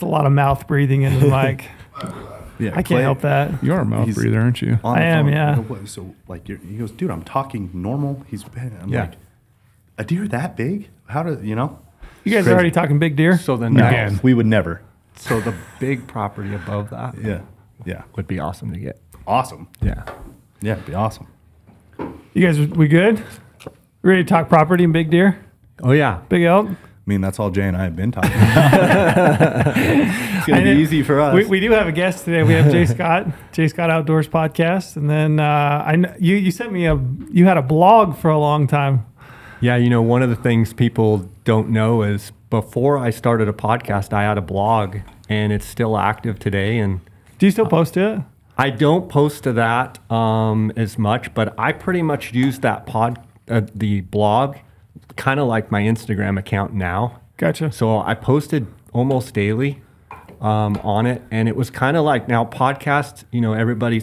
just a lot of mouth breathing into the mic. Yeah, I can't help that. You're a mouth breather, aren't you? I am, yeah. So like, he goes, dude, I'm talking normal. I'm Yeah. like, a deer that big? How do you know? You guys are already talking big deer? So then No. We would never. So the big property above that Yeah. would be awesome to get. Awesome. Yeah. Yeah, it'd be awesome. You guys, we good? Ready to talk property and big deer? Oh yeah. Big elk? I mean, that's all Jay and I have been talking about. It's going to be easy for us. We do have a guest today. We have Jay Scott, Jay Scott Outdoors Podcast. And then you sent me you had a blog for a long time. Yeah, you know, one of the things people don't know is before I started a podcast, I had a blog, and it's still active today. And Do you still post to it? I don't post to that as much, but I pretty much use that the blog kind of like my Instagram account now. Gotcha. So I posted almost daily on it, and it was kind of like, now podcasts, you know, everybody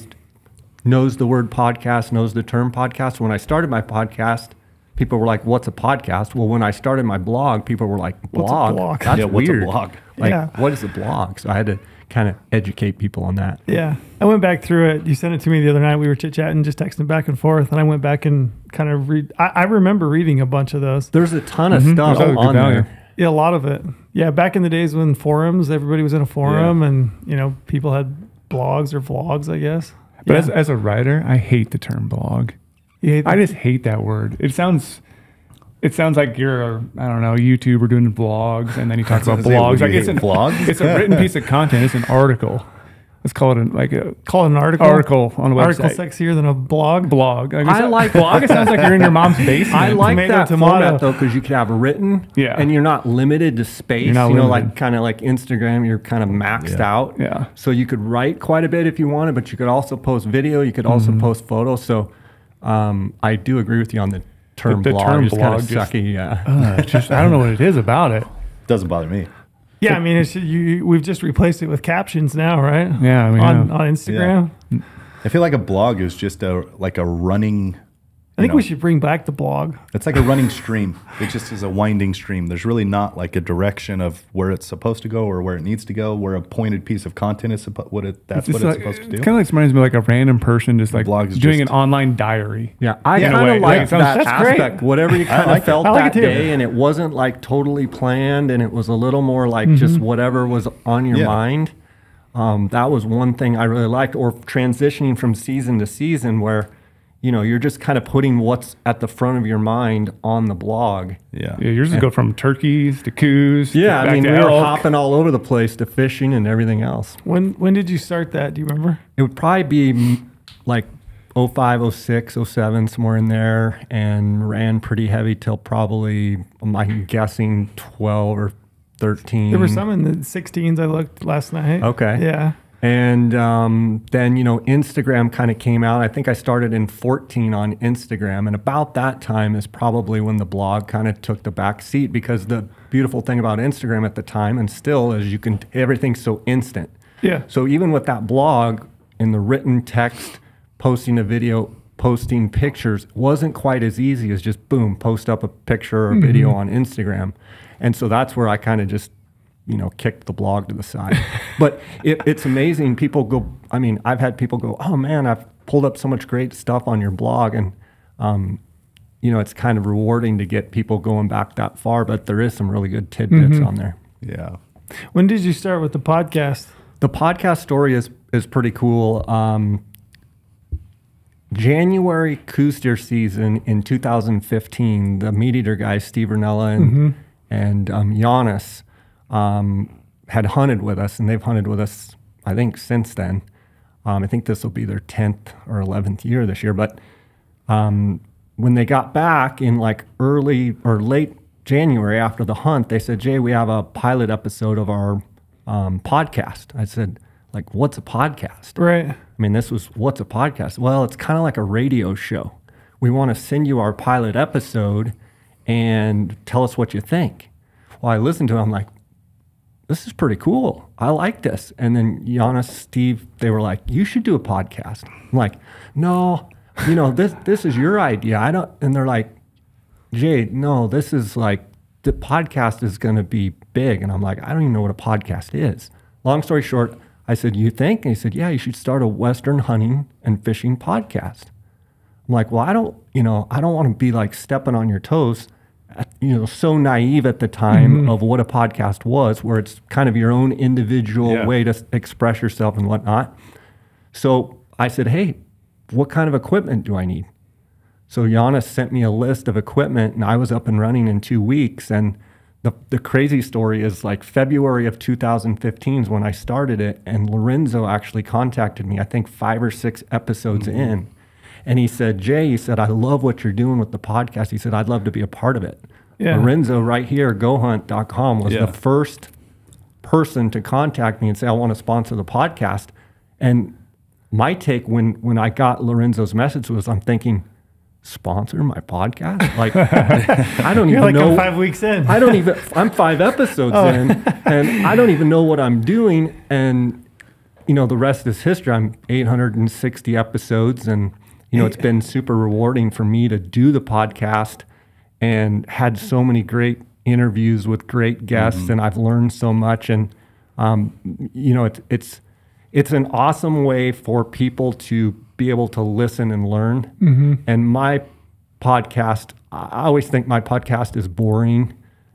knows the word podcast, knows the term podcast. When I started my podcast, people were like, what's a podcast? Well, when I started my blog, people were like, blog? What's a blog? That's Yeah, what's a weird. blog? Like, Yeah. what is a blog? So I had to kind of educate people on that. Yeah. I went back through it. You sent it to me the other night. We were chit-chatting, just texting back and forth. And I went back and kind of read. I remember reading a bunch of those. There's a ton of stuff There's other on good value. there. Yeah, a lot of it. Yeah, back in the days when forums, everybody was in a forum and, you know, people had blogs or vlogs, I guess. But Yeah. as a writer, I hate the term blog. You hate I that? just hate that word. It sounds like you're a, I don't know, YouTuber doing vlogs, and then you talk about blogs. Like it's vlogs. it's a written piece of content. It's an article. Let's call it a Call it an article. article on a website. Article sexier than a blog. Blog. I like blog. It sounds like you're in your mom's basement. I like Tomato, that tomato. format though, because you could have written, Yeah. and you're not limited to space. You're not you know, limited. like kind of like Instagram, you're kind of maxed out. Yeah. So you could write quite a bit if you wanted, but you could also post video. You could also post photos. So I do agree with you on the term The blog. term It's kind blog of just- sucky. Yeah. It's just I don't know what it is about it. Doesn't bother me. Yeah, I mean, we've just replaced it with captions now, right? Yeah, I mean, on yeah. Instagram. I feel like a blog is just a running. I think we should bring back the blog. It's like a running stream. It just is a winding stream. There's really not like a direction of where it's supposed to go or where it needs to go, where a pointed piece of content is supposed what it's Like, supposed to do. It kind of like reminds me of like a random person just like blog is doing just- an online diary. Yeah, I In a kind way. of like Yeah, it sounds- that that's great. aspect. Whatever you kind like of felt I like that it too. day, and it wasn't like totally planned, and it was a little more like just whatever was on your Yeah. mind. That was one thing I really liked. Or transitioning from season to season, where you know you're just kind of putting what's at the front of your mind on the blog. Yeah. Yeah, yours would go from turkeys to Coues. Yeah, back I mean to we were elk. hopping all over the place to fishing and everything else. When did you start that? Do you remember? It would probably be like 05, 06, 07, somewhere in there, and ran pretty heavy till probably, I'm guessing, 12 or 13. There were some in the 16s I looked last night. Okay. Yeah. And then, you know, Instagram kind of came out. I think I started in 14 on Instagram. And about that time is probably when the blog kind of took the back seat, because the beautiful thing about Instagram at the time, and still, is everything's so instant. Yeah. So even with that blog, in the written text, posting a video, posting pictures wasn't quite as easy as just boom, post up a picture or a video on Instagram. And so that's where I kind of just, you know, kicked the blog to the side. But it's amazing. People go, I mean, I've had people go, oh man, I've pulled up so much great stuff on your blog. And, you know, it's kind of rewarding to get people going back that far, but there is some really good tidbits on there. Yeah. When did you start with the podcast? The podcast story is pretty cool. January Coues deer season in 2015, the meat eater guys, Steve Ranella and Giannis, had hunted with us, and they've hunted with us, I think, since then. I think this will be their 10th or 11th year this year. But when they got back in like early or late January after the hunt, they said, Jay, we have a pilot episode of our podcast. I said, like, what's a podcast? Right. I mean, this was, what's a podcast? Well, it's kind of like a radio show. We want to send you our pilot episode and tell us what you think. Well, I listened to it. I'm like, this is pretty cool. I like this. And then Giannis, Steve, they were like, you should do a podcast. I'm like, no, this is your idea. I don't. And they're like, Jay, no, this is the podcast is going to be big. And I'm like, I don't even know what a podcast is. Long story short, I said, you think? And he said, yeah, you should start a Western hunting and fishing podcast. I'm like, well, I don't want to be like stepping on your toes, so naive at the time of what a podcast was, where it's kind of your own individual way to express yourself and whatnot. So I said, hey, what kind of equipment do I need? So Giannis sent me a list of equipment, and I was up and running in 2 weeks. And the crazy story is like February of 2015 is when I started it, and Lorenzo actually contacted me, I think 5 or 6 episodes in. And he said, Jay, he said, I love what you're doing with the podcast. He said, I'd love to be a part of it. Yeah. Lorenzo right here, GOHUNT.com, was the first person to contact me and say, I want to sponsor the podcast. And my take when I got Lorenzo's message was, I'm thinking, sponsor my podcast? Like, I don't even know. I'm 5 weeks in. I'm 5 episodes in, and I don't even know what I'm doing. And, the rest is history. I'm 860 episodes, and, it's been super rewarding for me to do the podcast and had so many great interviews with great guests, and I've learned so much. And, it's an awesome way for people to be able to listen and learn. And my podcast, I always think my podcast is boring.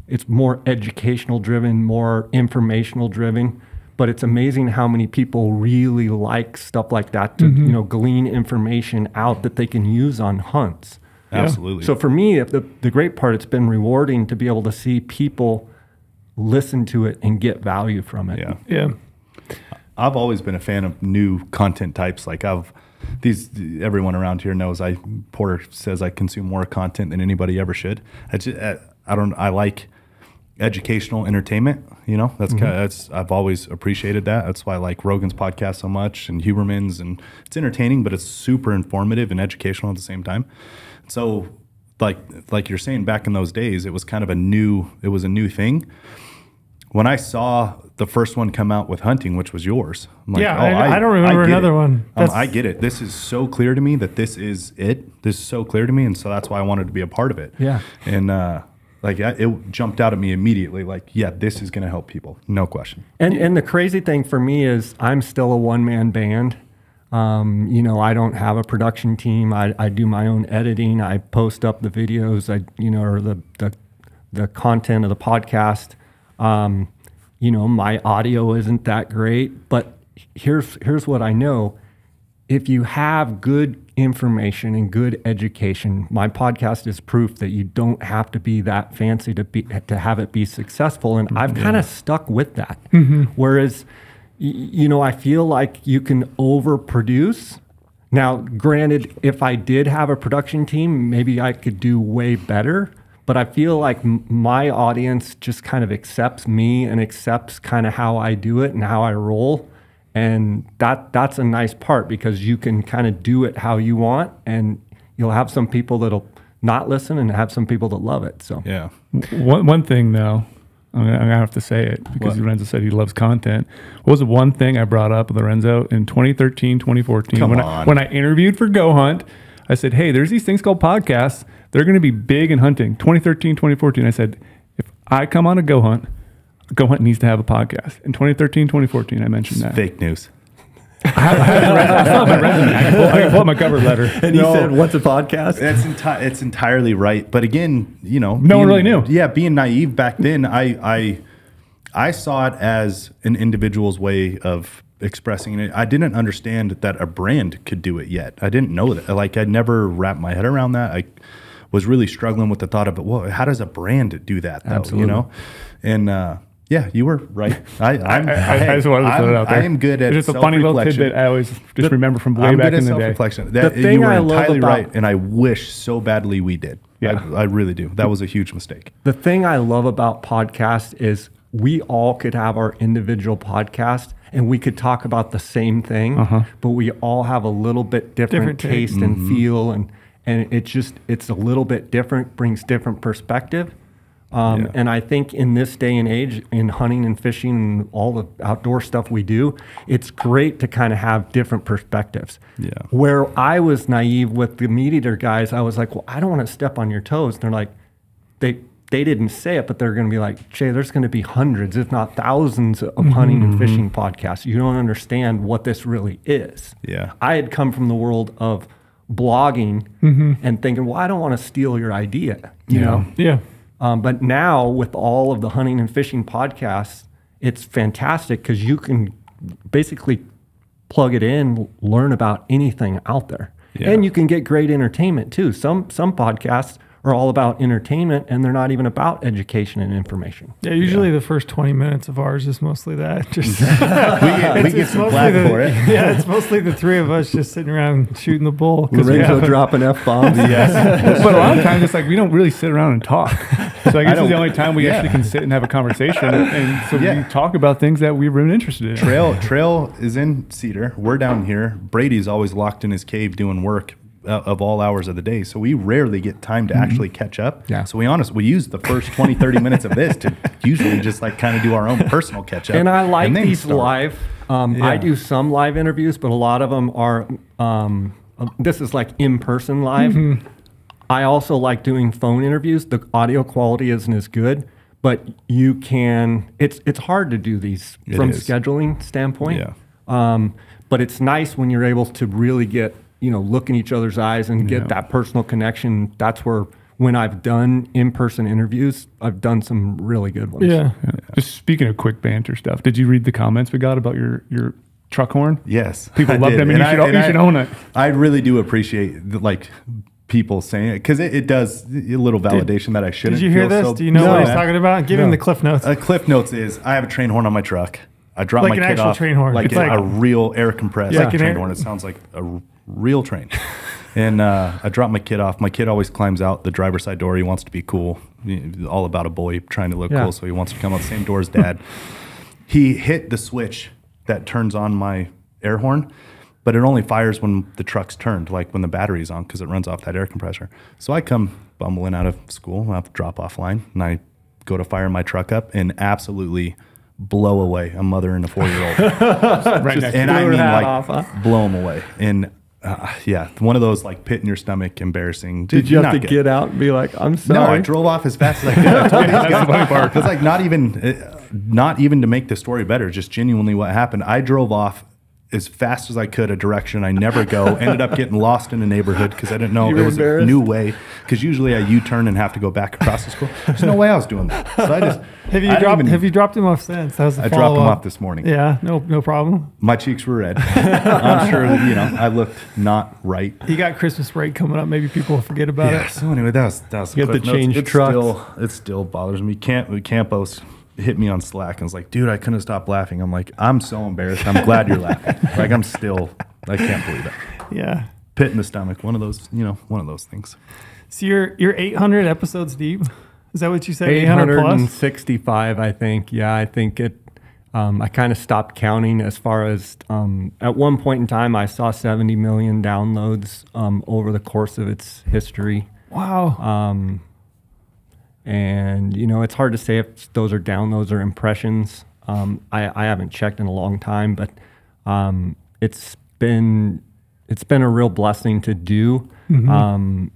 It's more educational driven, more informational driven, but it's amazing how many people really like stuff like that to, glean information out that they can use on hunts. Absolutely. So for me, the great part, it's been rewarding to be able to see people listen to it and get value from it. Yeah. I've always been a fan of new content types. Like everyone around here knows Porter says I consume more content than anybody ever should. I like educational entertainment. That's I've always appreciated that. That's why I like Rogan's podcast so much, and Huberman's, and it's entertaining, but it's super informative and educational at the same time. So like you're saying, back in those days, it was kind of a new thing. When I saw the first one come out with hunting, which was yours, I'm like, I don't remember another one. I get it. This is so clear to me that this is it. This is so clear to me, and so that's why I wanted to be a part of it. Yeah. And it jumped out at me immediately. Like, yeah, this is going to help people, no question. And the crazy thing for me is I'm still a one-man band. I don't have a production team. I do my own editing. I post up the videos. Or the content of the podcast. My audio isn't that great, but here's what I know. If you have good information and good education, my podcast is proof that you don't have to be that fancy to have it be successful. And I've kind of stuck with that. Whereas, I feel like you can overproduce. Now, granted, if I did have a production team, maybe I could do way better. But I feel like my audience just kind of accepts me and accepts kind of how I do it and how I roll. And that's a nice part, because you can kind of do it how you want, and you'll have some people that'll not listen and have some people that love it. So yeah. One thing though, I'm gonna have to say it because Lorenzo said he loves content. What was the one thing I brought up with Lorenzo in 2013, 2014 when I interviewed for GOHUNT? I said, hey, there's these things called podcasts. They're going to be big in hunting. 2013, 2014, I said, if I come on a GOHUNT needs to have a podcast. In 2013, 2014, I mentioned that. Fake news. I still have my resume. I can pull up my cover letter. And he said, what's a podcast? It's entirely right. But again, no one really knew. Yeah, being naive back then, I saw it as an individual's way of expressing it. I didn't understand that a brand could do it yet. I didn't know that. Like, I'd never wrapped my head around that. I was really struggling with the thought of it. Well, how does a brand do that, though? Absolutely. And yeah, you were right. I just wanted to throw it out there. I am good at it's just a funny little tidbit I always just remember from way back in the day. You were entirely right, and I wish so badly we did. Yeah. I really do. That was a huge mistake. The thing I love about podcasts is we all could have our individual podcast and we could talk about the same thing, but we all have a little bit different taste and feel, and it's a little bit different, brings different perspective. And I think in this day and age, in hunting and fishing and all the outdoor stuff we do, it's great to kind of have different perspectives. Yeah. Where I was naive with the meat eater guys, I was like, well, I don't want to step on your toes. And they're like, they they didn't say it, but they're going to be like, Jay, there's going to be hundreds, if not thousands of hunting and fishing podcasts. You don't understand what this really is. Yeah. I had come from the world of blogging and thinking, well, I don't want to steal your idea, you know? Yeah. But now with all of the hunting and fishing podcasts, it's fantastic because you can basically plug it in, learn about anything out there. Yeah. And you can get great entertainment too. Some podcasts are all about entertainment and they're not even about education and information. Yeah, usually the first 20 minutes of ours is mostly that. Just we get some flack for it. Yeah, it's mostly the three of us just sitting around shooting the bull. Lorenzo dropping F-bombs. Yes. But a lot of times it's like we don't really sit around and talk. So I guess it's the only time we actually can sit and have a conversation. And so we talk about things that we're really interested in. Trail is in Cedar. We're down here. Brady's always locked in his cave doing work of all hours of the day. So we rarely get time to actually catch up. Yeah. So we use the first 20, 30 minutes of this to usually just like kind of do our own personal catch up. And I like then these live. I do some live interviews, but a lot of them are, this is like in-person live. I also like doing phone interviews. The audio quality isn't as good, but you can, it's hard to do these from scheduling standpoint. Yeah. But it's nice when you're able to really get, look in each other's eyes and get that personal connection. That's where, when I've done in-person interviews, I've done some really good ones. Yeah. Just speaking of quick banter stuff, did you read the comments we got about your truck horn? Yes. People love them, and you should own it. I really do appreciate people saying it because it does a little validation that I shouldn't. Did you hear this? Do you know what he's talking about? Give him the Cliff Notes. Cliff Notes is I have a train horn on my truck. I drop my kid off train horn. like It's like a real air compressed train horn. It sounds like a real train. And I drop my kid off. My kid always climbs out the driver's side door. He wants to be cool. All about a boy trying to look cool. So he wants to come out the same door as dad. He hit the switch that turns on my air horn, but it only fires when the truck's turned, like when the battery's on, because it runs off that air compressor. So I come bumbling out of school, I have the drop-off line, and I go to fire my truck up and absolutely blow away a mother and a 4-year-old. And I mean, blow them away. And one of those like pit in your stomach, embarrassing. Did you have to get out and be like, I'm sorry? No, I drove off as fast as I could. I told these guys, because like not even to make the story better, just genuinely what happened. I drove off as fast as I could a direction I never go. Ended up getting lost in a neighborhood because I didn't know there was a new way. Because usually I U-turn and have to go back across the school. There's no way I was doing that. So I just have you dropped him off since? That was the I dropped him off this morning. Yeah, no problem. My cheeks were red. I'm sure that, I looked not right. You got Christmas break coming up. Maybe people will forget about it. So anyway, that was you have to change trucks. It still bothers me. Campos hit me on Slack and was like, dude, I couldn't stop laughing. I'm like, I'm so embarrassed. I'm glad you're laughing. Like I can't believe it. Yeah. Pit in the stomach. One of those things. So you're 800 episodes deep. Is that what you said? 865, I think. Yeah, I think it. I kind of stopped counting as far as at one point in time, I saw 70 million downloads over the course of its history. Wow. And it's hard to say if those are downloads or impressions. I haven't checked in a long time, but it's been a real blessing to do. And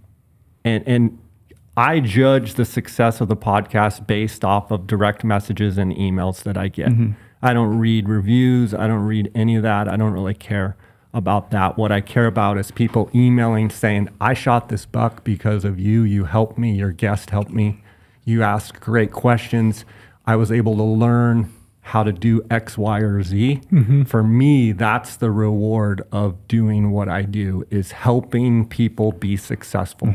I judge the success of the podcast based off of direct messages and emails that I get. I don't read reviews. I don't read any of that. I don't really care about that. What I care about is people emailing saying, I shot this buck because of you. You helped me. Your guest helped me. You asked great questions. I was able to learn how to do X, Y, or Z. For me, that's the reward of doing what I do, is helping people be successful.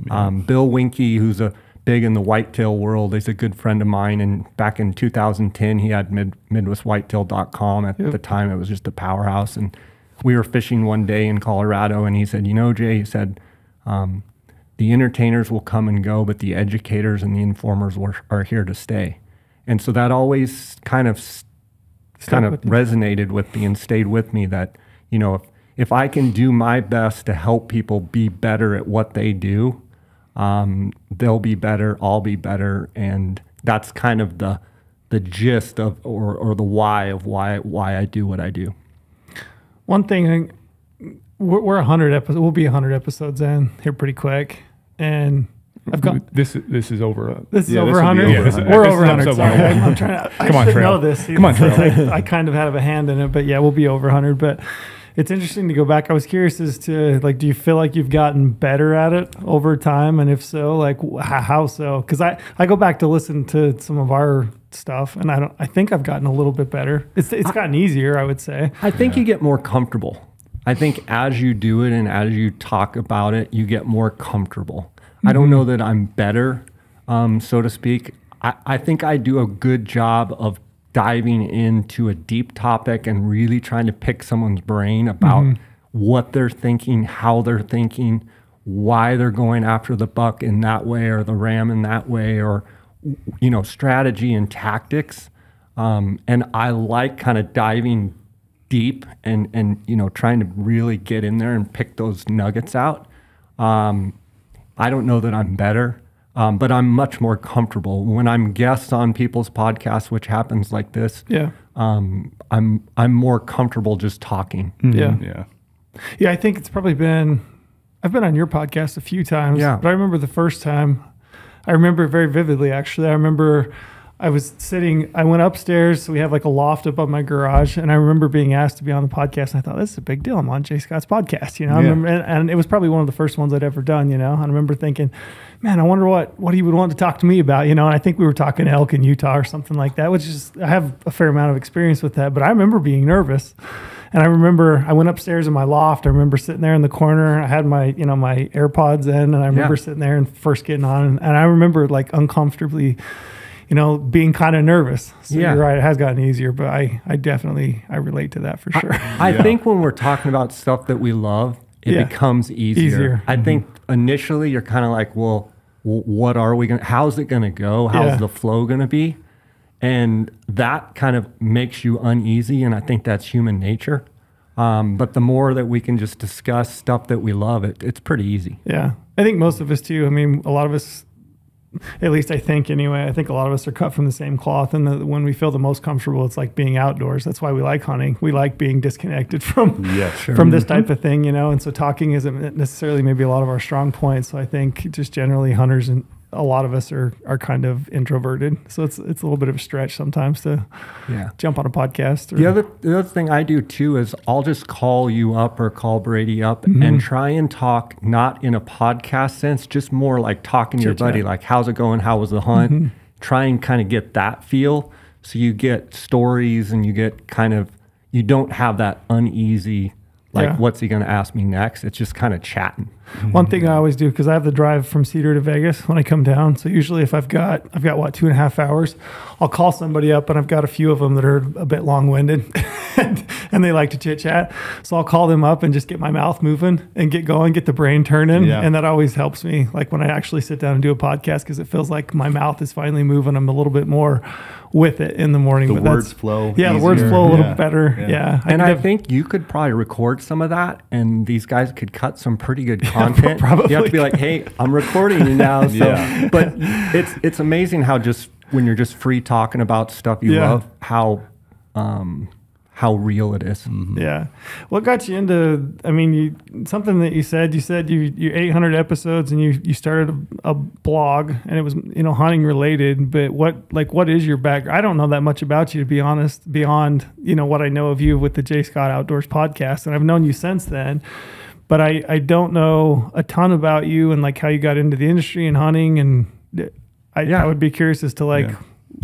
Bill Winke, who's big in the whitetail world, is a good friend of mine. And back in 2010, he had MidwestWhitetail.com. At the time, it was just a powerhouse. And we were fishing one day in Colorado, and he said, Jay, he said, the entertainers will come and go, but the educators and the informers are here to stay. And so that always kind of resonated with me and stayed with me, that, if I can do my best to help people be better at what they do, they'll be better, I'll be better. And that's kind of the gist of, or the why of why I do what I do. One thing, we're 100 episodes. We'll be 100 episodes in here pretty quick. And I've got this is over. this is Yeah, over this will be 100. over 100. We're This over is 100. episode Sorry. 100. I'm trying to. Come on, I should Trail. know this. Come on, Trail. I kind of have a hand in it, but yeah, we'll be over 100. But it's interesting to go back. I was curious as to like, do you feel like you've gotten better at it over time, and if so, like how so? Because I go back to listen to some of our stuff, and I think I've gotten a little bit better. It's gotten easier, I would say. I think you get more comfortable. I think as you do it and as you talk about it, you get more comfortable. I don't know that I'm better, so to speak. I think I do a good job of diving into a deep topic and really trying to pick someone's brain about what they're thinking, how they're thinking, why they're going after the buck in that way or the ram in that way, or, you know, strategy and tactics. And I like kind of diving deep and, you know, trying to really get in there and pick those nuggets out. I don't know that I'm better, but I'm much more comfortable when I'm guests on people's podcasts, which happens like this. Yeah. I'm more comfortable just talking. Yeah. Yeah. Yeah, I think it's probably been, I've been on your podcast a few times, Yeah. but I remember the first time, I remember it very vividly, actually. I remember I was sitting, I went upstairs. So we have like a loft up on my garage. And I remember being asked to be on the podcast. And I thought, this is a big deal. I'm on Jay Scott's podcast, you know? I Yeah. remember, and it was probably one of the first ones I'd ever done, you know? And I remember thinking, man, I wonder what he would want to talk to me about, you know? And I think we were talking elk in Utah or something like that, which is, I have a fair amount of experience with that. But I remember being nervous. And I remember I went upstairs in my loft. I remember sitting there in the corner. I had my, you know, my AirPods in, and I remember sitting there and first getting on. And I remember like uncomfortably, you know, being kind of nervous. So you're right. It has gotten easier, but I definitely, I relate to that for sure. I think when we're talking about stuff that we love, it becomes easier. I think initially you're kind of like, well, what are we going to, how's it going to go? How's the flow going to be? And that kind of makes you uneasy. And I think that's human nature. But the more that we can just discuss stuff that we love, it's pretty easy. Yeah. I think most of us too. I mean, a lot of us, at least I think anyway, I think a lot of us are cut from the same cloth. And when we feel the most comfortable, it's like being outdoors. That's why we like hunting. We like being disconnected from, from this type of thing, you know? And so talking isn't necessarily maybe a lot of our strong points. So I think just generally hunters and a lot of us are kind of introverted. So it's a little bit of a stretch sometimes to jump on a podcast. Or, the other thing I do too is I'll just call you up or call Brady up and try and talk, not in a podcast sense, just more like talking to your buddy, like how's it going? How was the hunt? Try and kind of get that feel. So you get stories and you get kind of, you don't have that uneasy, like what's he going to ask me next? It's just kind of chatting. One thing I always do, because I have the drive from Cedar to Vegas when I come down. So usually if I've got what, 2.5 hours, I'll call somebody up, and I've got a few of them that are a bit long-winded and they like to chit chat. So I'll call them up and just get my mouth moving and get going, get the brain turning. Yeah. And that always helps me. Like when I actually sit down and do a podcast, because it feels like my mouth is finally moving. I'm a little bit more with it in the morning. The words flow. Yeah, easier. The words flow a little better. Yeah. And I think you could probably record some of that, and these guys could cut some pretty good content. Probably. You have to be like, hey, I'm recording you now. So, but it's amazing how just when you're just free talking about stuff you love, how real it is. Yeah. What got you into, I mean, something that you said you 800 episodes, and you started a blog, and it was, you know, hunting related, but what is your background? I don't know that much about you, to be honest, beyond, you know, what I know of you with the Jay Scott Outdoors podcast. And I've known you since then, but I don't know a ton about you and like how you got into the industry and hunting. And I would be curious as to like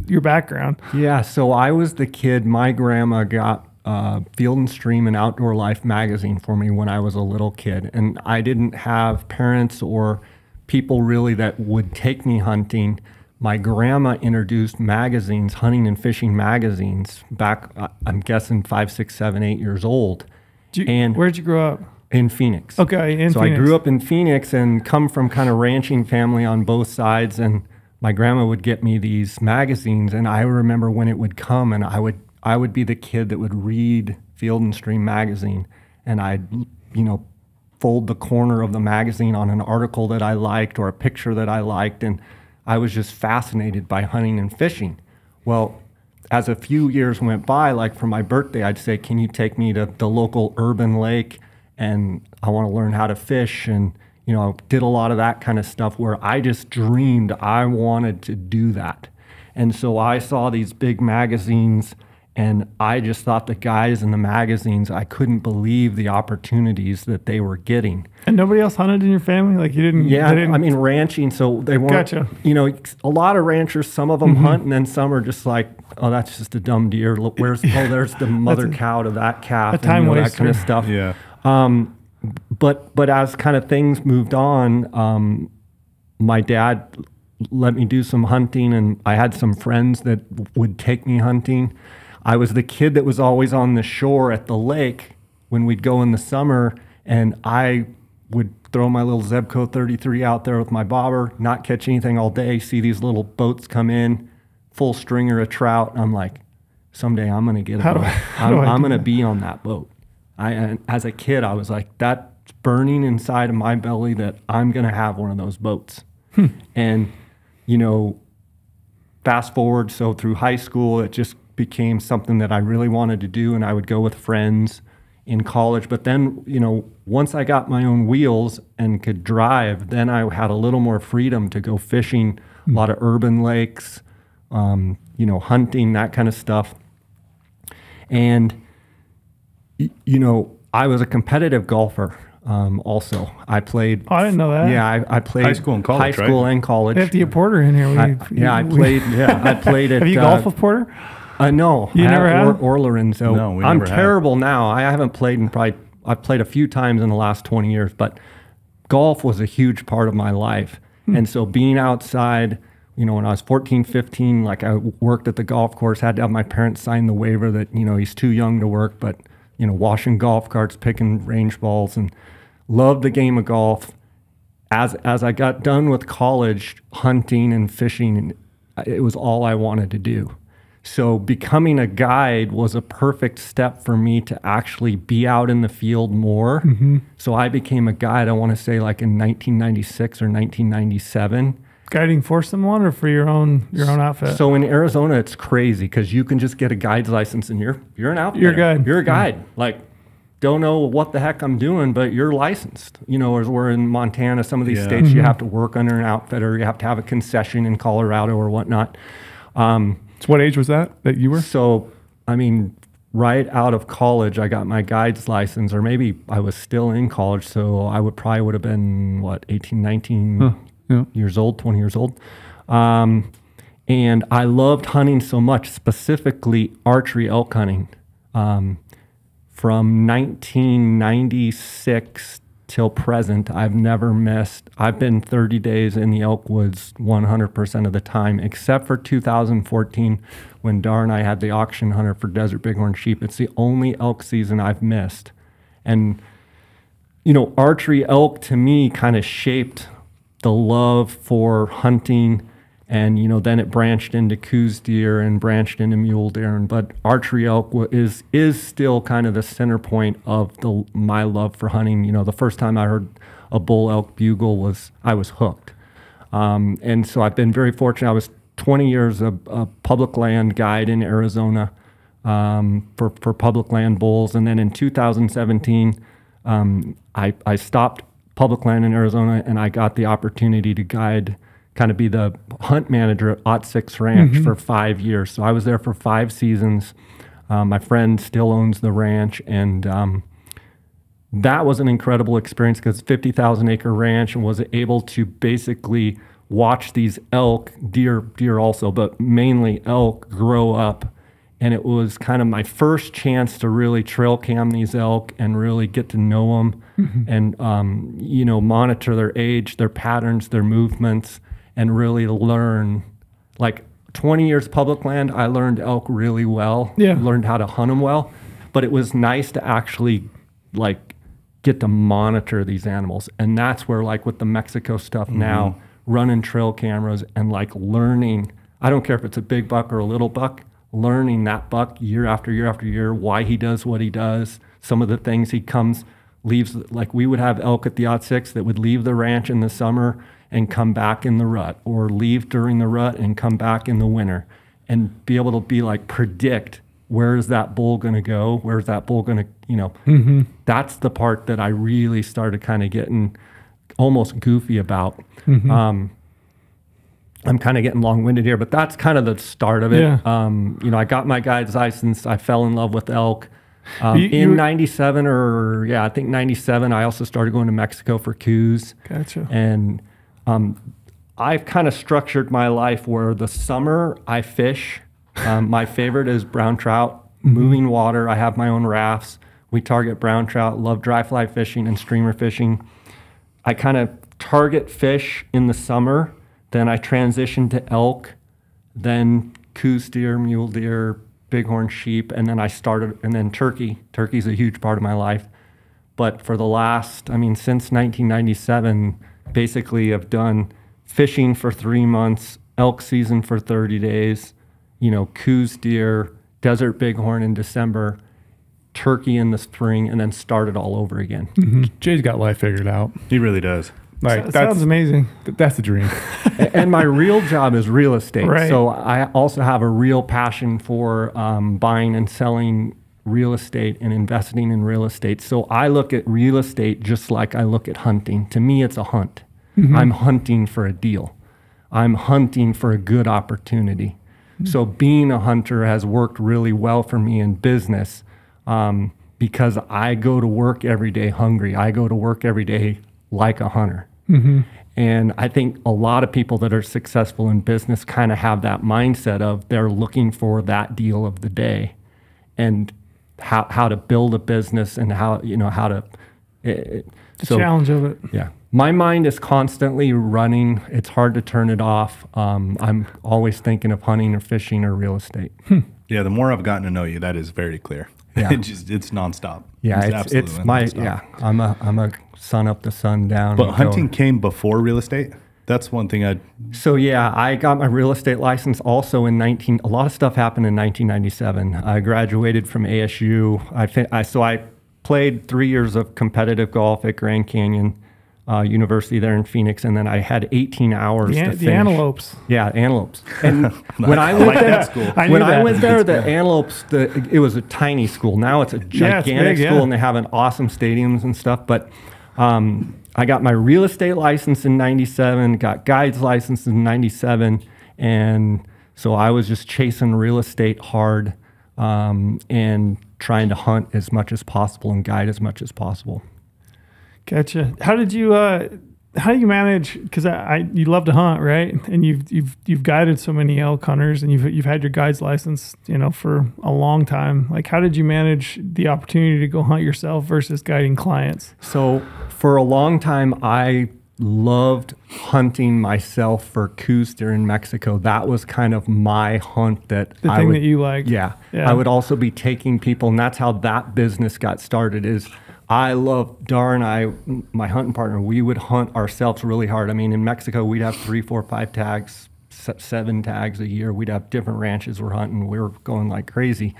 your background. Yeah. So I was the kid, my grandma got Field and Stream and Outdoor Life magazine for me when I was a little kid. And I didn't have parents or people really that would take me hunting. My grandma introduced magazines, hunting and fishing magazines, back, I'm guessing 5, 6, 7, 8 years old. Where'd you grow up? In Phoenix. Okay, in Phoenix. So I grew up in Phoenix and come from kind of ranching family on both sides. And my grandma would get me these magazines, and I remember when it would come, and I would be the kid that would read Field and Stream magazine, and I'd, you know, fold the corner of the magazine on an article that I liked or a picture that I liked, and I was just fascinated by hunting and fishing. Well, as a few years went by, like for my birthday, I'd say, can you take me to the local urban lake, and I want to learn how to fish. And, You know, did a lot of that kind of stuff where I just dreamed I wanted to do that. And so I saw these big magazines, and I just thought the guys in the magazines, I couldn't believe the opportunities that they were getting. And nobody else hunted in your family? Like you didn't? Yeah, they didn't... I mean, ranching, so they weren't, Gotcha. you know, a lot of ranchers, some of them hunt, and then some are just like, oh, that's just a dumb deer. Look, where's, oh, there's the mother cow to that calf. A time and, waster. That kind of stuff. Yeah. But as kind of things moved on, my dad let me do some hunting, and I had some friends that would take me hunting. I was the kid that was always on the shore at the lake when we'd go in the summer, and I would throw my little Zebco 33 out there with my bobber, not catch anything all day, see these little boats come in, full stringer of trout, and I'm like, someday I'm going to get a boat. I'm going to be on that boat. And as a kid, I was like, that's burning inside of my belly that I'm going to have one of those boats. And, you know, fast forward, so through high school, it just became something that I really wanted to do, and I would go with friends in college. But then, you know, once I got my own wheels and could drive, then I had a little more freedom to go fishing, a lot of urban lakes, you know, hunting, that kind of stuff. And, you know, I was a competitive golfer. Also, I played. Oh, I didn't know that. Yeah, I played High school and college, High school right? and college. They have to get Porter in here. I played. Yeah, I played at. Have you golfed with Porter? No, You never have? Or Lorenzo. No, we I'm never have. terrible now. I haven't played in probably. I've played a few times in the last 20 years, but golf was a huge part of my life. And so being outside, you know, when I was 14, 15, like I worked at the golf course, had to have my parents sign the waiver that, you know, he's too young to work, but, you know, washing golf carts, picking range balls, and loved the game of golf. As I got done with college, hunting and fishing, it was all I wanted to do. So becoming a guide was a perfect step for me to actually be out in the field more. So I became a guide, I want to say like in 1996 or 1997. Guiding for someone or for your own outfit? So in Arizona, it's crazy because you can just get a guide's license and you're an outfitter. You're a guide. You're a guide. Like, don't know what the heck I'm doing, but you're licensed. You know, as we're in Montana, some of these states, you have to work under an outfitter. You have to have a concession in Colorado or whatnot. So what age was that you were? So, I mean, right out of college, I got my guide's license, or maybe I was still in college. So I would have been, what, 18, 19 years old, 20 years old. And I loved hunting so much, specifically archery elk hunting. From 1996 till present, I've never missed. I've been 30 days in the elk woods 100% of the time, except for 2014 when Dar and I had the auction hunter for desert bighorn sheep. It's the only elk season I've missed. And, you know, archery elk to me kind of shaped the love for hunting. And, you know, then it branched into Coues deer and branched into mule deer. But archery elk is still kind of the center point of my love for hunting. You know, the first time I heard a bull elk bugle I was hooked. And so I've been very fortunate. I was 20 years a public land guide in Arizona for public land bulls. And then in 2017, I stopped public land in Arizona, and I got the opportunity to guide, kind of be the hunt manager at Ot6 Ranch for 5 years. So I was there for 5 seasons. My friend still owns the ranch, and that was an incredible experience because 50,000 acre ranch, and was able to basically watch these elk, deer also, but mainly elk grow up. And it was kind of my first chance to really trail cam these elk and really get to know them and, you know, monitor their age, their patterns, their movements, and really learn. Like 20 years public land, I learned elk really well. Yeah. Learned how to hunt them well. But it was nice to actually like get to monitor these animals. And that's where, like with the Mexico stuff now, running trail cameras and like learning, I don't care if it's a big buck or a little buck, learning that buck year after year after year, why he does what he does, some of the things leaves, like we would have elk at the Ot6 that would leave the ranch in the summer and come back in the rut, or leave during the rut and come back in the winter, and be able to be like predict, where is that bull going to go? Where's that bull going to, you know, that's the part that I really started kind of getting almost goofy about. I'm kind of getting long-winded here, but that's kind of the start of it. Yeah. You know, I got my guide's license. I fell in love with elk. In 97 I think 97, I also started going to Mexico for Coues. Gotcha. And I've kind of structured my life where the summer I fish. My favorite is brown trout, moving water. I have my own rafts. We target brown trout, love dry fly fishing and streamer fishing. I kind of target fish in the summer. Then I transitioned to elk, then Coues deer, mule deer, bighorn sheep, and then turkey. Turkey's a huge part of my life. But for the last, since 1997, basically I've done fishing for 3 months, elk season for 30 days, Coues deer, desert bighorn in December, turkey in the spring, and then start it all over again. Jay's got life figured out. He really does. Like, sounds amazing. That's the dream. And my real job is real estate. Right. So I also have a real passion for buying and selling real estate and investing in real estate. So I look at real estate just like I look at hunting. To me, it's a hunt. I'm hunting for a deal. I'm hunting for a good opportunity. So being a hunter has worked really well for me in business because I go to work every day hungry. I go to work every day like a hunter. And I think a lot of people that are successful in business kind of have that mindset of they're looking for that deal of the day and how to build a business and how to The challenge of it. Yeah. My mind is constantly running. It's hard to turn it off. I'm always thinking of hunting or fishing or real estate. Yeah, the more I've gotten to know you, that is very clear. Yeah. It's nonstop. Yeah, absolutely it's my nonstop. yeah. I'm a sun up to sun down. But hunting came before real estate. That's one thing So yeah, I got my real estate license also in a lot of stuff happened in 1997. I graduated from ASU. I played 3 years of competitive golf at Grand Canyon University there in Phoenix, and then I had 18 hours to finish. The antelopes. Yeah, antelopes. And when I went there, I went there, the antelopes, it was a tiny school. Now it's a gigantic school, and they have an awesome stadiums and stuff. But I got my real estate license in 97, got guides license in 97, and so I was just chasing real estate hard and trying to hunt as much as possible and guide as much as possible. Gotcha. How do you manage? Because you love to hunt, right? And you've guided so many elk hunters, and you've had your guide's license, for a long time. Like, how did you manage the opportunity to go hunt yourself versus guiding clients? So for a long time, I loved hunting myself for Coues deer in Mexico. That was kind of my hunt that you liked. Yeah. I would also be taking people, and that's how that business got started. Is I love my hunting partner, we would hunt ourselves really hard. In Mexico, we'd have 3, 4, 5 tags, 7 tags a year. We'd have different ranches we're hunting. We were going like crazy.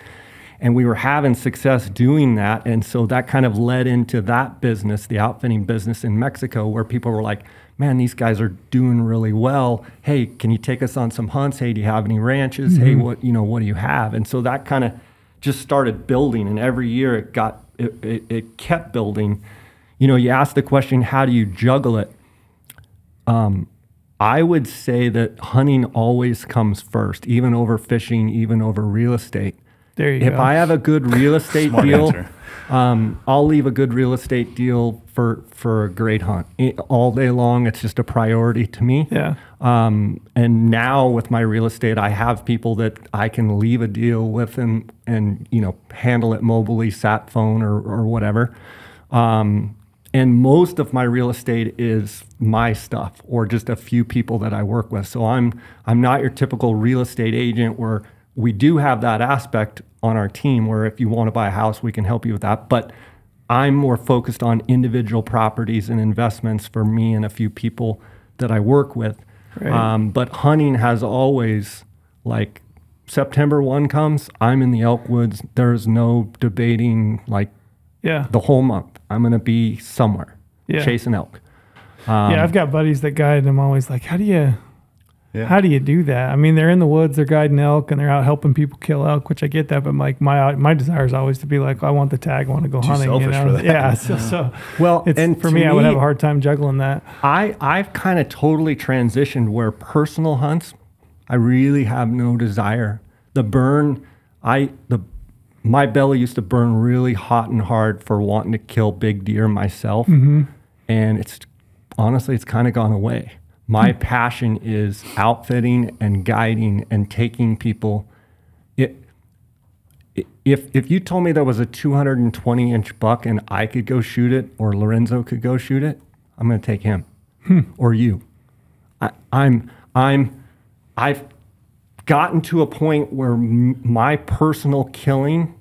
And we were having success doing that. And so that kind of led into that business, the outfitting business in Mexico, where people were like, man, these guys are doing really well. Hey, can you take us on some hunts? Hey, do you have any ranches? Hey, what do you have? And so that kind of just started building. And every year it kept building. You asked the question, how do you juggle it? I would say that hunting always comes first, even over fishing, even over real estate. There you go. If I have a good real estate deal, I'll leave a good real estate deal for a great hunt. All day long, it's just a priority to me. Yeah. And now with my real estate, I have people that I can leave a deal with and handle it mobily, sat phone or whatever. And most of my real estate is my stuff or just a few people that I work with. So I'm not your typical real estate agent where we do have that aspect on our team where if you want to buy a house, we can help you with that. But I'm more focused on individual properties and investments for me and a few people that I work with. Right. But hunting has always, like, September 1 comes, I'm in the elk woods. There's no debating, the whole month. I'm going to be somewhere chasing elk. I've got buddies that guide, and I'm always like, how do you Yeah. How do you do that? I mean, they're in the woods, they're guiding elk, and they're out helping people kill elk, which I get that. But like my desire is always to be like, I want the tag, I want to go hunting. selfish for that. Yeah. So Well, it's, and for to me, I would have a hard time juggling that. I've kind of totally transitioned where personal hunts, I really have no desire. The burn, my belly used to burn really hot and hard for wanting to kill big deer myself. And it's honestly, it's kind of gone away. My passion is outfitting and guiding and taking people. If you told me there was a 220-inch buck and I could go shoot it, or Lorenzo could go shoot it, I'm going to take him or you. I've gotten to a point where my personal killing.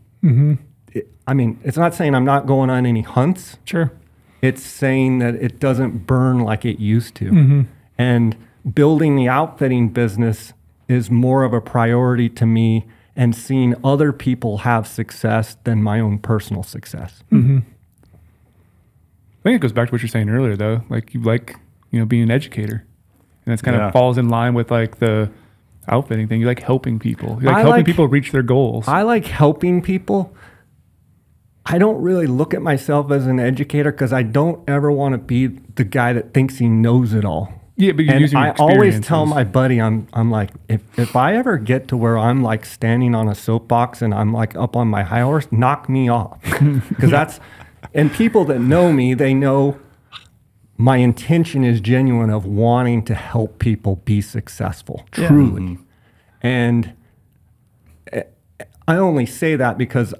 I mean, it's not saying I'm not going on any hunts. Sure. It's saying that it doesn't burn like it used to. And building the outfitting business is more of a priority to me, and seeing other people have success than my own personal success. I think it goes back to what you're saying earlier, though. Like you like, being an educator, and that's kind of falls in line with like the outfitting thing. You like helping people. You like helping people reach their goals. I like helping people. I don't really look at myself as an educator because I don't ever want to be the guy that thinks he knows it all. Yeah, but you're using your I always experiences. tell my buddy, I'm like, if I ever get to where I'm like standing on a soapbox and I'm like up on my high horse, knock me off. Because and people that know me, they know my intention is genuine of wanting to help people be successful, truly. And I only say that because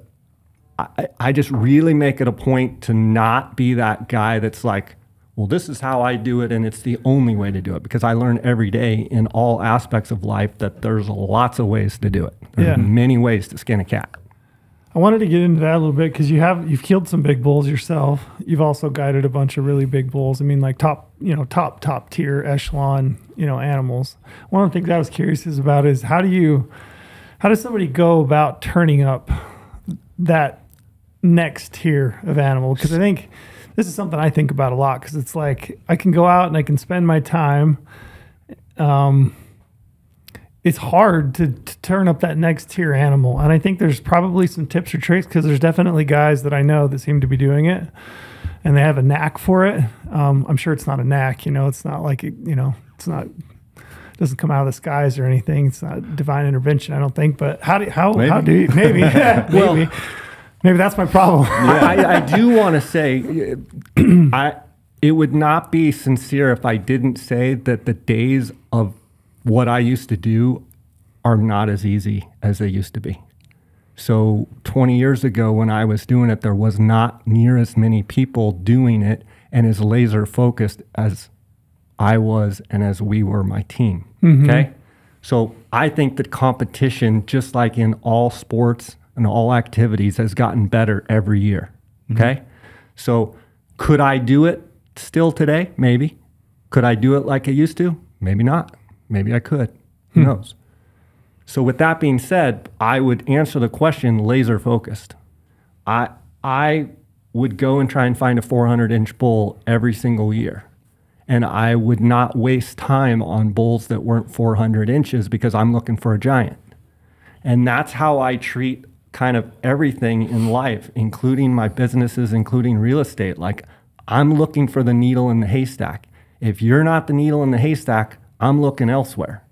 I just really make it a point to not be that guy that's like, well, this is how I do it, and it's the only way to do it. Because I learn every day in all aspects of life that there's lots of ways to do it. There's many ways to skin a cat. I wanted to get into that a little bit because you've killed some big bulls yourself. You've also guided a bunch of really big bulls. I mean, like top tier echelon, animals. One of the things I was curious about is how does somebody go about turning up that next tier of animal? Because I think this is something I think about a lot, because it's like I can go out and I can spend my time. It's hard to turn up that next tier animal. And I think there's probably some tips or tricks, because there's definitely guys that I know that seem to be doing it and they have a knack for it. I'm sure it's not a knack, it's not like, it's not, it doesn't come out of the skies or anything. It's not divine intervention, I don't think. But how do you, maybe, maybe. Maybe that's my problem. I do want to say, it would not be sincere if I didn't say that the days of what I used to do are not as easy as they used to be. So 20 years ago when I was doing it, there was not near as many people doing it and as laser focused as I was and as we were, my team. Okay? So I think that competition, just like in all sports and all activities, has gotten better every year. Okay? So could I do it still today? Maybe. Could I do it like I used to? Maybe not. Maybe I could. Who knows? So with that being said, I would answer the question laser focused. I would go and try and find a 400-inch bull every single year. And I would not waste time on bulls that weren't 400 inches because I'm looking for a giant. And that's how I treat kind of everything in life, including my businesses, including real estate. Like, I'm looking for the needle in the haystack. If you're not the needle in the haystack, I'm looking elsewhere.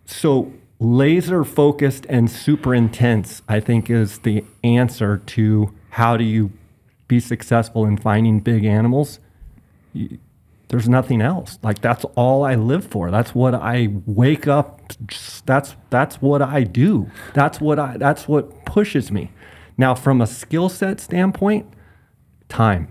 So laser focused and super intense, I think, is the answer to how do you be successful in finding big animals. There's nothing else. Like, that's all I live for. That's what I wake up. That's what I do. That's what pushes me. Now, from a skill set standpoint, time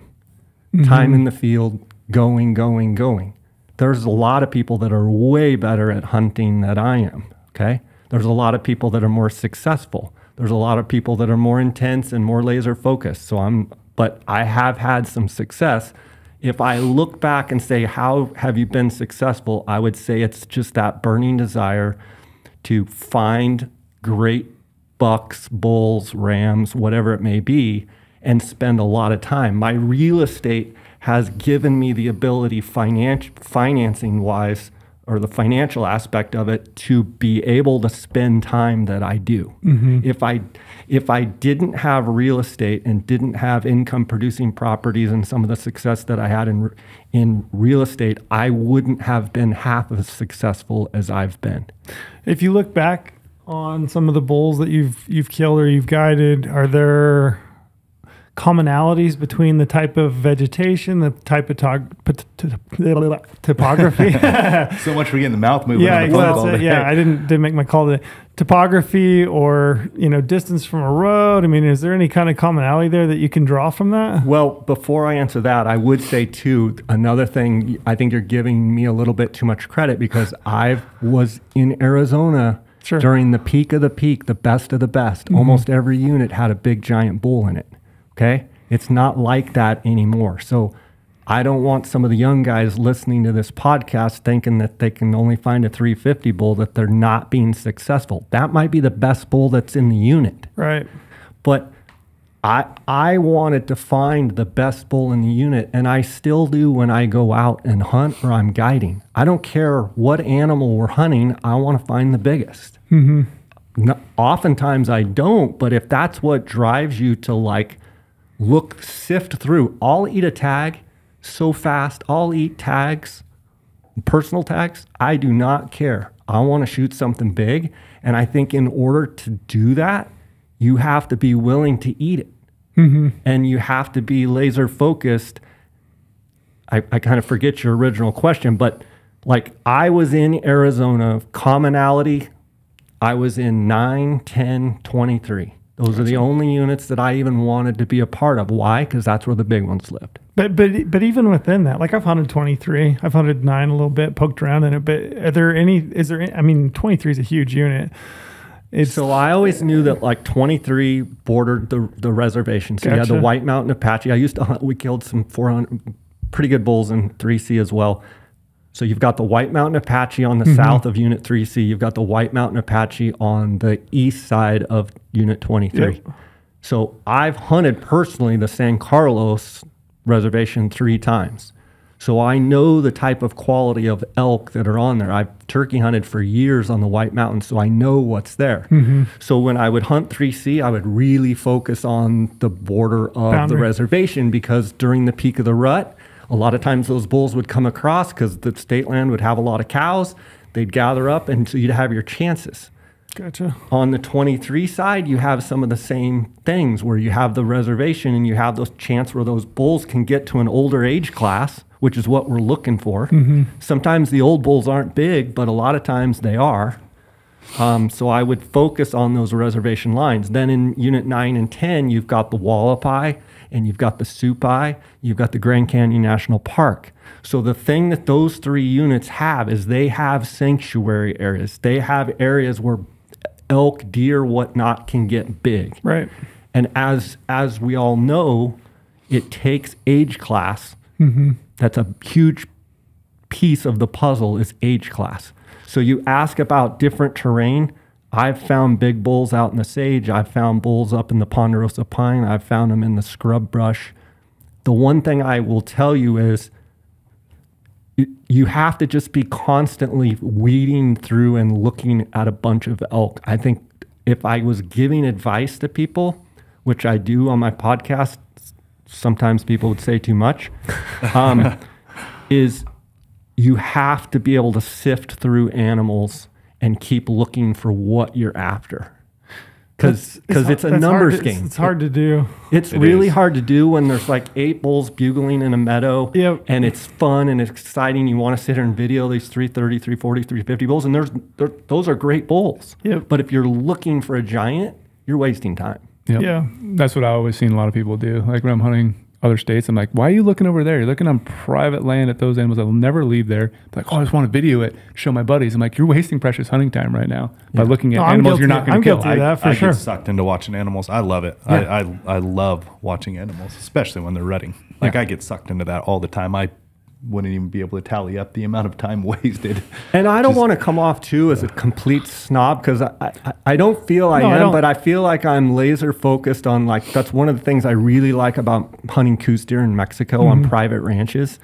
in the field, going. There's a lot of people that are way better at hunting than I am. Okay. There's a lot of people that are more successful. There's a lot of people that are more intense and more laser focused. But I have had some success. If I look back and say, how have you been successful? I would say it's just that burning desire to find great bucks, bulls, rams, whatever it may be, and spend a lot of time. My real estate has given me the ability, financing-wise, or the financial aspect of it to be able to spend time that I do. If I didn't have real estate and didn't have income producing properties and some of the success that I had in real estate, I wouldn't have been half as successful as I've been. If you look back on some of the bulls that you've killed or you've guided, are there commonalities between the type of vegetation, the type of topography? So much for getting the mouth moving. Yeah, on the phone call today. yeah. I didn't make my call today. Topography or distance from a road. I mean, is there any kind of commonality there that you can draw from that? Well, before I answer that, I would say too, another thing, I think you're giving me a little bit too much credit because I was in Arizona during the peak of the peak, the best of the best. Almost every unit had a big giant bull in it. Okay? It's not like that anymore. So I don't want some of the young guys listening to this podcast thinking that they can only find a 350 bull, that they're not being successful. That might be the best bull that's in the unit. Right. But I wanted to find the best bull in the unit, and I still do when I go out and hunt or I'm guiding. I don't care what animal we're hunting. I want to find the biggest. Oftentimes I don't, but if that's what drives you to sift through, I'll eat a tag so fast. I'll eat tags, personal tags. I do not care. I want to shoot something big. And I think in order to do that, you have to be willing to eat it. And you have to be laser focused. I kind of forget your original question, but I was in Arizona, commonality, I was in 9, 10, 23. Those are the only units that I even wanted to be a part of. Why? Because that's where the big ones lived. But even within that, I've hunted 23, I've hunted 9 a little bit, poked around in it. But I mean, 23 is a huge unit. So I always knew that 23 bordered the reservation. So you had the White Mountain Apache. I used to hunt, we killed some 400 pretty good bulls in 3C as well. So you've got the White Mountain Apache on the south of Unit 3C. You've got the White Mountain Apache on the east side of Unit 23. Yep. So I've hunted personally the San Carlos reservation 3 times. So I know the type of quality of elk that are on there. I've turkey hunted for years on the White Mountain, so I know what's there. So when I would hunt 3C, I would really focus on the border of the reservation, because during the peak of the rut, a lot of times those bulls would come across because the state land would have a lot of cows. They'd gather up, and so you'd have your chances. Gotcha. On the 23 side, you have some of the same things where you have the reservation and you have those chance where those bulls can get to an older age class, which is what we're looking for. Sometimes the old bulls aren't big, but a lot of times they are. So I would focus on those reservation lines. Then in Unit 9 and 10, you've got the Wallapai, and you've got the Supai, you've got the Grand Canyon National Park. So the thing that those 3 units have is they have sanctuary areas. They have areas where elk, deer, whatnot can get big. Right. And as we all know, it takes age class. That's a huge piece of the puzzle, is age class. So you ask about different terrain. I've found big bulls out in the sage. I've found bulls up in the ponderosa pine. I've found them in the scrub brush. The one thing I will tell you is you have to just be constantly weeding through and looking at a bunch of elk. I think if I was giving advice to people, which I do on my podcast, sometimes people would say too much, is you have to be able to sift through animals and keep looking for what you're after. Because it's a numbers game. It's hard to do. It's really hard to do when there's 8 bulls bugling in a meadow. Yep. And it's fun and it's exciting. You want to sit here and video these 330, 340, 350 bulls. And those are great bulls. Yep. But if you're looking for a giant, you're wasting time. Yep. Yeah. That's what I always seen a lot of people do. Like when I'm hunting other states, I'm like, why are you looking over there? You're looking on private land at those animals that will never leave there. They're like, oh, I just want to video it, show my buddies. I'm like, you're wasting precious hunting time right now by looking at animals you're not going to kill. I'm guilty of that for sure. I get sucked into watching animals. I love it. Yeah. I love watching animals, especially when they're rutting. I get sucked into that all the time. I wouldn't even be able to tally up the amount of time wasted. And I don't want to come off too as a complete snob, because I don't feel I am, but I feel like I'm laser focused on that's one of the things I really like about hunting Coues deer in Mexico on private ranches,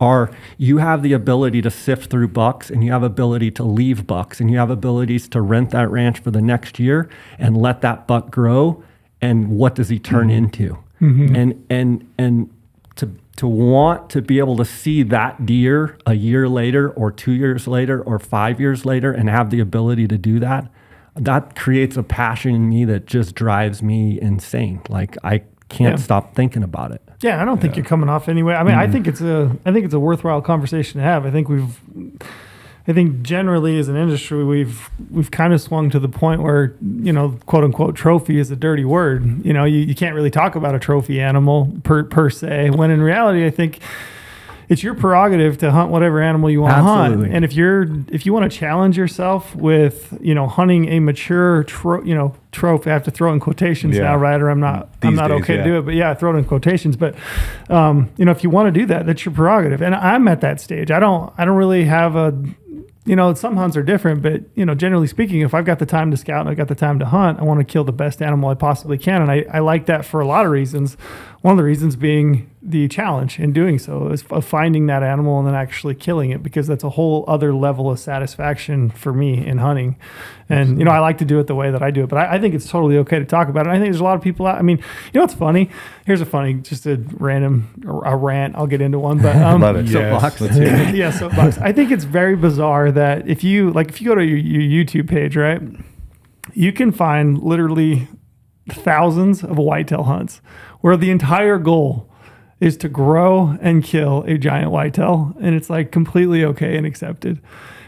are you have the ability to sift through bucks, and you have ability to leave bucks, and you have abilities to rent that ranch for the next year and let that buck grow. And what does he turn into? And to want to be able to see that deer a year later or 2 years later or 5 years later and have the ability to do that, that creates a passion in me that just drives me insane. Like I can't stop thinking about it. Yeah, I don't think you're coming off anyway. I mean, I think it's a worthwhile conversation to have. I think generally as an industry, we've kind of swung to the point where, you know, quote unquote trophy is a dirty word. You know, you can't really talk about a trophy animal per se, when in reality, I think it's your prerogative to hunt whatever animal you want to hunt. And if you want to challenge yourself with, you know, hunting a mature trophy, I have to throw in quotations now, right? Or I'm not okay to do it, but yeah, I throw it in quotations. But you know, if you want to do that, that's your prerogative. And I'm at that stage. I don't really have a, you know, some hunts are different, but, you know, generally speaking, if I've got the time to scout and I've got the time to hunt, I want to kill the best animal I possibly can. And I like that for a lot of reasons. One of the reasons being the challenge in doing so is finding that animal and then actually killing it, because that's a whole other level of satisfaction for me in hunting. And, you know, I like to do it the way that I do it, but I think it's totally okay to talk about it. I think there's a lot of people out. I mean, you know what's funny? Here's a funny, just a rant. I'll get into one, but love it. Soapbox. Yeah, soapbox. I think it's very bizarre that if you go to your YouTube page, right, you can find literally thousands of whitetail hunts where the entire goal is to grow and kill a giant whitetail, and it's like completely okay and accepted.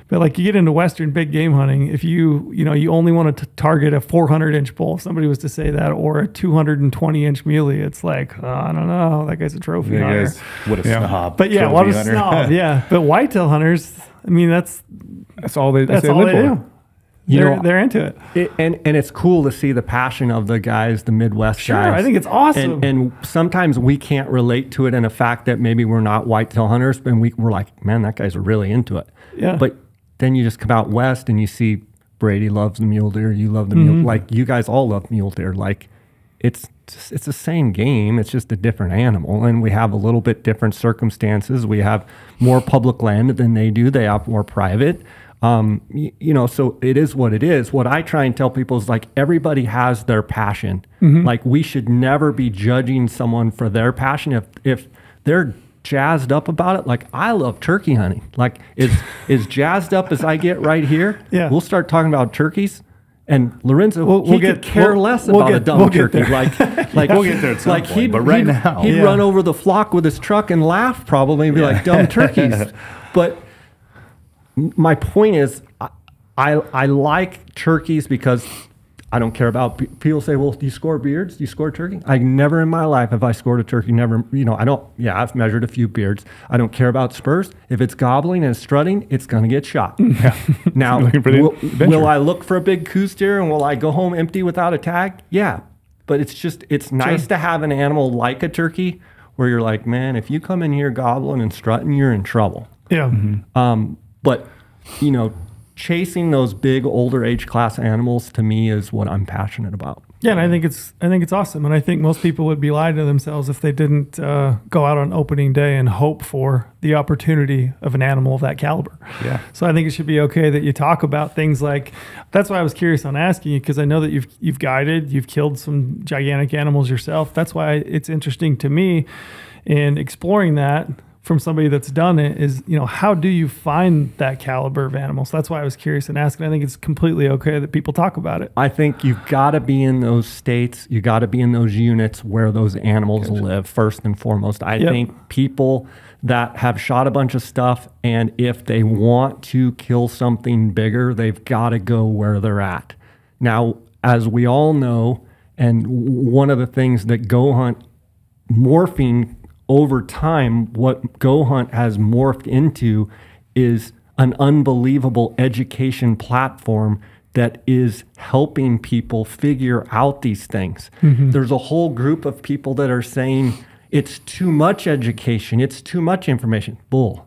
But like you get into Western big game hunting, if you only want to target a 400-inch bull, if somebody was to say that, or a 220-inch muley, it's like, I don't know, that guy's a trophy hunter. What a snob. But yeah, what a snob. Yeah, but whitetail hunters, I mean, that's all they do. They're into it. And it's cool to see the passion of the guys, the Midwest guys. I think it's awesome. And sometimes we can't relate to it in a fact that maybe we're not whitetail hunters, and we're like, man, that guy's really into it. Yeah. But then you just come out west and you see Brady loves the mule deer, you love the mule, like you guys all love mule deer. Like it's the same game, it's just a different animal, and we have a little bit different circumstances. We have more public land than they do. They have more private. You know, so it is what it is. What I try and tell people is like everybody has their passion. Like we should never be judging someone for their passion. If they're jazzed up about it, like I love turkey hunting. Like as jazzed up as I get right here, we'll start talking about turkeys. And Lorenzo, he could care less about a dumb turkey. Like we'll get there at some point, but right now he'd run over the flock with his truck and laugh probably and be like, dumb turkeys. But my point is, I like turkeys because I don't care about, people say, well, do you score beards? Do you score turkey? I never in my life have I scored a turkey. Never, you know, I've measured a few beards. I don't care about spurs. If it's gobbling and strutting, it's going to get shot. Now, will I look for a big Coues deer and will I go home empty without a tag? Yeah. But it's nice to have an animal like a turkey where you're like, man, if you come in here gobbling and strutting, you're in trouble. Yeah. But, you know, chasing those big older age class animals to me is what I'm passionate about. Yeah, and I think it's awesome. And I think most people would be lying to themselves if they didn't go out on opening day and hope for the opportunity of an animal of that caliber. Yeah. So I think it should be okay that you talk about things like, that's why I was curious on asking you, because I know that you've guided, you've killed some gigantic animals yourself. That's why it's interesting to me in exploring that from somebody that's done it is, you know, how do you find that caliber of animals? So that's why I was curious and asking. I think it's completely okay that people talk about it. I think you've got to be in those states. You got to be in those units where those animals live first and foremost. I think people that have shot a bunch of stuff, and if they want to kill something bigger, they've got to go where they're at. Now, as we all know, and one of the things that GOHUNT morphing over time, what GOHUNT has morphed into is an unbelievable education platform that is helping people figure out these things. There's a whole group of people that are saying it's too much education, it's too much information. Bull.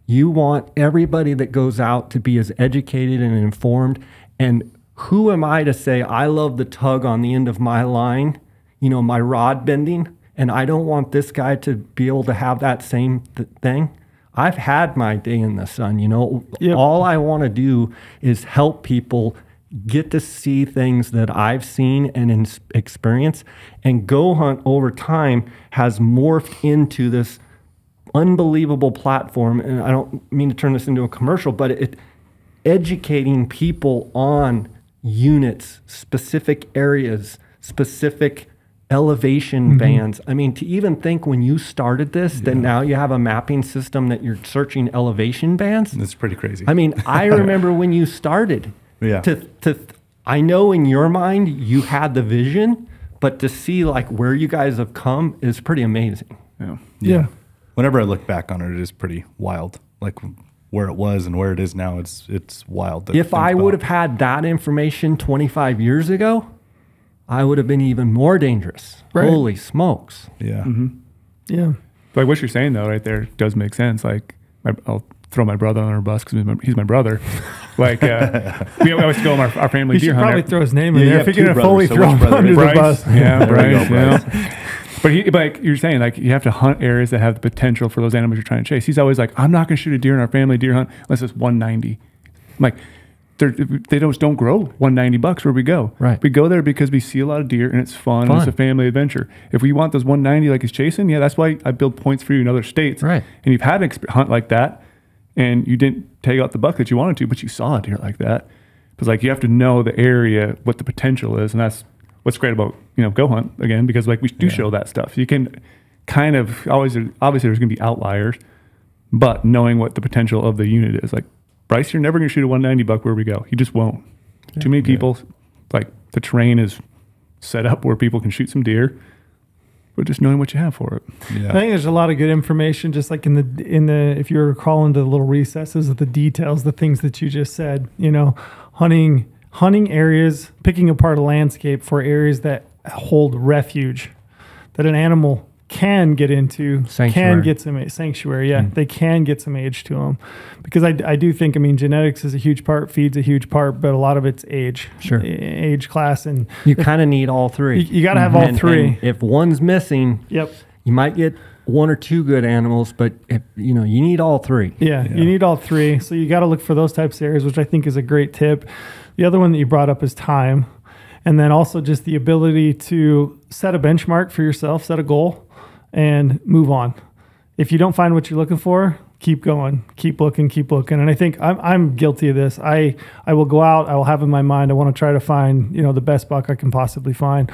You want everybody that goes out to be as educated and informed. And who am I to say I love the tug on the end of my line, you know, my rod bending, And I don't want this guy to be able to have that same thing. I've had my day in the sun, you know. Yep. All I want to do is help people get to see things that I've seen and experience. And GOHUNT over time has morphed into this unbelievable platform. And I don't mean to turn this into a commercial, but educating people on units, specific areas, specific elevation bands. I mean, to even think when you started this, that now you have a mapping system that you're searching elevation bands. That's pretty crazy. I mean, I remember when you started. Yeah. I know in your mind you had the vision, but to see like where you guys have come is pretty amazing. Yeah. Whenever I look back on it, it is pretty wild. Like where it was and where it is now, it's wild. If I would have had that information 25 years ago, I would have been even more dangerous. Right. Holy smokes. Yeah. Yeah. Like what you're saying though, right there does make sense. Like I'll throw my brother on our bus because he's my brother. Like we always go on our family You deer should hunt. probably throw his name in Yeah, you there. have If you're two going to fully brothers, so throw which him brother under is the it? bus. Yeah, There we Bryce. go, Yeah. But like you're saying, like you have to hunt areas that have the potential for those animals you're trying to chase. He's always like, I'm not going to shoot a deer in our family deer hunt unless it's 190. I'm like, they don't grow 190 bucks where we go. Right. We go there because we see a lot of deer and it's fun. And it's a family adventure. If we want those 190 like he's chasing, yeah, that's why I build points for you in other states. Right. And you've had an hunt like that, and you didn't take out the buck that you wanted to, but you saw a deer like that. Because like you have to know the area, what the potential is, and that's what's great about GOHUNT again, because like we do show that stuff. You can kind of obviously there's going to be outliers, but knowing what the potential of the unit is, like Bryce, you're never going to shoot a 190 buck where we go. You just won't. Too many people, like the terrain is set up where people can shoot some deer, but just knowing what you have for it. Yeah. I think there's a lot of good information, just like in the if you recall into the little recesses of the details, the things that you just said. Hunting areas, picking apart a landscape for areas that hold refuge, that an animal can get into, Sanctuary. can get some sanctuary. Yeah, they can get some age to them, because I do think, I mean, genetics is a huge part, feed's a huge part, but a lot of it's age, age class, and You kind of need all three. you got to have all three. And if one's missing, Yep. you might get one or two good animals, but if, you need all three. Yeah, you need all three. So you got to look for those types of areas, which I think is a great tip. The other one that you brought up is time. And then also just the ability to set a benchmark for yourself, set a goal, and move on. If you don't find what you're looking for, keep going, keep looking. And I think I'm guilty of this. I will go out, I will have in my mind, I want to try to find, the best buck I can possibly find.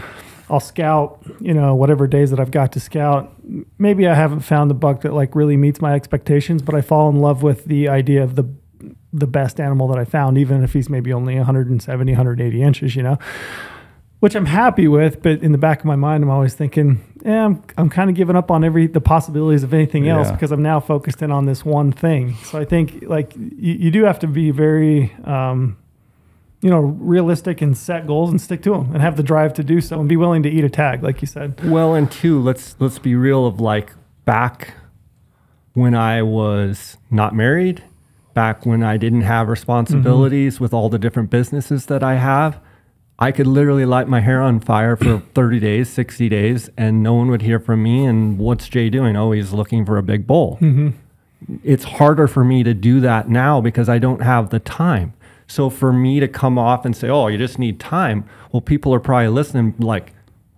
I'll scout, whatever days that I've got to scout. Maybe I haven't found the buck that like really meets my expectations, but I fall in love with the idea of the best animal that I found, even if he's maybe only 170, 180 inches, which I'm happy with. But in the back of my mind, I'm always thinking, I'm kind of giving up on the possibilities of anything else, because I'm now focused in on this one thing. So I think like you do have to be very, realistic and set goals and stick to them and have the drive to do so and be willing to eat a tag, like you said. Well, and two, let's be real, of like back when I was not married, back when I didn't have responsibilities with all the different businesses that I have, I could literally light my hair on fire for 30 days, 60 days, and no one would hear from me. And what's Jay doing? Oh, he's looking for a big bull. It's harder for me to do that now because I don't have the time. So for me to come off and say, oh, you just need time. Well, people are probably listening like,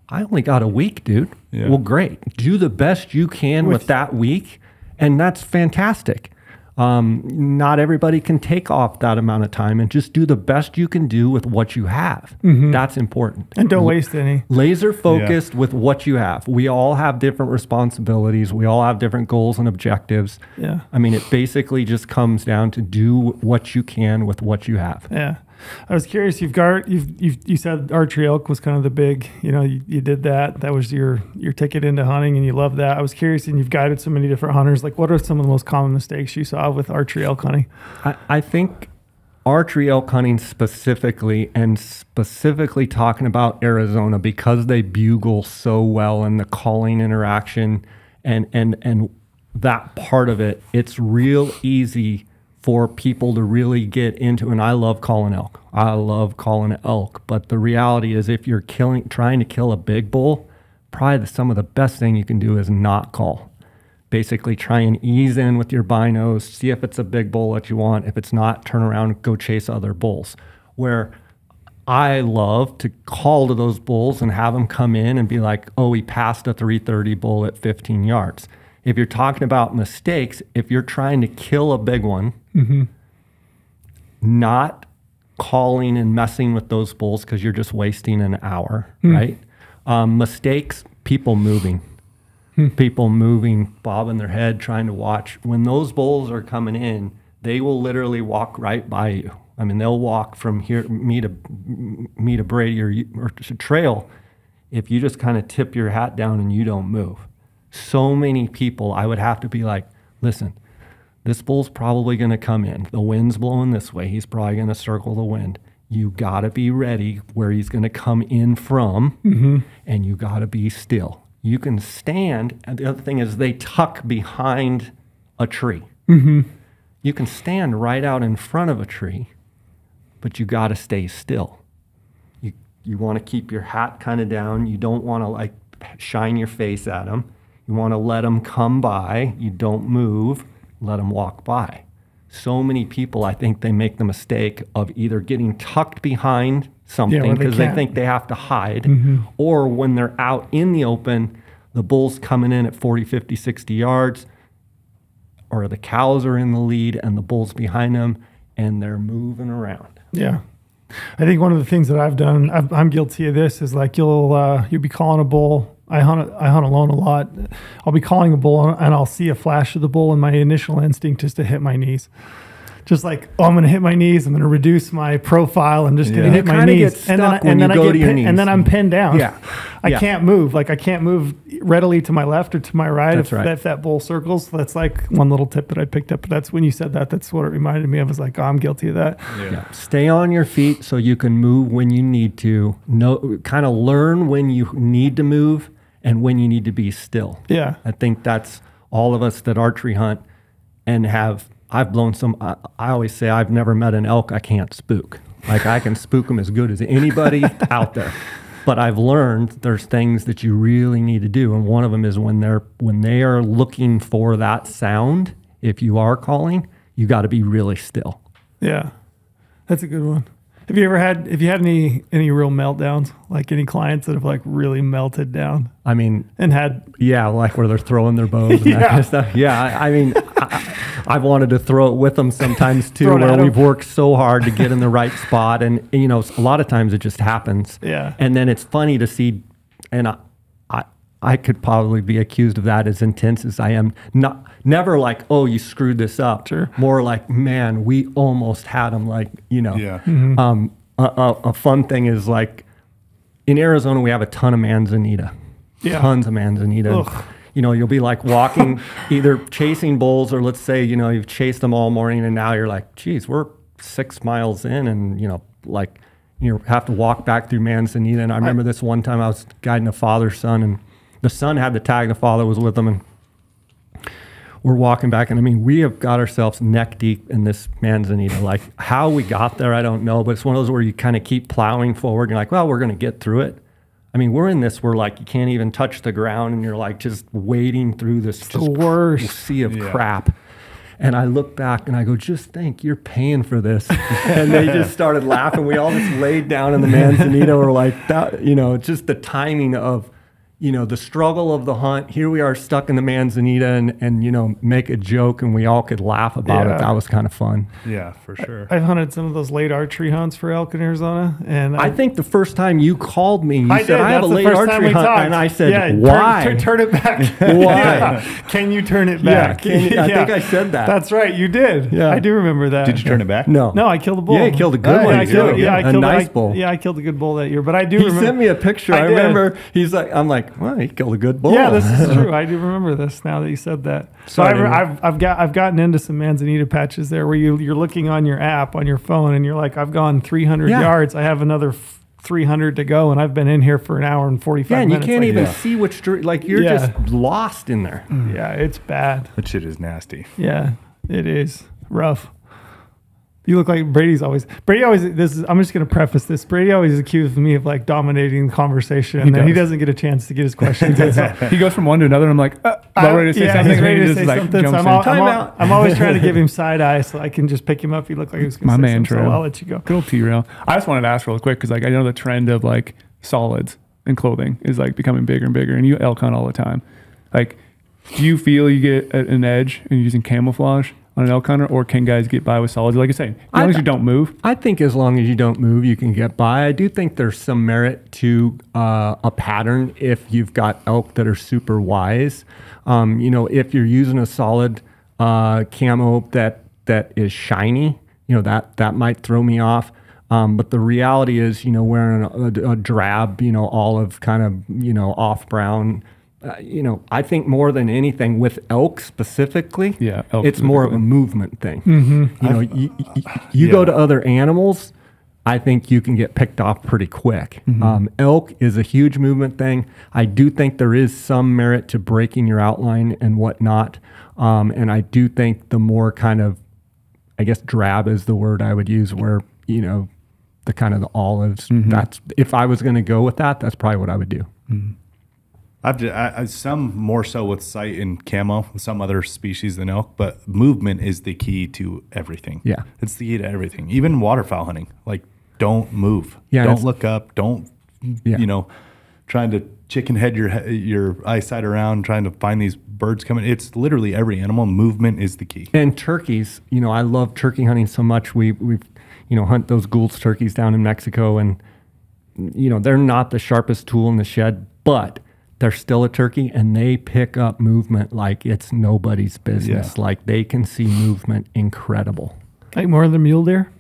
I only got a week, dude. Yeah. Well, great. Do the best you can with that week. And that's fantastic. Not everybody can take off that amount of time, and just do the best you can do with what you have. That's important. And don't waste any. Laser focused with what you have. We all have different responsibilities. We all have different goals and objectives. Yeah. I mean, it basically just comes down to do what you can with what you have. Yeah. I was curious, you said Archery Elk was kind of the big, you did that. That was your ticket into hunting, and you love that. I was curious, and you've guided so many different hunters. Like, what are some of the most common mistakes you saw with archery elk hunting? I think archery elk hunting specifically, and specifically talking about Arizona, because they bugle so well and the calling interaction and that part of it, it's real easy for people to really get into. And I love calling elk. I love calling elk. But the reality is, if you're trying to kill a big bull, probably some of the best thing you can do is not call. Basically try and ease in with your binos, see if it's a big bull that you want. If it's not, turn around and go chase other bulls. Where I love to call to those bulls and have them come in and be like, oh, we passed a 330 bull at 15 yards. If you're talking about mistakes, if you're trying to kill a big one, not calling and messing with those bulls because you're just wasting an hour, right? Mistakes, people moving. People moving, bobbing their head, trying to watch. When those bulls are coming in, they will literally walk right by you. I mean, they'll walk from here, me to Brady or to trail, if you just kind of tip your hat down and you don't move. So many people, I would have to be like, listen, this bull's probably going to come in. The wind's blowing this way. He's probably going to circle the wind. You got to be ready where he's going to come in from, and you got to be still. You can stand, and the other thing is they tuck behind a tree. You can stand right out in front of a tree, but you got to stay still. You want to keep your hat kind of down. You don't want to like shine your face at them. You want to let them come by. You don't move. Let them walk by. So many people, I think they make the mistake of either getting tucked behind something because they think they have to hide, or when they're out in the open, the bull's coming in at 40, 50, 60 yards, or the cows are in the lead and the bull's behind them, and they're moving around. Yeah. I think one of the things that I've done, I'm guilty of this, is like you'll be calling a bull. I hunt alone a lot. I'll be calling a bull and I'll see a flash of the bull, and my initial instinct is to hit my knees. Just like, oh, I'm going to hit my knees. I'm going to reduce my profile. I'm just going to hit my knees. And then I'm pinned down. I can't move. Like I can't move readily to my left or to my right. If that bull circles. That's like one little tip that I picked up. But that's when you said that, that's what it reminded me of. I was like, oh, I'm guilty of that. Stay on your feet so you can move when you need to. Kind of learn when you need to move and when you need to be still. I think that's all of us that archery hunt and have. I've blown some, I always say I've never met an elk I can't spook. Like I can spook them as good as anybody out there. But I've learned there's things that you really need to do. And one of them is when they are looking for that sound, if you are calling, you got to be really still. Yeah, that's a good one. Have you had any real meltdowns? Like any clients that have like really melted down? I mean, like where they're throwing their bows and that kind of stuff. Yeah, I mean, I've wanted to throw it with them sometimes too, where we've worked so hard to get in the right spot, and a lot of times it just happens. And then it's funny to see, and I could probably be accused of that as intense as I am. Never like, oh, you screwed this up. More like, man, we almost had them. Like, a fun thing is like in Arizona, we have a ton of manzanita. Tons of manzanita. You'll be like walking, either chasing bulls, or let's say, you've chased them all morning and now you're like, geez, we're 6 miles in, and you have to walk back through manzanita. And I remember this one time I was guiding a father-son, and the son had the tag, the father was with him, and we're walking back, and I mean, we have got ourselves neck deep in this manzanita. Like how we got there, I don't know, but it's one of those where you kind of keep plowing forward. You're like, well, we're going to get through it. I mean, we're in this where like you can't even touch the ground, and you're like just wading through this sea of crap. And I look back and I go, just think, you're paying for this. And they just started laughing. We all just laid down in the manzanita. We're like, that, just the timing of, the struggle of the hunt. Here we are stuck in the manzanita and make a joke, and we all could laugh about it. That was kind of fun. Yeah, for sure. I've hunted some of those late archery hunts for elk in Arizona. And I think the first time you called me, you said, I have a late archery hunt. And I said, why? Turn it back. Why? Can you turn it back? I think I said that. That's right. You did. Yeah. I do remember that. Did you turn it back? No. No, I killed a bull. Yeah, you killed a good one. I killed a nice bull. Yeah, I killed a good bull that year. But I do remember. He sent me a picture. I remember. I'm like, well, he killed a good bull. Yeah, this is true. I do remember this now that you said that. So I've gotten into some manzanita patches there where you're looking on your app on your phone and you're like, I've gone 300 yards. I have another 300 to go, and I've been in here for an hour and 45 minutes. Yeah, and you can't even see which you're just lost in there. Yeah, it's bad. That shit is nasty. Yeah, it is rough. You look like Brady always, this is, I'm just going to preface this. Brady always accuses me of like dominating the conversation, and then he doesn't get a chance to get his questions in. So He goes from one to another, and I'm like, about ready to say something. he's ready and to he say just, something. jumps So in. I'm always trying to give him side eye so I can just pick him up. He looked like he was going to say My man, something, so Trail. I'll let you go. Good old T-Rail. I just wanted to ask real quick, because like I know the trend of like solids in clothing is like becoming bigger and bigger, and you elk hunt all the time. Like, do you feel you get an edge in using camouflage on an elk hunter, or can guys get by with solids? Like I say, as long as you don't move. I think as long as you don't move, you can get by. I do think there's some merit to a pattern if you've got elk that are super wise. If you're using a solid camo that is shiny, that might throw me off. But the reality is, wearing a drab, olive kind of, off brown, I think more than anything with elk specifically, elk it's more of a movement thing. Mm-hmm. You go to other animals, I think you can get picked off pretty quick. Elk is a huge movement thing. I do think there is some merit to breaking your outline and whatnot. And I do think the more kind of, I guess drab is the word I would use, where, the kind of the olives, that's, if I was going to go with that, that's probably what I would do. I some more so with sight and camo, some other species than elk, but movement is the key to everything. Yeah. It's the key to everything. Even waterfowl hunting, like don't move. Yeah, don't look up. Don't, Yeah. Trying to chicken head your eyesight around, trying to find these birds coming. It's literally every animal. Movement is the key. And turkeys, I love turkey hunting so much. We hunt those Gould's turkeys down in Mexico, and, they're not the sharpest tool in the shed, but they're still a turkey, and they pick up movement like it's nobody's business. Yeah. Like they can see movement incredible. Like more than mule deer?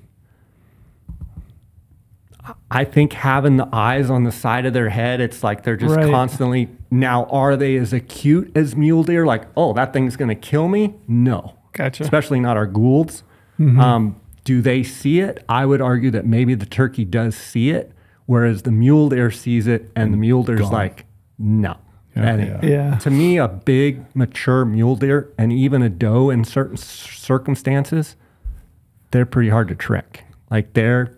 I think having the eyes on the side of their head, it's like they're just constantly. Now, are they as acute as mule deer? Like, oh, that thing's going to kill me? No. Gotcha. Especially not our Goulds. Do they see it? I would argue that maybe the turkey does see it, whereas the mule deer sees it, and the mule deer's like, no. Yeah. To me, a big, mature mule deer and even a doe in certain circumstances, they're pretty hard to trick. Like they're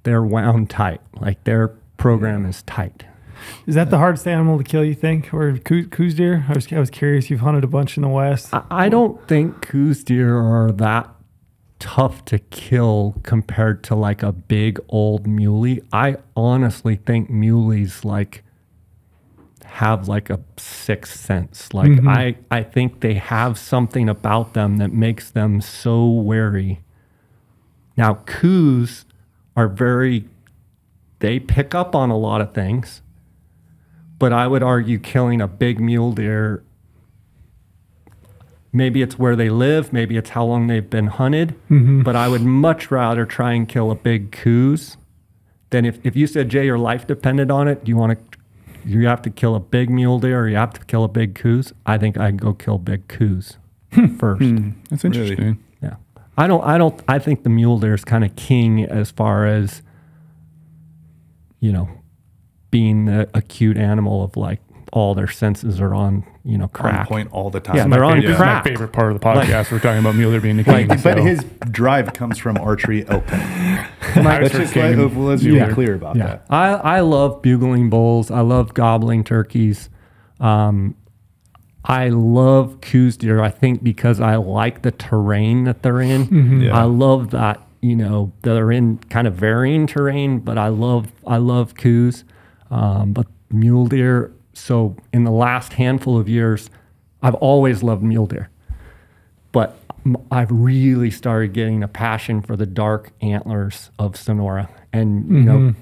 wound tight. Like their program is tight. Is that the hardest animal to kill, you think? Or Coues deer? I was curious. You've hunted a bunch in the West. I don't think Coues deer are that tough to kill compared to like a big old muley. I honestly think muleys like have like a sixth sense. Like I think they have something about them that makes them so wary. Now Coues are they pick up on a lot of things, but I would argue killing a big mule deer, maybe it's where they live, maybe it's how long they've been hunted, but I would much rather try and kill a big Coues than if you said, Jay, your life depended on it, you have to kill a big mule deer or you have to kill a big Coues, I think I'd go kill big Coues first. That's interesting. Really? Yeah. I think the mule deer is kind of king as far as, being the acute animal of like all their senses are on, crack. On point all the time. Yeah, they're on This is crack. my favorite part of the podcast. We're talking about mule deer being the king. But his drive comes from archery elk. Let's Let's be clear about that. I love bugling bulls. I love gobbling turkeys. I love Coues deer, I think, because I like the terrain that they're in. Yeah. I love that, they're in kind of varying terrain, but I love Coues. But mule deer, so in the last handful of years, I've always loved mule deer. But I've really started getting a passion for the dark antlers of Sonora. And,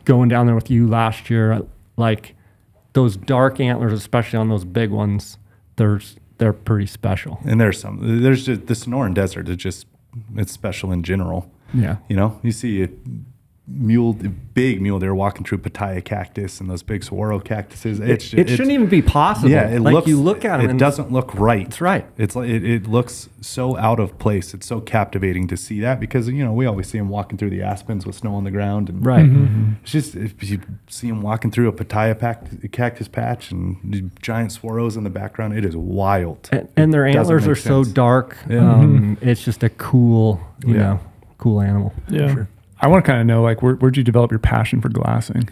going down there with you last year, like those dark antlers, especially on those big ones, they're pretty special. And there's just the Sonoran Desert is just, it's special in general. Yeah. You see a big mule deer walking through pitaya cactus and those big saguaro cactuses. It shouldn't even be possible. Yeah, you look at them. It doesn't look right. That's right. It's like it looks so out of place. It's so captivating to see that because we always see them walking through the aspens with snow on the ground, and right. It's just if you see them walking through a pitaya cactus patch and giant saguaros in the background, it is wild. And their antlers are so dark. Yeah. It's just a cool, you know. cool animal. Yeah. For sure. I want to kind of know, like, where'd you develop your passion for glassing?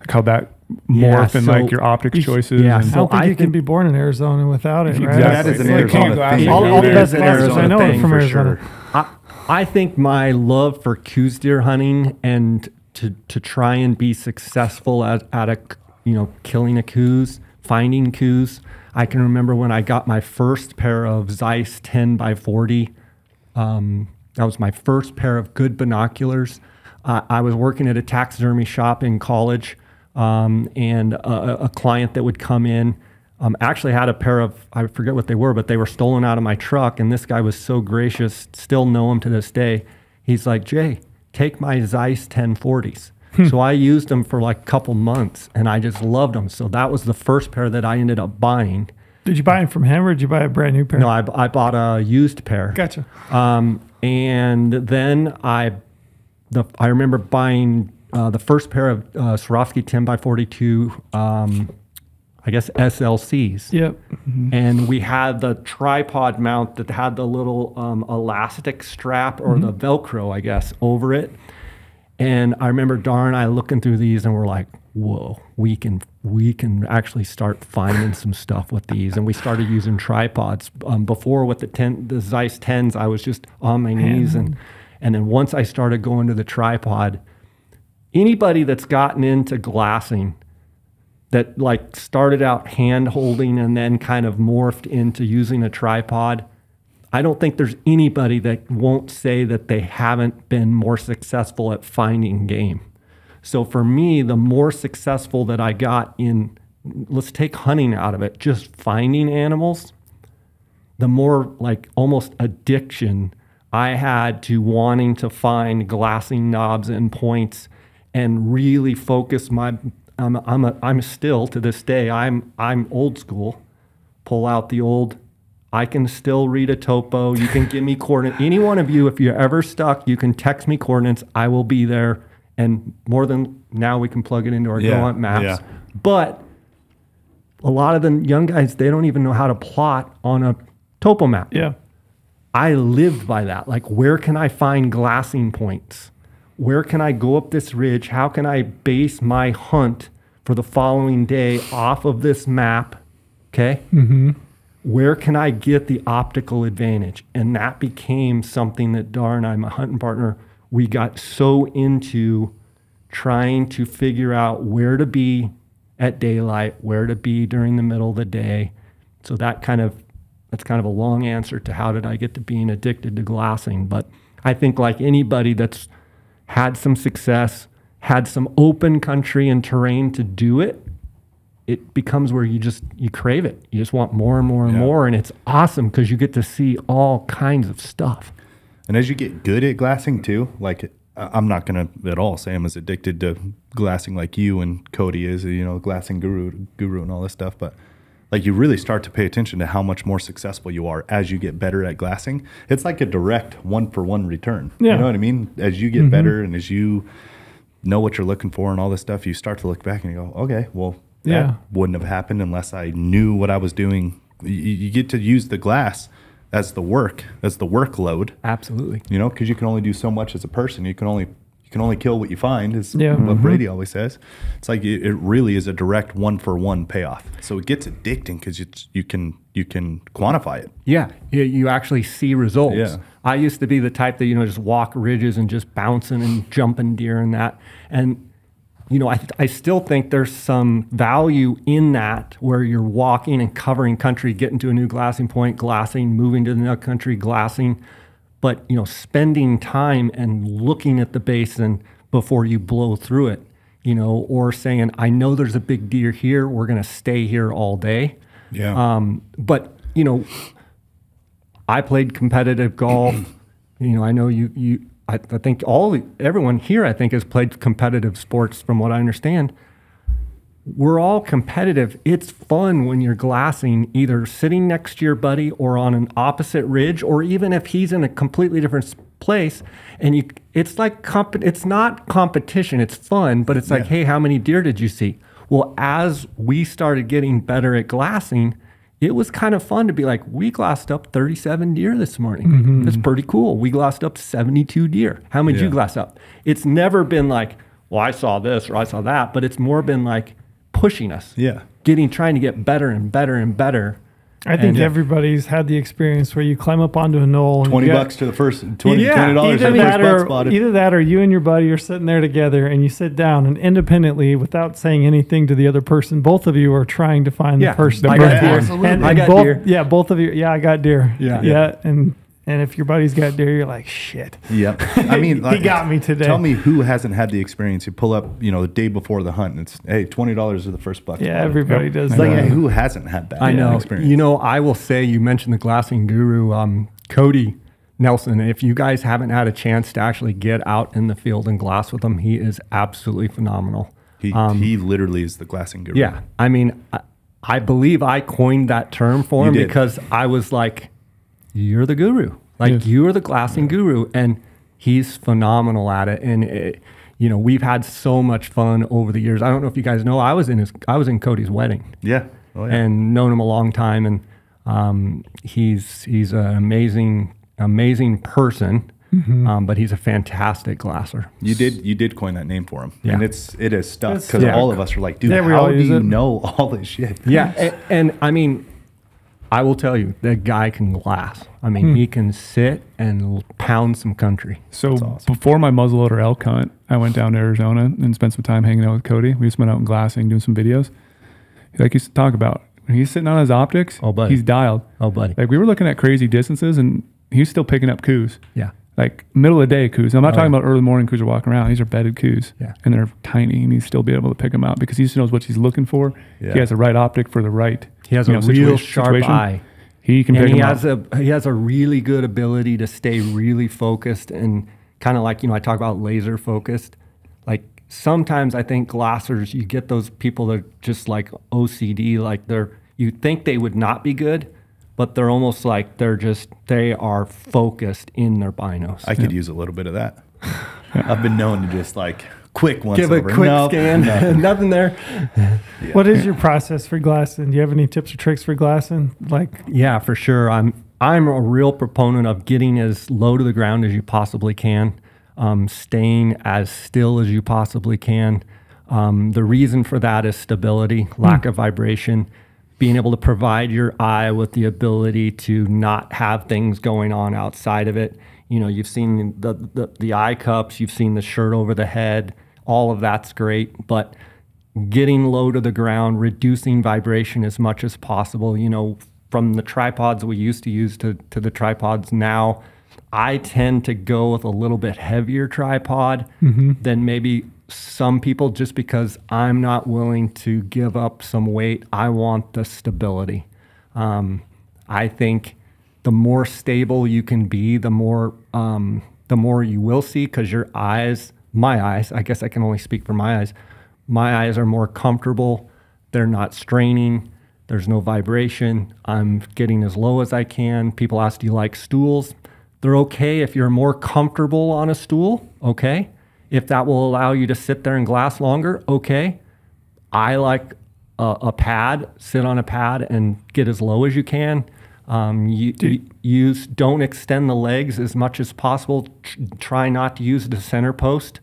Like how that Yeah, morph and so- like your optics choices. yeah, and- I so don't think I you can think- be born in Arizona without it, right? Exactly. That is an It's like Arizona King glass. thing. All It the is best an glasses Arizona I know thing are from for Arizona. sure. I think my love for Coues deer hunting and to try and be successful at a, killing a Coues, finding Coues. I can remember when I got my first pair of Zeiss 10 by 40. That was my first pair of good binoculars. I was working at a taxidermy shop in college, and a client that would come in actually had a pair of, I forget what they were, but they were stolen out of my truck. And this guy was so gracious, still know him to this day. He's like, Jay, take my Zeiss 1040s. So I used them for like a couple months and I just loved them. So that was the first pair that I ended up buying. Did you buy them from him or did you buy a brand new pair? No, I bought a used pair. Gotcha. And then I remember buying the first pair of Swarovski 10 by 42, I guess SLCs. Yep. And we had the tripod mount that had the little elastic strap or the Velcro, I guess, over it. And I remember Dar and I looking through these and we're like, whoa, we can actually start finding some stuff with these. And we started using tripods. Before with the Zeiss 10s, I was just on my knees. And then once I started going to the tripod, anybody that's gotten into glassing that like started out hand holding and then kind of morphed into using a tripod, I don't think there's anybody that won't say that they haven't been more successful at finding game. So for me, the more successful that I got in, let's take hunting out of it, just finding animals, the more like almost addiction I had to wanting to find glassing knobs and points and really focus my, I'm still to this day, I'm old school, pull out the old, I can still read a topo. You can give me coordinates. Any one of you, if you're ever stuck, you can text me coordinates. I will be there. And more than now, we can plug it into our GOHUNT maps. Yeah. But a lot of the young guys, they don't even know how to plot on a topo map. Yeah. I lived by that. Like, where can I find glassing points? Where can I go up this ridge? How can I base my hunt for the following day off of this map? Okay. Mm-hmm. Where can I get the optical advantage? And that became something that Dar and I, my hunting partner, we got so into trying to figure out where to be at daylight, where to be during the middle of the day. So that's kind of a long answer to how did I get to being addicted to glassing. But I think like anybody that's had some success, had some open country and terrain to do it, it becomes where you crave it. You just want more and more and more. And it's awesome because you get to see all kinds of stuff. And as you get good at glassing too, like I'm not going to at all say I'm as addicted to glassing like you and Cody is, glassing guru and all this stuff. But like you really start to pay attention to how much more successful you are as you get better at glassing. It's like a direct 1-for-1 return. Yeah. You know what I mean? As you get better and as you know what you're looking for and all this stuff, you start to look back and you go, okay, well, that wouldn't have happened unless I knew what I was doing. You get to use the glass as the workload. Absolutely. Because you can only do so much as a person. You can only kill what you find, is what Brady always says. It's like it really is a direct 1-for-1 payoff. So it gets addicting because you can quantify it. Yeah, you actually see results. Yeah. I used to be the type that just walk ridges and just bouncing and jumping deer and that. And I still think there's some value in that where you're walking and covering country, getting to a new glassing point, glassing, moving to the next country, glassing. But, spending time and looking at the basin before you blow through it, or saying, I know there's a big deer here. We're going to stay here all day. Yeah. But, I played competitive golf. I know I think everyone here, I think, has played competitive sports from what I understand. We're all competitive. It's fun when you're glassing, either sitting next to your buddy or on an opposite ridge, or even if he's in a completely different place. And it's like, it's not competition, it's fun, but it's like, hey, how many deer did you see? Well, as we started getting better at glassing, it was kind of fun to be like, we glassed up 37 deer this morning. That's pretty cool. We glassed up 72 deer. How many did you glass up? It's never been like, well, I saw this or I saw that, but it's more been like pushing us. Yeah. Trying to get better and better and better. I think everybody's had the experience where you climb up onto a knoll. And $20 to the first, $20 to the either first that, buck spotted. either that or you and your buddy are sitting there together and you sit down and independently, without saying anything to the other person, both of you are trying to find the person. I got deer. And I got both, deer. Yeah, both of you. Yeah, I got deer. Yeah. And if your buddy's got deer, you're like, shit. Yep. I mean, he got me today. Tell me who hasn't had the experience. You pull up, the day before the hunt and it's, hey, $20 to the first buck. Yeah, everybody does It's that. like, hey, who hasn't had that I know. experience? I will say, you mentioned the glassing guru, Cody Nelson. If you guys haven't had a chance to actually get out in the field and glass with him, he is absolutely phenomenal. He literally is the glassing guru. Yeah. I mean, I believe I coined that term for him because I was like, you're the guru. Like, you are the glassing guru. And he's phenomenal at it. And, we've had so much fun over the years. I don't know if you guys know, I was in Cody's wedding. Yeah. Oh, yeah. And known him a long time. And he's an amazing person. But he's a fantastic glasser. You did coin that name for him. Yeah. And it is stuff because all of us are like, dude, we how all do use you it. know all this shit? Yeah. And I mean, I will tell you, that guy can glass. I mean, he can sit and pound some country. So awesome. before my muzzleloader elk hunt, I went down to Arizona and spent some time hanging out with Cody. We just went out and glassing, doing some videos. Like he used to talk about, when he's sitting on his optics, he's dialed. Oh, buddy. Like we were looking at crazy distances and he's still picking up Coues. Yeah. Like middle of the day Coues. I'm not talking about early morning Coues are walking around. These are bedded Coues. Yeah. And they're tiny and he's still be able to pick them out because he just knows what he's looking for. Yeah. He has the right optic for the right. He has a real sharp eye. He can pick and them up. He has a really good ability to stay really focused and kind of like, I talk about laser focused. Like sometimes I think glassers, you get those people that are just like OCD, like you think they would not be good, but they're almost like they are focused in their binos. I could use a little bit of that. I've been known to just like quick once Give a over. quick Nope, scan, nothing there. Yeah. What is your process for glassing? Do you have any tips or tricks for glassing? Yeah, for sure. I'm a real proponent of getting as low to the ground as you possibly can, staying as still as you possibly can. The reason for that is stability, lack of vibration, being able to provide your eye with the ability to not have things going on outside of it. You've seen the eye cups, you've seen the shirt over the head, all of that's great, but getting low to the ground, reducing vibration as much as possible, from the tripods we used to use to the tripods now, I tend to go with a little bit heavier tripod than maybe some people, just because I'm not willing to give up some weight. I want the stability. I think the more stable you can be, the more you will see, because my eyes, I guess I can only speak for my eyes are more comfortable. They're not straining. There's no vibration. I'm getting as low as I can. People ask, do you like stools? They're okay if you're more comfortable on a stool, okay? If that will allow you to sit there and glass longer, okay. I like a pad, sit on a pad and get as low as you can. Don't extend the legs as much as possible. Try not to use the center post.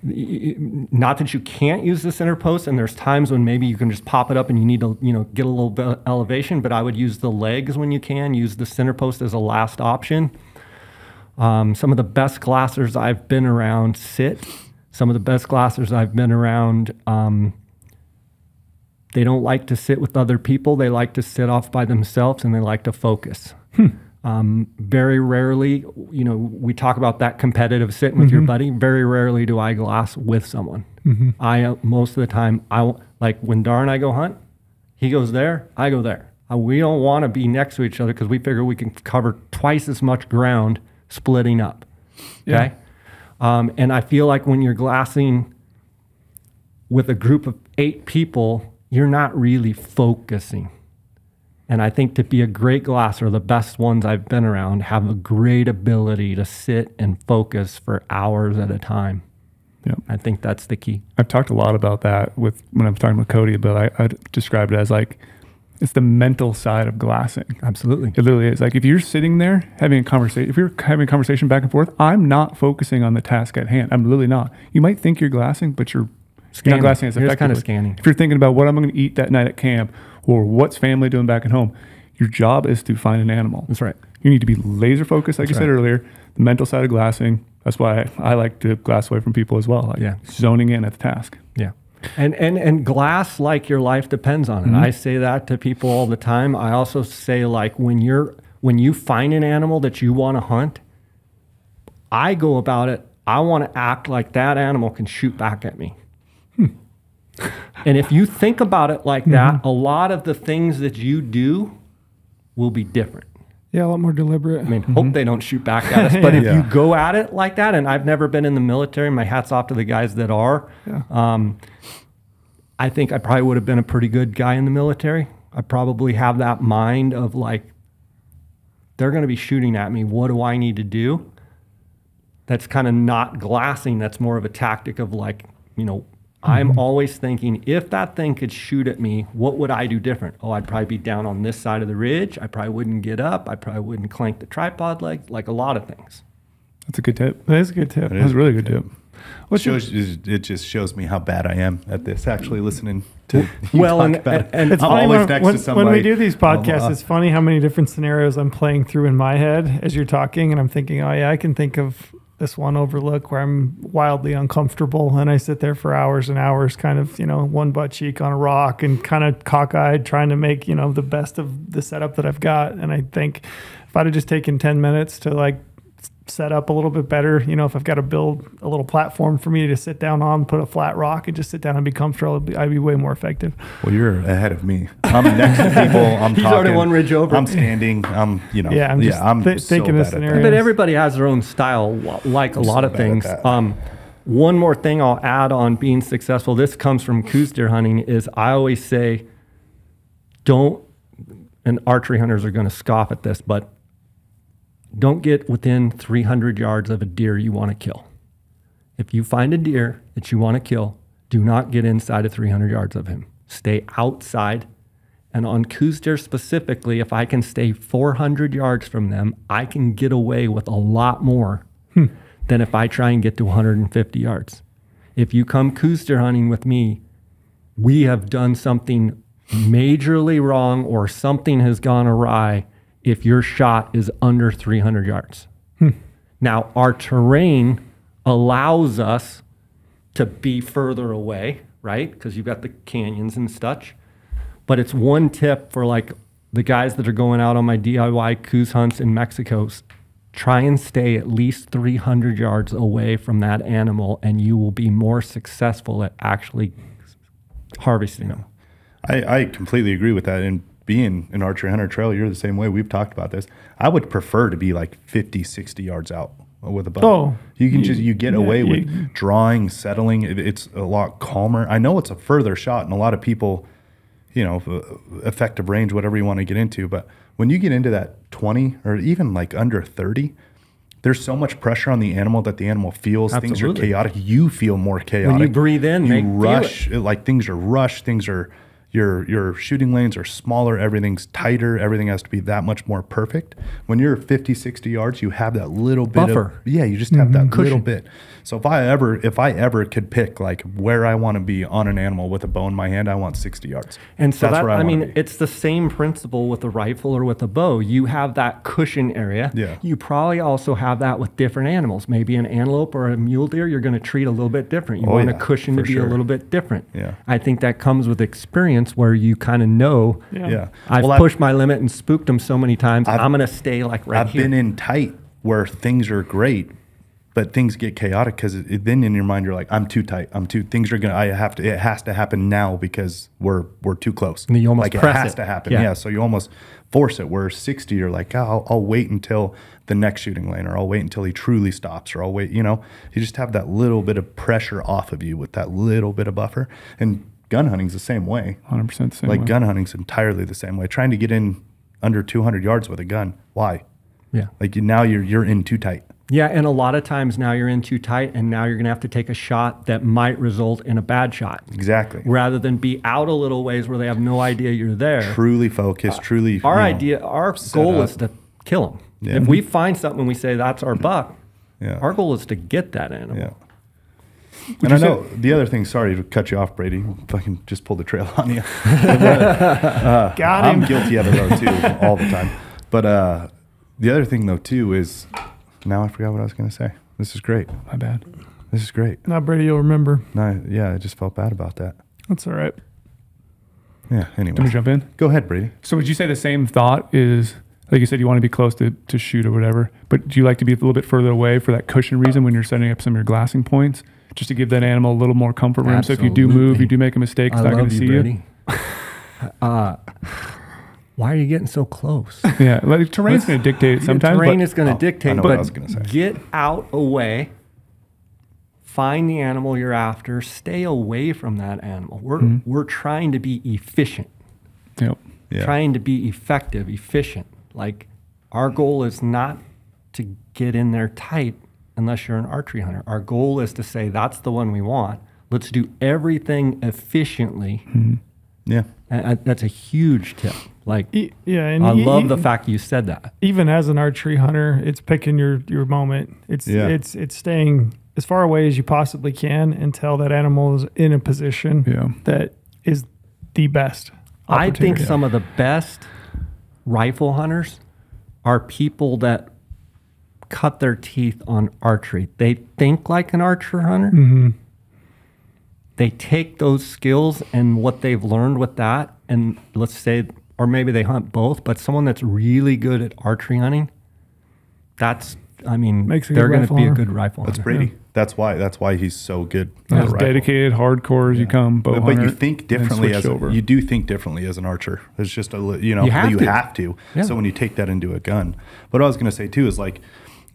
Not that you can't use the center post, and there's times when maybe you can just pop it up and you need to get a little bit of elevation, but I would use the legs when you can. Use the center post as a last option. Some of the best glassers I've been around sit. Some of the best glassers I've been around, they don't like to sit with other people. They like to sit off by themselves, and they like to focus. Very rarely, we talk about that competitive sitting with your buddy. Very rarely do I glass with someone. Most of the time, like when Dar and I go hunt, he goes there, I go there. We don't want to be next to each other because we figure we can cover twice as much ground splitting up. Okay. Yeah. And I feel like when you're glassing with a group of 8 people, you're not really focusing. And I think to be a great glasser, the best ones I've been around have a great ability to sit and focus for hours at a time. Yeah, I think that's the key. I've talked a lot about that when I'm talking with Cody, but I described it as like It's the mental side of glassing. Absolutely. It literally is. Like if you're sitting there having a conversation, if you're having a conversation back and forth, I'm not focusing on the task at hand. I'm literally not. You might think you're glassing, but you're not glassing as effectively. You're just kind of scanning. If you're thinking about what I'm going to eat that night at camp or what's family doing back at home, your job is to find an animal. That's right. You need to be laser focused, like you said earlier. The mental side of glassing. That's why I like to glass away from people as well. Like zoning in at the task. Yeah. And glass like your life depends on it. I say that to people all the time. I also say, like, when you find an animal that you want to hunt, I go about it, I want to act like that animal can shoot back at me. And if you think about it like that, a lot of the things that you do will be different. Yeah, a lot more deliberate. I mean, hope they don't shoot back at us. But if you go at it like that, and I've never been in the military, my hat's off to the guys that are. I think I probably would have been a pretty good guy in the military. I probably have that mind of like, they're going to be shooting at me. What do I need to do? That's kind of not glassing. That's more of a tactic of like, you know, I'm always thinking, if that thing could shoot at me, what would I do different? Oh, I'd probably be down on this side of the ridge. I probably wouldn't get up. I probably wouldn't clank the tripod leg, like a lot of things. That's a good tip. That is a good tip. That's a really good tip. It just shows me how bad I am at this, actually listening to you and talk about it. It's I'm funny always next to somebody. when we do these podcasts, it's funny how many different scenarios I'm playing through in my head as you're talking, and I'm thinking, oh yeah, I can think of this one overlook where I'm wildly uncomfortable, and I sit there for hours and hours, kind of, you know, one butt cheek on a rock and kind of cockeyed, trying to make, you know, the best of the setup that I've got. And I think if I'd have just taken 10 minutes to like set up a little bit better, you know, if I've got to build a little platform for me to sit down on, put a flat rock and just sit down and be comfortable, I'd be way more effective. Well, you're ahead of me. I'm next to people. I'm He's talking. already one ridge over. I'm standing. I'm, you know. Yeah, I'm just thinking of scenarios. But everybody has their own style, like a lot of things. One more thing I'll add on being successful, this comes from Coues deer hunting, is I always say, and archery hunters are going to scoff at this, but don't get within 300 yards of a deer you want to kill. If you find a deer that you want to kill, do not get inside of 300 yards of him. Stay outside. And on Coues deer specifically, if I can stay 400 yards from them, I can get away with a lot more than if I try and get to 150 yards. If you come Coues deer hunting with me, we have done something majorly wrong or something has gone awry if your shot is under 300 yards. Now, our terrain allows us to be further away, right? Because you've got the canyons and such. But it's one tip for like the guys that are going out on my DIY Coues hunts in Mexico. Try and stay at least 300 yards away from that animal, and you will be more successful at actually harvesting them. I completely agree with that. And being an archery hunter trail, you're the same way. We've talked about this. I would prefer to be like 50, 60 yards out with a bow. Oh, you can you get away with drawing, settling. It's a lot calmer. I know it's a further shot, and a lot of people, you know, effective range, whatever you want to get into. But when you get into that 20 or even like under 30, there's so much pressure on the animal that the animal feels. Absolutely. Things are chaotic. You feel more chaotic. When you breathe in, you they rush. feel it. Like things are rushed. Things are your shooting lanes are smaller. Everything's tighter. Everything has to be that much more perfect. When you're 50, 60 yards, you have that little bit buffer. You just have that Cushion. little bit. So if I ever could pick like where I want to be on an animal with a bow in my hand, I want 60 yards. And so that's where I mean, be. it's the same principle with a rifle or with a bow. You have that cushion area. Yeah. You probably also have that with different animals. Maybe an antelope or a mule deer, you're going to treat a little bit different. You want a cushion to be a little bit different. Yeah. I think that comes with experience where you kind of know, Yeah. I've pushed my limit and spooked them so many times. I'm going to stay like right here. I've been in tight where things are great, but things get chaotic because then in your mind you're like, I'm too tight. Things are gonna. It has to happen now because we're too close. And you almost like press it has to happen. Yeah. So you almost force it. Where 60, you're like, oh, I'll wait until the next shooting lane, or I'll wait until he truly stops, or I'll wait. You know, you just have that little bit of pressure off of you with that little bit of buffer. And gun hunting's the same way. 100% the same way. Like gun hunting's entirely the same way. Trying to get in under 200 yards with a gun. Why? Yeah. Like now you're in too tight. Yeah, and a lot of times now you're in too tight, and now you're going to have to take a shot that might result in a bad shot. Exactly. Rather than be out a little ways where they have no idea you're there. Truly focused, truly. Our goal is to kill them. Yeah. If we find something and we say that's our buck, Yeah. our goal is to get that animal. Yeah. And I know the other thing, sorry to cut you off, Brady, fucking just pulled the trail on you. Got him. I'm guilty of it though too, all the time. But the other thing though too is, now I forgot what I was going to say. This is great. My bad. This is great. Now, Brady, you'll remember. No, yeah, I just felt bad about that. That's all right. Yeah, anyway. Can we jump in? Go ahead, Brady. So would you say the same thought is, like you said, you want to be close to shoot or whatever, but do you like to be a little bit further away for that cushion reason when you're setting up some of your glassing points, just to give that animal a little more comfort room? So if you do move, you do make a mistake, it's not going to see you. Why are you getting so close? Yeah, like, terrain's going to dictate it sometimes. Terrain is going to dictate, I know but what I was gonna say. get out away, find the animal you're after, stay away from that animal. We're trying to be efficient, Yep. Yeah. trying to be effective, efficient. Like, our goal is not to get in there tight unless you're an archery hunter. Our goal is to say, that's the one we want. Let's do everything efficiently. Yeah. And that's a huge tip. Like, Yeah, and I love the fact you said that. even as an archery hunter, it's picking your moment. It's staying as far away as you possibly can until that animal is in a position that is the best. I think some of the best rifle hunters are people that cut their teeth on archery. They think like an archer hunter. Mm-hmm. They take those skills and what they've learned with that, and let's say, or maybe they hunt both, but someone that's really good at archery hunting, they're going to be a good rifle hunter. That's Brady. That's why he's so good. As dedicated, hardcore as you come, bow But hunter, you think differently you do think differently as an archer. It's just you have to. Yeah. So when you take that into a gun, but what I was going to say too is, like,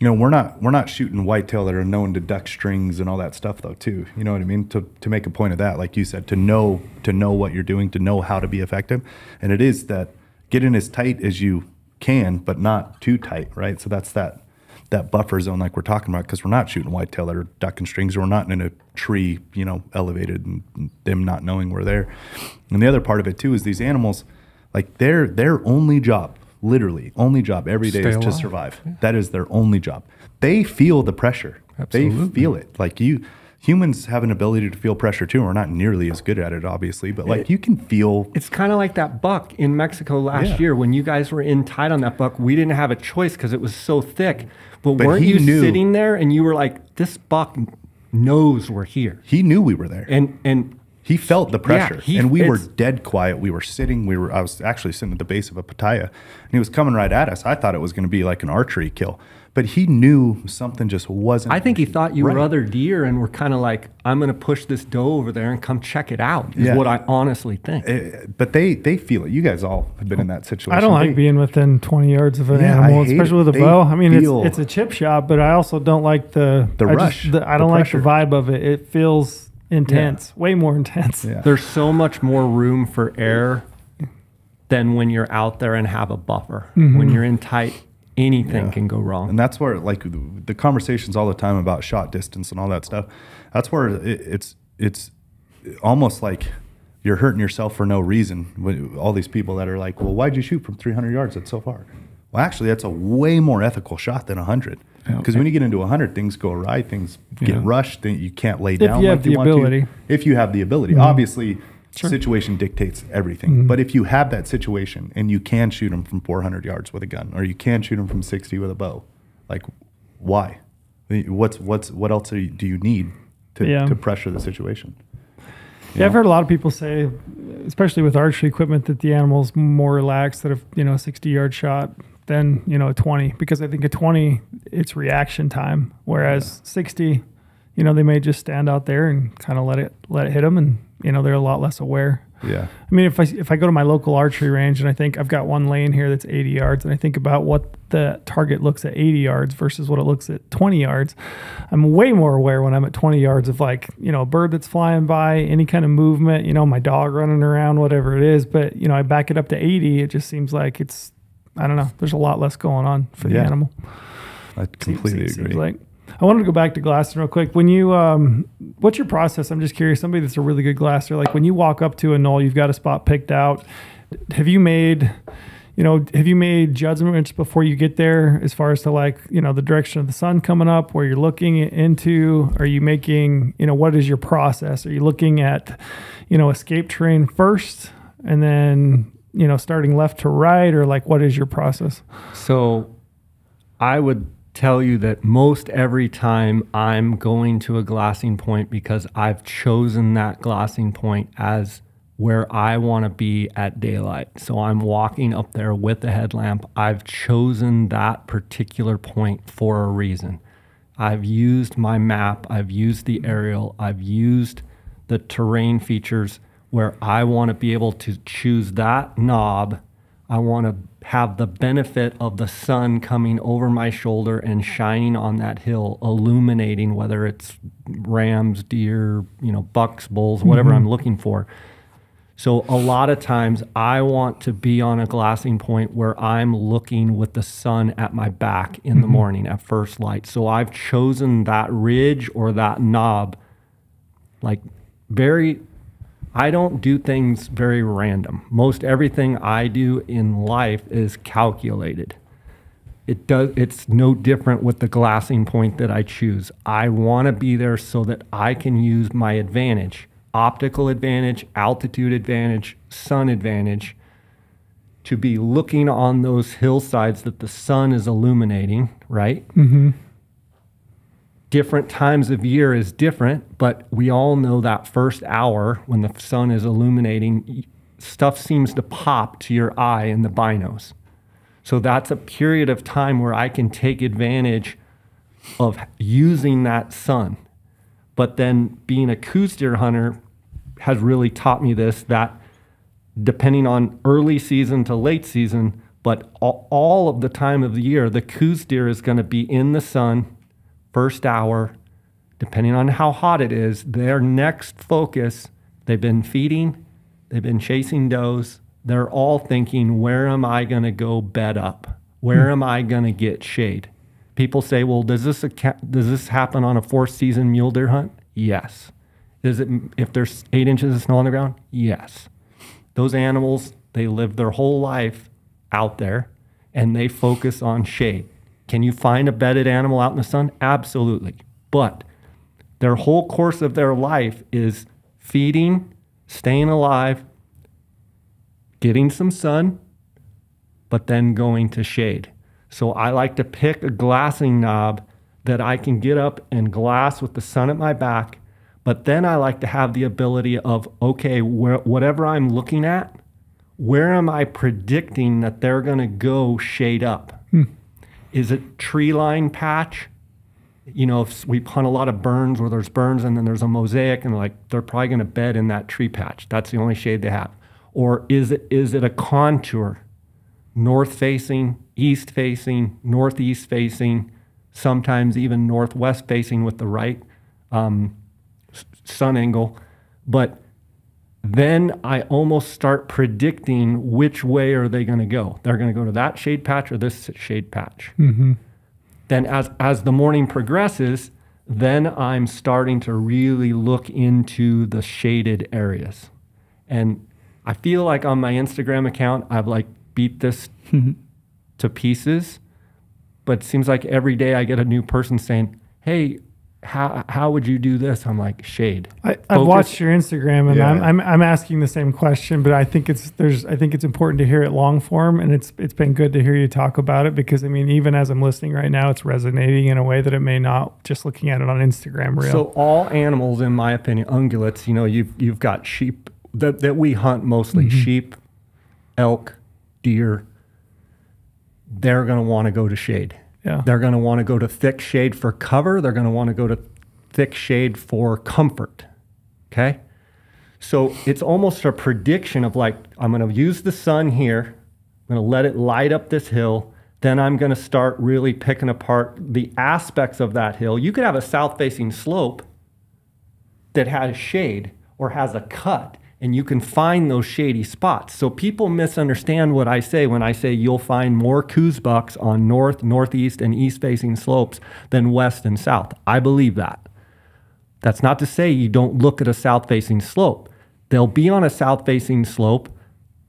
we're not shooting whitetail that are known to duck strings and all that stuff though too. You know what I mean? To make a point of that, like you said, to know what you're doing, to know how to be effective, and it is that getting as tight as you can, but not too tight, right? So that's that buffer zone like we're talking about, because we're not shooting whitetail that are ducking strings, or we're not in a tree, elevated and them not knowing we're there. And the other part of it too is these animals, like their only job, literally only job every day, is to survive. Yeah. That is their only job. They feel the pressure. Absolutely. They feel it. Like humans have an ability to feel pressure too. We're not nearly as good at it, obviously, but like you can feel. It's kind of like that buck in Mexico last year when you guys were in tight on that buck. We didn't have a choice because it was so thick. But weren't you sitting there and you were like, this buck knows we're here? He knew we were there. And he felt the pressure, and we were dead quiet. We were sitting. I was actually sitting at the base of a pitaya, and he was coming right at us. I thought it was going to be like an archery kill, but he knew something just wasn't. I think he thought you were other deer, and we're kind of like, I'm going to push this doe over there and come check it out. Is what I honestly think. But they feel it. You guys all have been in that situation. I don't like being within 20 yards of an animal, especially with a bow. I mean, it's a chip shot, but I also don't like the rush. I don't like the vibe of it. It feels intense, way more intense. Yeah. There's so much more room for error than when you're out there and have a buffer. Mm-hmm. When you're in tight, anything can go wrong. And that's where, like, the conversations all the time about shot distance and all that stuff, that's where it's almost like you're hurting yourself for no reason. All these people that are like, well, why'd you shoot from 300 yards? That's so far. Well, actually, that's a way more ethical shot than 100. Because when you get into 100, things go awry, things get rushed, then you can't lay down like you want to. If you have the ability. Mm-hmm. Obviously, situation dictates everything. Mm-hmm. But if you have that situation and you can shoot them from 400 yards with a gun, or you can shoot them from 60 with a bow, like, why? What else do you need to pressure the situation? I've heard a lot of people say, especially with archery equipment, that the animal's more relaxed at a 60-yard shot than a 20, because I think a 20, it's reaction time, whereas 60, they may just stand out there and kind of let it hit them, and they're a lot less aware. Yeah. I mean, if I go to my local archery range and I think I've got one lane here that's 80 yards, and I think about what the target looks at 80 yards versus what it looks at 20 yards, I'm way more aware when I'm at 20 yards of, like, a bird that's flying by, any kind of movement, my dog running around, whatever it is. But, I back it up to 80, it just seems like it's, I don't know, there's a lot less going on for the animal. I completely agree. Seems like. I wanted to go back to glassing real quick. When you, what's your process? I'm just curious. Somebody that's a really good glasser, like when you walk up to a knoll, you've got a spot picked out. Have you made judgments before you get there as far as to like, the direction of the sun coming up, where you're looking into? Are you making, what is your process? Are you looking at, escape terrain first and then, starting left to right, or like, what is your process? So I would tell you that most every time I'm going to a glassing point, because I've chosen that glassing point as where I want to be at daylight. So I'm walking up there with the headlamp. I've chosen that particular point for a reason. I've used my map, I've used the aerial, I've used the terrain features where I want to be able to choose that knob. I want to have the benefit of the sun coming over my shoulder and shining on that hill, illuminating whether it's rams, deer, bucks, bulls, whatever I'm looking for. So a lot of times I want to be on a glassing point where I'm looking with the sun at my back in the morning at first light. So I've chosen that ridge or that knob like I don't do things very random. Most everything I do in life is calculated. It's no different with the glassing point that I choose. I want to be there so that I can use my advantage, optical advantage, altitude advantage, sun advantage, to be looking on those hillsides that the sun is illuminating, right? Different times of year is different, but we all know that first hour when the sun is illuminating, stuff seems to pop to your eye in the binos. So that's a period of time where I can take advantage of using that sun. But then being a Coues deer hunter has really taught me this, that depending on early season to late season, but all of the time of the year, the Coues deer is going to be in the sun first hour, depending on how hot it is. Their next focus, they've been feeding, they've been chasing does. They're all thinking, where am I going to go bed up? Where am I going to get shade? People say, well, does this happen on a 4th season mule deer hunt? Yes. Is it if there's 8 inches of snow on the ground? Yes. Those animals, they live their whole life out there and they focus on shade. Can you find a bedded animal out in the sun? Absolutely. But their whole course of their life is feeding, staying alive, getting some sun, but then going to shade. So I like to pick a glassing knob that I can get up and glass with the sun at my back. But then I like to have the ability of, okay, whatever I'm looking at, where am I predicting that they're going to go shade up? Is it tree line patch? If we hunt a lot of burns where there's burns and then there's a mosaic and they're probably going to bed in that tree patch. That's the only shade they have. Or is it a contour? North facing, east facing, northeast facing, sometimes even northwest facing with the right sun angle. But then I almost start predicting which way are they going to go. They're going to go to that shade patch or this shade patch. Then as the morning progresses, then I'm starting to really look into the shaded areas. And I feel like on my Instagram account, I've beat this to pieces, but it seems like every day I get a new person saying, hey, how would you do this? I'm like, shade. I've watched your Instagram, and I'm asking the same question, but I think it's important to hear it long form, and it's been good to hear you talk about it, because even as I'm listening right now, it's resonating in a way that it may not just looking at it on Instagram reel. So all animals, in my opinion, ungulates, you've got sheep that we hunt mostly, sheep, elk, deer. They're going to want to go to shade. Yeah. They're going to want to go to thick shade for cover. They're going to want to go to thick shade for comfort. Okay? So it's almost a prediction of I'm going to use the sun here. I'm going to let it light up this hill. Then I'm going to start really picking apart the aspects of that hill. You could have a south-facing slope that has shade or has a cut, and you can find those shady spots. So people misunderstand what I say when I say you'll find more Coues bucks on north, northeast, and east-facing slopes than west and south. I believe that. That's not to say you don't look at a south-facing slope. They'll be on a south-facing slope,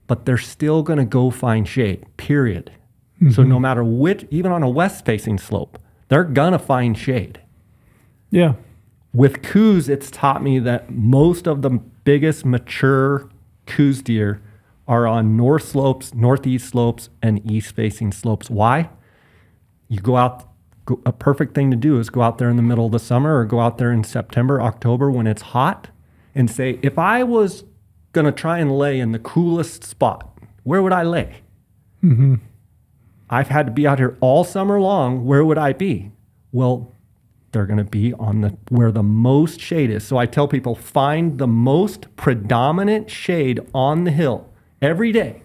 but they're still going to go find shade, period. So no matter which, even on a west-facing slope, they're going to find shade. Yeah. With Coues, it's taught me that most of the biggest mature Coues deer are on north slopes, northeast slopes, and east-facing slopes. Why? You go out, a perfect thing to do is go out there in the middle of the summer or go out there in September, October when it's hot and say, if I was going to try and lay in the coolest spot, where would I lay? I've had to be out here all summer long. Where would I be? Well, they're going to be on the where the most shade is. So I tell people, find the most predominant shade on the hill every day.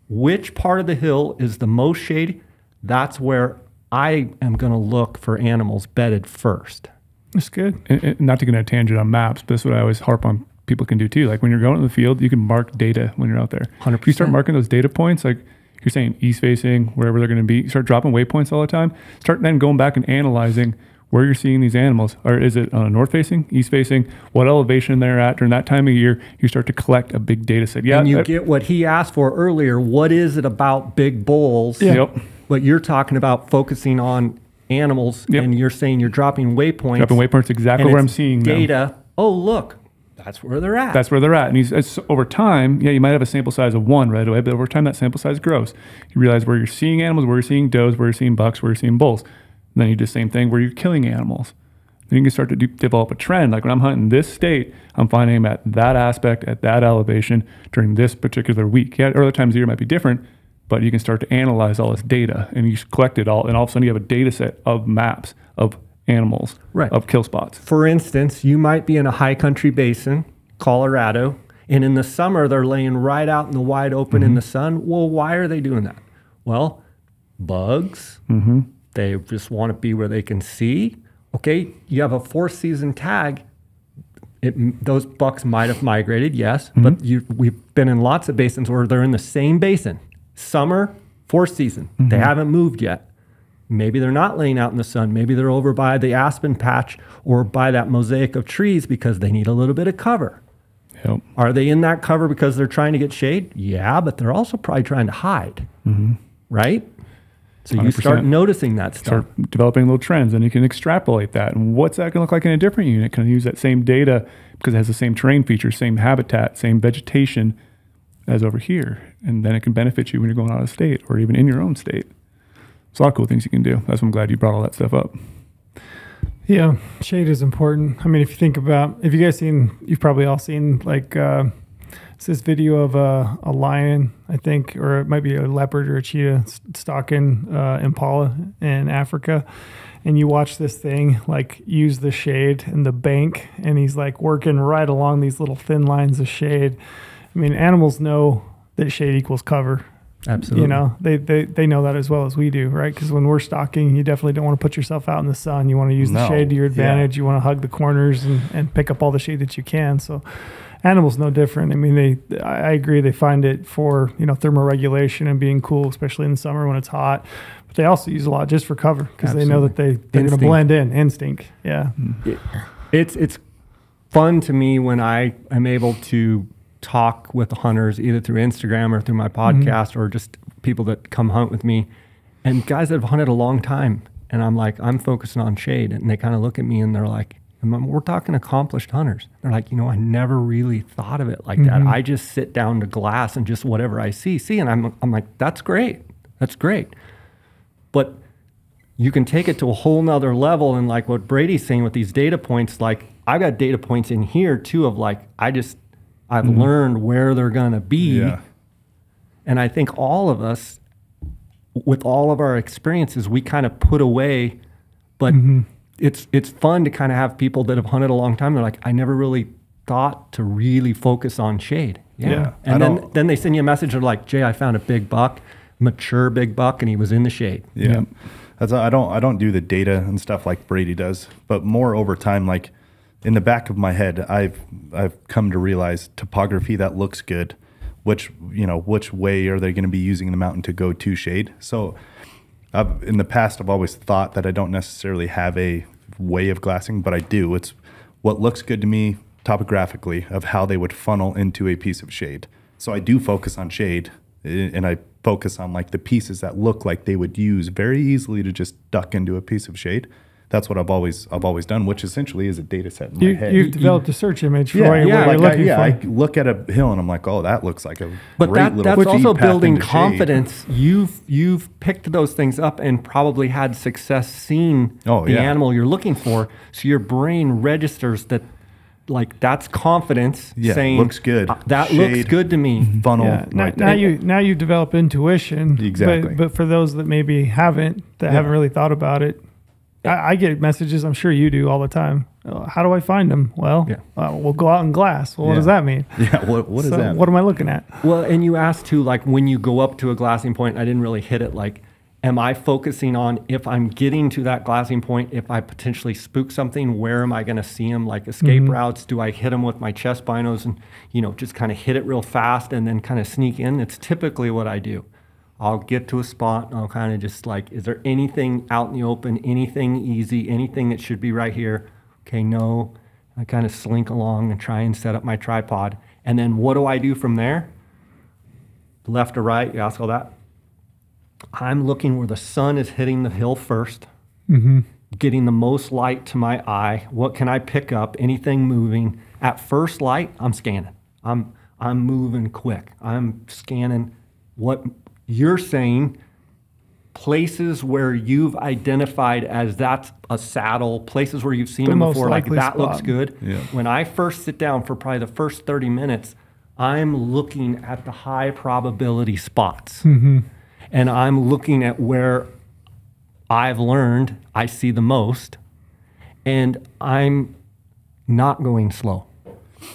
Which part of the hill is the most shady? That's where I am going to look for animals bedded first. That's good. And not to get on a tangent on maps, but this is what I always harp on people can do too. Like when you're going in the field, you can mark data when you're out there. 100%. If you start marking those data points, like you're saying east facing, wherever they're going to be, you start dropping waypoints all the time. Start then going back and analyzing where you're seeing these animals. Or is it on a north facing, east facing, what elevation they're at during that time of year? You start to collect a big data set. Yeah, and you get what he asked for earlier. What is it about big bulls? Yeah. Yep. But you're talking about focusing on animals, and you're saying you're dropping waypoints. Dropping waypoints exactly where I'm seeing data. them. Oh, look, that's where they're at. That's where they're at. And over time, yeah, you might have a sample size of one right away, but over time that sample size grows. You realize where you're seeing animals, where you're seeing does, where you're seeing bucks, where you're seeing bulls. And then you do the same thing where you're killing animals. Then you can start to develop a trend. Like when I'm hunting this state, I'm finding them at that aspect, at that elevation during this particular week. Yeah, other times of the year might be different, but you can start to analyze all this data and you collect it all. And all of a sudden you have a data set of maps of animals, right, of kill spots. For instance, you might be in a high country basin, Colorado, and in the summer they're laying right out in the wide open in the sun. Well, why are they doing that? Well, bugs. They just want to be where they can see. Okay, you have a 4-season tag. Those bucks might have migrated, yes, but we've been in lots of basins where they're in the same basin. Summer, 4th season. They haven't moved yet. Maybe they're not laying out in the sun. Maybe they're over by the aspen patch or by that mosaic of trees because they need a little bit of cover. Yep. Are they in that cover because they're trying to get shade? Yeah, but they're also probably trying to hide, right? So 100%. You start noticing that stuff. Start developing little trends, and you can extrapolate that. And what's that going to look like in a different unit? Can I use that same data because it has the same terrain features, same habitat, same vegetation as over here? And then it can benefit you when you're going out of state or even in your own state. There's a lot of cool things you can do. That's why I'm glad you brought all that stuff up. Yeah, shade is important. I mean, if you think about, if you guys seen, you've probably all seen like it's this video of a lion, I think, or it might be a leopard or a cheetah stalking impala in Africa. And you watch this thing like use the shade and the bank, and he's like working right along these little thin lines of shade. I mean, animals know that shade equals cover. Absolutely. You know, they know that as well as we do, right? Because when we're stalking, you definitely don't want to put yourself out in the sun. You want to use the shade to your advantage. You want to hug the corners and pick up all the shade that you can. So animals no different. I mean, I agree. They find it for, you know, thermoregulation and being cool, especially in the summer when it's hot. But they also use a lot just for cover because they know that they're going to blend in. Instinct. Yeah. It's fun to me when I am able to talk with the hunters either through Instagram or through my podcast or just people that come hunt with me, and guys that have hunted a long time, and I'm like, I'm focusing on shade, and they kind of look at me and they're like, we're talking accomplished hunters. They're like, you know, I never really thought of it like that. I just sit down to glass and just whatever I see, and I'm like, that's great, but you can take it to a whole nother level, and like what Brady's saying with these data points, like I've got data points in here too of like I've learned where they're going to be. Yeah. And I think all of us, with all of our experiences, we kind of put away, but it's fun to kind of have people that have hunted a long time. They're like, I never really thought to really focus on shade. Yeah. And then they send you a message. They're like, Jay, I found a big buck, mature big buck, and he was in the shade. Yeah. I don't do the data and stuff like Brady does, but more over time, like in the back of my head, I've come to realize topography that looks good, which way are they going to be using the mountain to go to shade? So in the past, I've always thought that I don't necessarily have a way of glassing, but I do. It's what looks good to me topographically of how they would funnel into a piece of shade. So I do focus on shade, and I focus on like the pieces that look like they would use very easily to just duck into a piece of shade. That's what I've always done, which essentially is a data set in my head. You've developed a search image for what like you're looking for. I look at a hill and I'm like, oh, that looks like a great little that's also path building into shade. confidence. You've picked those things up and probably had success seeing the animal you're looking for. So your brain registers that, like, that's confidence saying, looks good. That Shade, looks good to me. Funnel. Yeah. Right Now there. you develop intuition. Exactly. But for those that maybe haven't really thought about it, I get messages, I'm sure you do all the time. How do I find them? Well, we'll go out and glass. Well, what does that mean? Yeah, what does that mean? What am I looking at? Well, and you asked too, like, when you go up to a glassing point, I didn't really hit it, like, am I focusing on if I'm getting to that glassing point, if I potentially spook something, where am I going to see them? Like escape routes, do I hit them with my chest binos and, just kind of hit it real fast and then kind of sneak in? It's typically what I do. I'll get to a spot and I'll kind of just like, is there anything out in the open, anything easy, anything that should be right here? Okay, no. I kind of slink along and try and set up my tripod. And then what do I do from there? Left or right, you ask all that. I'm looking where the sun is hitting the hill first, getting the most light to my eye. What can I pick up? Anything moving. At first light, I'm scanning. I'm moving quick. I'm scanning what you're saying, places where you've identified as that's a saddle, places where you've seen them before, like that looks good. Yeah. When I first sit down for probably the first 30 minutes, I'm looking at the high probability spots. And I'm looking at where I've learned I see the most, and I'm not going slow.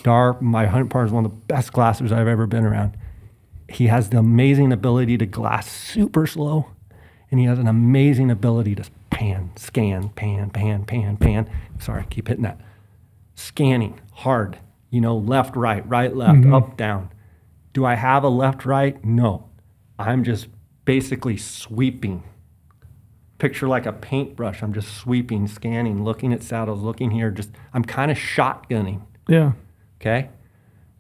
Dar, my hunt partner, is one of the best glassers I've ever been around. He has the amazing ability to glass super slow, and he has an amazing ability to pan, scan, pan, pan, pan, pan. Sorry, I keep hitting that. Scanning hard, left, right, left, up, down. Do I have a left, right? No. I'm just basically sweeping. Picture like a paintbrush. I'm just sweeping, scanning, looking at saddles, looking here. I'm kind of shotgunning. Yeah. Okay.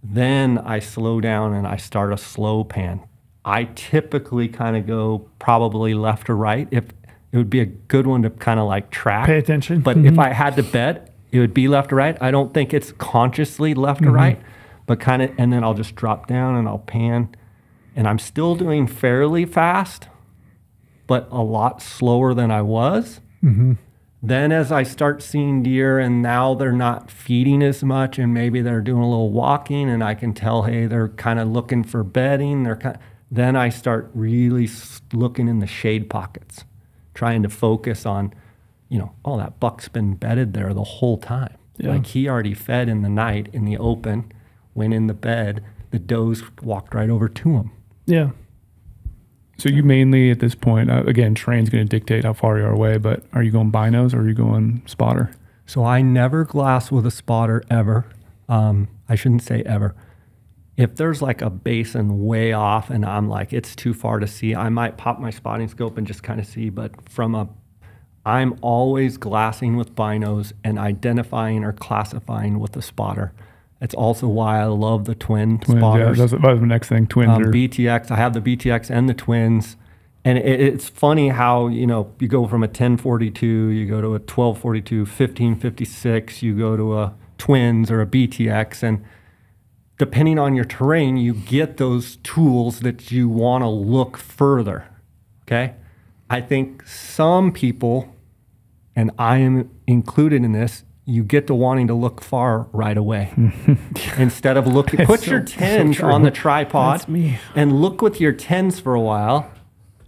Then I slow down and I start a slow pan. I typically kind of go probably left or right. If it would be a good one to kind of like track. Pay attention. But if I had to bet, it would be left or right. I don't think it's consciously left or right, but kind of, and then I'll just drop down and I'll pan. And I'm still doing fairly fast, but a lot slower than I was. Then as I start seeing deer and now they're not feeding as much and maybe they're doing a little walking and I can tell, hey, they're kind of looking for bedding. Then I start really looking in the shade pockets, trying to focus on, oh, that buck's been bedded there the whole time. Yeah. Like he already fed in the night in the open, went in the bed, the does walked right over to him. Yeah. So you mainly at this point, again, terrain's going to dictate how far you are away, but are you going binos or are you going spotter? So I never glass with a spotter ever. I shouldn't say ever. If there's like a basin way off and I'm like, it's too far to see, I might pop my spotting scope and just kind of see, but I'm always glassing with binos and identifying or classifying with a spotter. It's also why I love the twins, spotters. Yeah, that was the next thing, twins. BTX, I have the BTX and the twins. And it's funny how, you go from a 1042, you go to a 1242, 1556, you go to a twins or a BTX. And depending on your terrain, you get those tools that you want to look further, okay? I think some people, and I am included in this, you get to wanting to look far right away. Instead of looking, put your 10s on the tripod and look with your 10s for a while,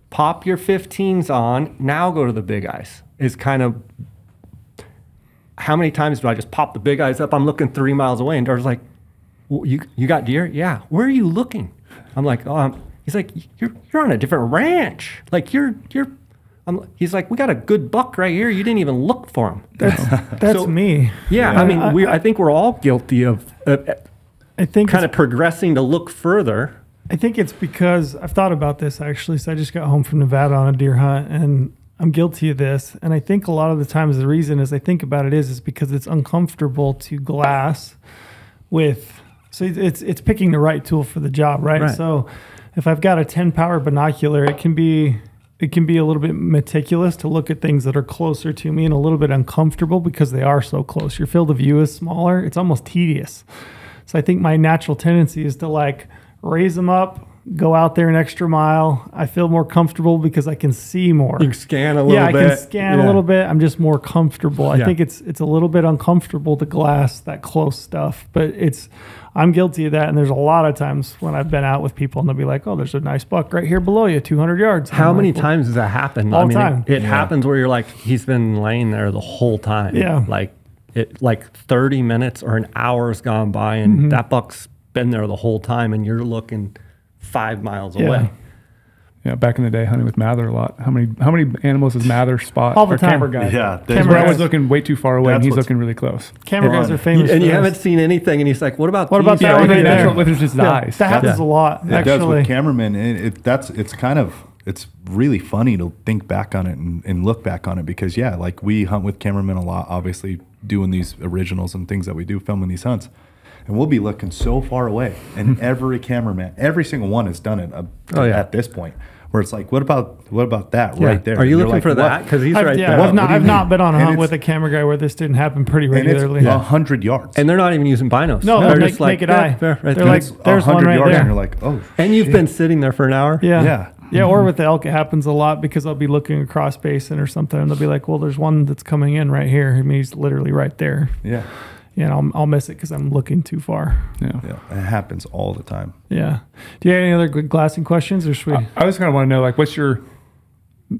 pop your 15s on, now go to the big eyes. Is kind of, how many times do I just pop the big eyes up? I'm looking 3 miles away and Dar's like, well, you got deer? Yeah. Where are you looking? I'm like, he's like, you're on a different ranch. Like you're He's like, we got a good buck right here. You didn't even look for him. That's me. Yeah, I mean, I think we're all guilty of I think kind of progressing to look further. I think it's because I've thought about this actually. So I just got home from Nevada on a deer hunt, and I'm guilty of this. And I think a lot of the times the reason is I think about it is because it's uncomfortable to glass with. So it's picking the right tool for the job, right? So if I've got a 10 power binocular, it can be a little bit meticulous to look at things that are closer to me and a little bit uncomfortable because they are so close. Your field of view is smaller. It's almost tedious. So I think my natural tendency is to like raise them up, go out there an extra mile. I feel more comfortable because I can see more. You can scan a little bit. Yeah, I can scan a little bit. I'm just more comfortable. I think it's a little bit uncomfortable to glass that close stuff, but I'm guilty of that. And there's a lot of times when I've been out with people and they'll be like, oh, there's a nice buck right here below you, 200 yards. How many times does that happen? All the time. It happens where you're like, he's been laying there the whole time. Yeah. Like 30 minutes or an hour's gone by and that buck's been there the whole time and you're looking 5 miles away. Yeah, back in the day, hunting with Mather a lot. How many animals does Mather spot? All the time. Camera guy. Yeah, Camera guy was looking way too far away, and he's looking really close. Camera guys are famous. And for you this. haven't seen anything, and he's like, "What about that one right there?" With just eyes. That happens a lot. It actually. does with cameramen. It's really funny to think back on it and look back on it because like we hunt with cameramen a lot, obviously doing these originals and things that we do, filming these hunts. And we'll be looking so far away. And every cameraman, every single one has done it at this point. Where it's like, what about that right there? Are you looking like, for that? Because he's right there. I've not been on a hunt with a camera guy where this didn't happen pretty regularly. And it's 100 yards. And they're not even using binos. No, they're just just like, naked eye. Right they're there. like, there's one right there. And you're like, oh, and you've been sitting there for an hour? Yeah, or with the elk, it happens a lot because I'll be looking across basin or something, and they'll be like, well, there's one that's coming in right here. I mean, he's literally right there. Yeah. And I'll miss it because I'm looking too far. Yeah. It happens all the time. Yeah. Do you have any other good glassing questions, or should we? I just kind of want to know, like, what's your,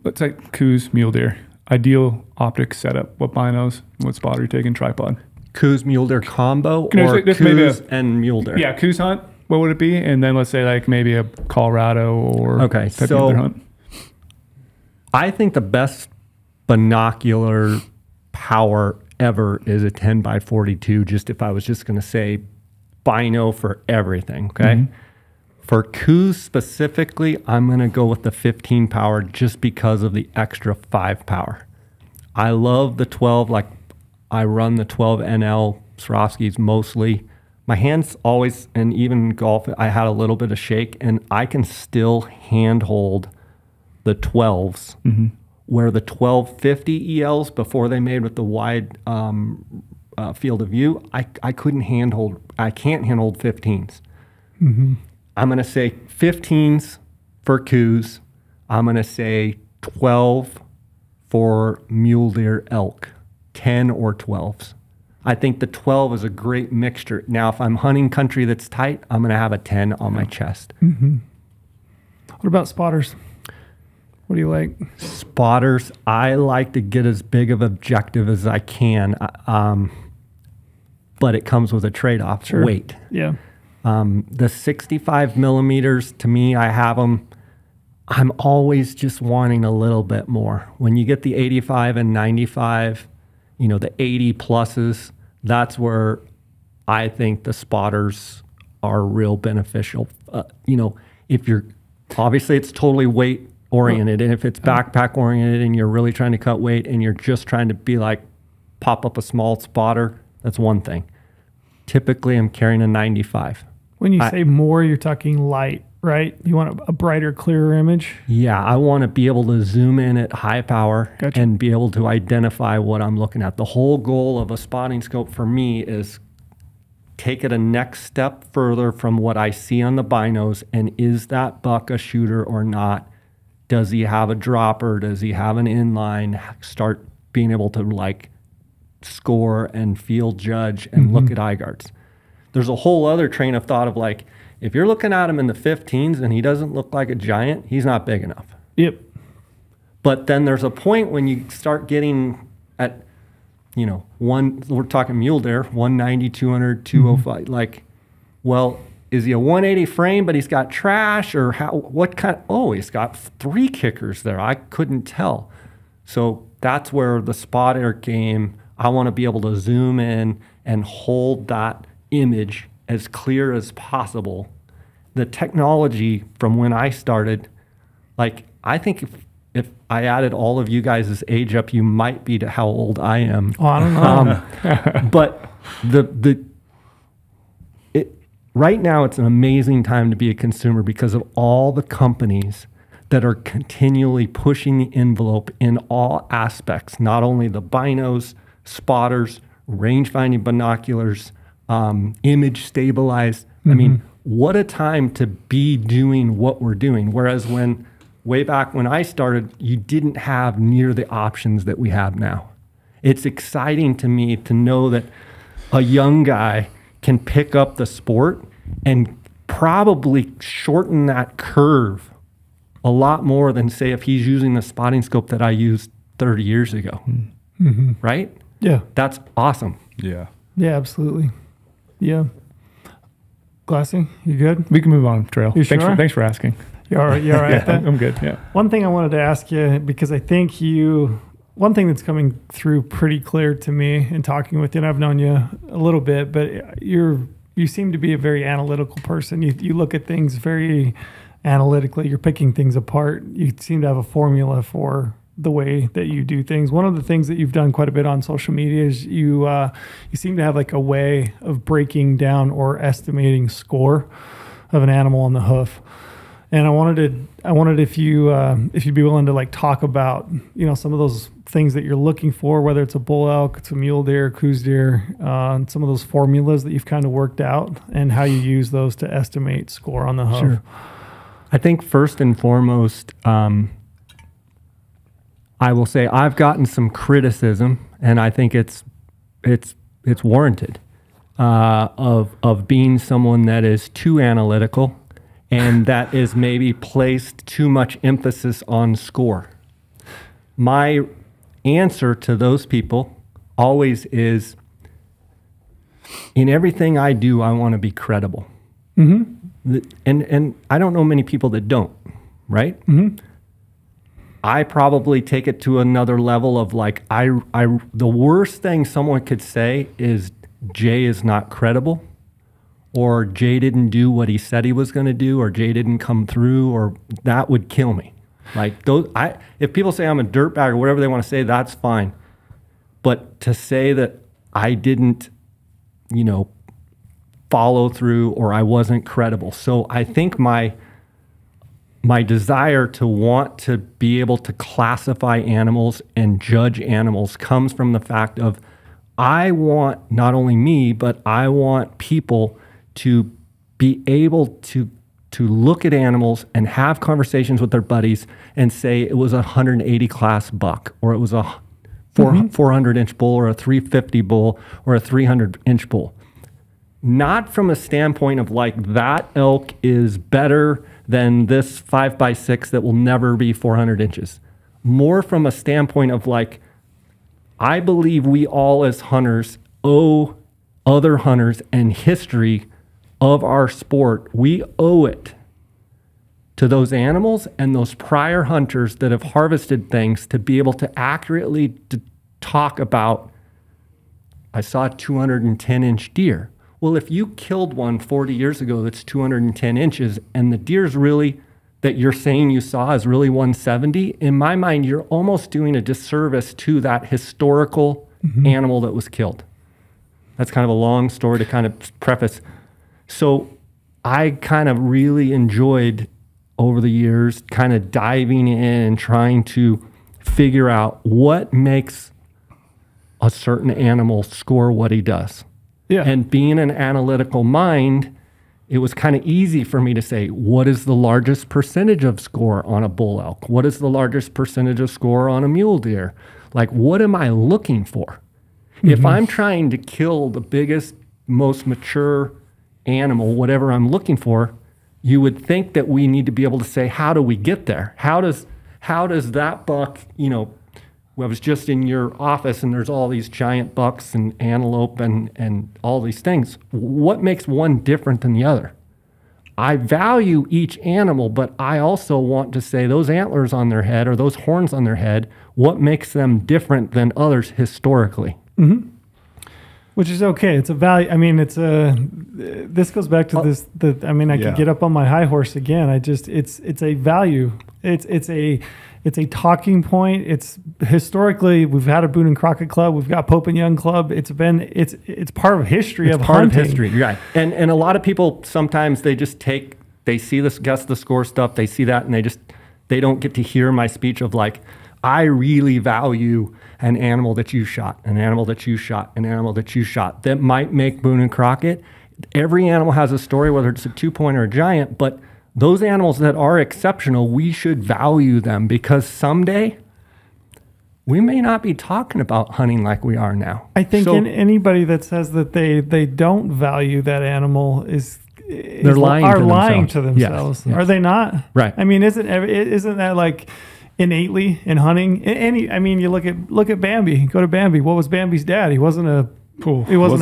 let's say, Coues mule deer, ideal optics setup? What binos? What spot are you taking? Tripod? Coues mule deer combo or Coues and mule deer? Yeah, Coues hunt. What would it be? And then let's say like maybe a Colorado or type of other hunt. I think the best binocular power ever is a 10 by 42. Just if I was just going to say bino for everything, okay? For Coues specifically, I'm going to go with the 15 power just because of the extra 5 power. I love the 12, like I run the 12 NL Swarovskis mostly. My hands always, and even golf, I had a little bit of shake, and I can still handhold the 12s, where the 1250 ELs, before they made with the wide field of view, I couldn't handhold, I can't handhold 15s. I'm going to say 15s for Coues. I'm going to say 12 for mule deer elk, 10 or 12s. I think the 12 is a great mixture. Now, if I'm hunting country that's tight, I'm going to have a 10 on my chest. What about spotters? What do you like? Spotters, I like to get as big of objective as I can, but it comes with a trade-off, weight. Yeah. The 65 millimeters, to me, I have them. I'm always just wanting a little bit more. When you get the 85 and 95, you know, the 80 pluses, that's where I think the spotters are real beneficial. You know, if you're, obviously it's totally weight oriented, and if it's backpack oriented and you're really trying to cut weight and you're just trying to be like, pop up a small spotter, that's one thing. Typically I'm carrying a 95. When you say more, you're talking light, right? You want a brighter, clearer image? Yeah, I want to be able to zoom in at high power and be able to identify what I'm looking at. The whole goal of a spotting scope for me is take it a next step further from what I see on the binos, and is that buck a shooter or not? Does he have a dropper? Does he have an inline? Start being able to like score and field judge and look at eye guards. There's a whole other train of thought of like, if you're looking at him in the 15s and he doesn't look like a giant, he's not big enough. Yep. But then there's a point when you start getting at, you know, we're talking mule deer, 190, 200, 205. Like, well, is he a 180 frame, but he's got trash, or what kind? Oh, he's got 3 kickers there. I couldn't tell. So that's where the spot air game, I want to be able to zoom in and hold that image as clear as possible. The technology from when I started, like, I think if I added all of you guys' age up, you might be to how old I am. Oh, I don't know. But right now, it's an amazing time to be a consumer because of all the companies that are continually pushing the envelope in all aspects, not only the binos, spotters, range finding binoculars, image stabilized. I mean, what a time to be doing what we're doing. Whereas way back when I started, you didn't have near the options that we have now. It's exciting to me to know that a young guy can pick up the sport and probably shorten that curve a lot more than, say, if he's using the spotting scope that I used 30 years ago. Right? Yeah. That's awesome. Yeah. Yeah, absolutely. Yeah. Glassy, you good? We can move on, Trail. You Thanks sure? for asking. You all right? You all right? Yeah, I'm good. Yeah. One thing I wanted to ask you, because I think one thing that's coming through pretty clear to me in talking with you, and I've known you a little bit, but you seem to be a very analytical person. You look at things very analytically. You're picking things apart. You seem to have a formula for the way that you do things. One of the things that you've done quite a bit on social media is you seem to have like a way of breaking down or estimating score of an animal on the hoof. And I wanted if you'd be willing to like talk about, some of those things that you're looking for, whether it's a bull elk, it's a mule deer, Coues deer, and some of those formulas that you've kind of worked out and how you use those to estimate score on the hoof. Sure. I think first and foremost, I will say I've gotten some criticism, and I think it's warranted, of being someone that is too analytical and that is maybe placed too much emphasis on score. My answer to those people always is, in everything I do, I want to be credible. And I don't know many people that don't, right? I probably take it to another level of like, the worst thing someone could say is Jay is not credible, or Jay didn't do what he said he was going to do, or Jay didn't come through, or that would kill me. Like those, if people say I'm a dirtbag or whatever they want to say, that's fine. But to say that I didn't, follow through or I wasn't credible. So I think my desire to want to be able to classify animals and judge animals comes from the fact of I want not only me, but I want people to be able to look at animals and have conversations with their buddies and say it was a 180 class buck, or it was a 400-inch bull, or a 350 bull, or a 300-inch bull. Not from a standpoint of like that elk is better than this 5x6 that will never be 400 inches. More from a standpoint of like, I believe we all as hunters owe other hunters and history of our sport. We owe it to those animals and those prior hunters that have harvested things to be able to accurately talk about, I saw a 210-inch deer. Well, if you killed one 40 years ago that's 210 inches and the deer's really, that you're saying you saw is really 170, in my mind, you're almost doing a disservice to that historical animal that was killed. That's kind of a long story to kind of preface. So I kind of really enjoyed over the years kind of diving in and trying to figure out what makes a certain animal score what he does. Yeah. And being an analytical mind, it was kind of easy for me to say, what is the largest percentage of score on a bull elk? What is the largest percentage of score on a mule deer? Like, what am I looking for? If I'm trying to kill the biggest, most mature animal, whatever I'm looking for, you would think that we need to be able to say, how do we get there? How does that buck, I was just in your office and there's all these giant bucks and antelope and all these things. What makes one different than the other? I value each animal, but I also want to say those antlers on their head or those horns on their head, what makes them different than others historically? Mm-hmm. Which is okay. It's a value. I mean, this goes back to this, I mean, I could get up on my high horse again. It's a value. It's a talking point. It's historically, we've had a Boone and Crockett club. We've got Pope and Young club. It's part of history of part hunting. Of history, right. And a lot of people, sometimes they just they see this, guess the score stuff. They see that and they don't get to hear my speech of like, I really value an animal that you shot, an animal that you shot, an animal that you shot. That might make Boone and Crockett. Every animal has a story, whether it's a 2-point or a giant, but those animals that are exceptional, we should value them because someday we may not be talking about hunting like we are now. I think anybody that says that they don't value that animal is lying to themselves. Yes. Are they not? Right. I mean, isn't that like innately in hunting? I mean, you look at Bambi. Go to Bambi. What was Bambi's dad? He wasn't a 2-year-old.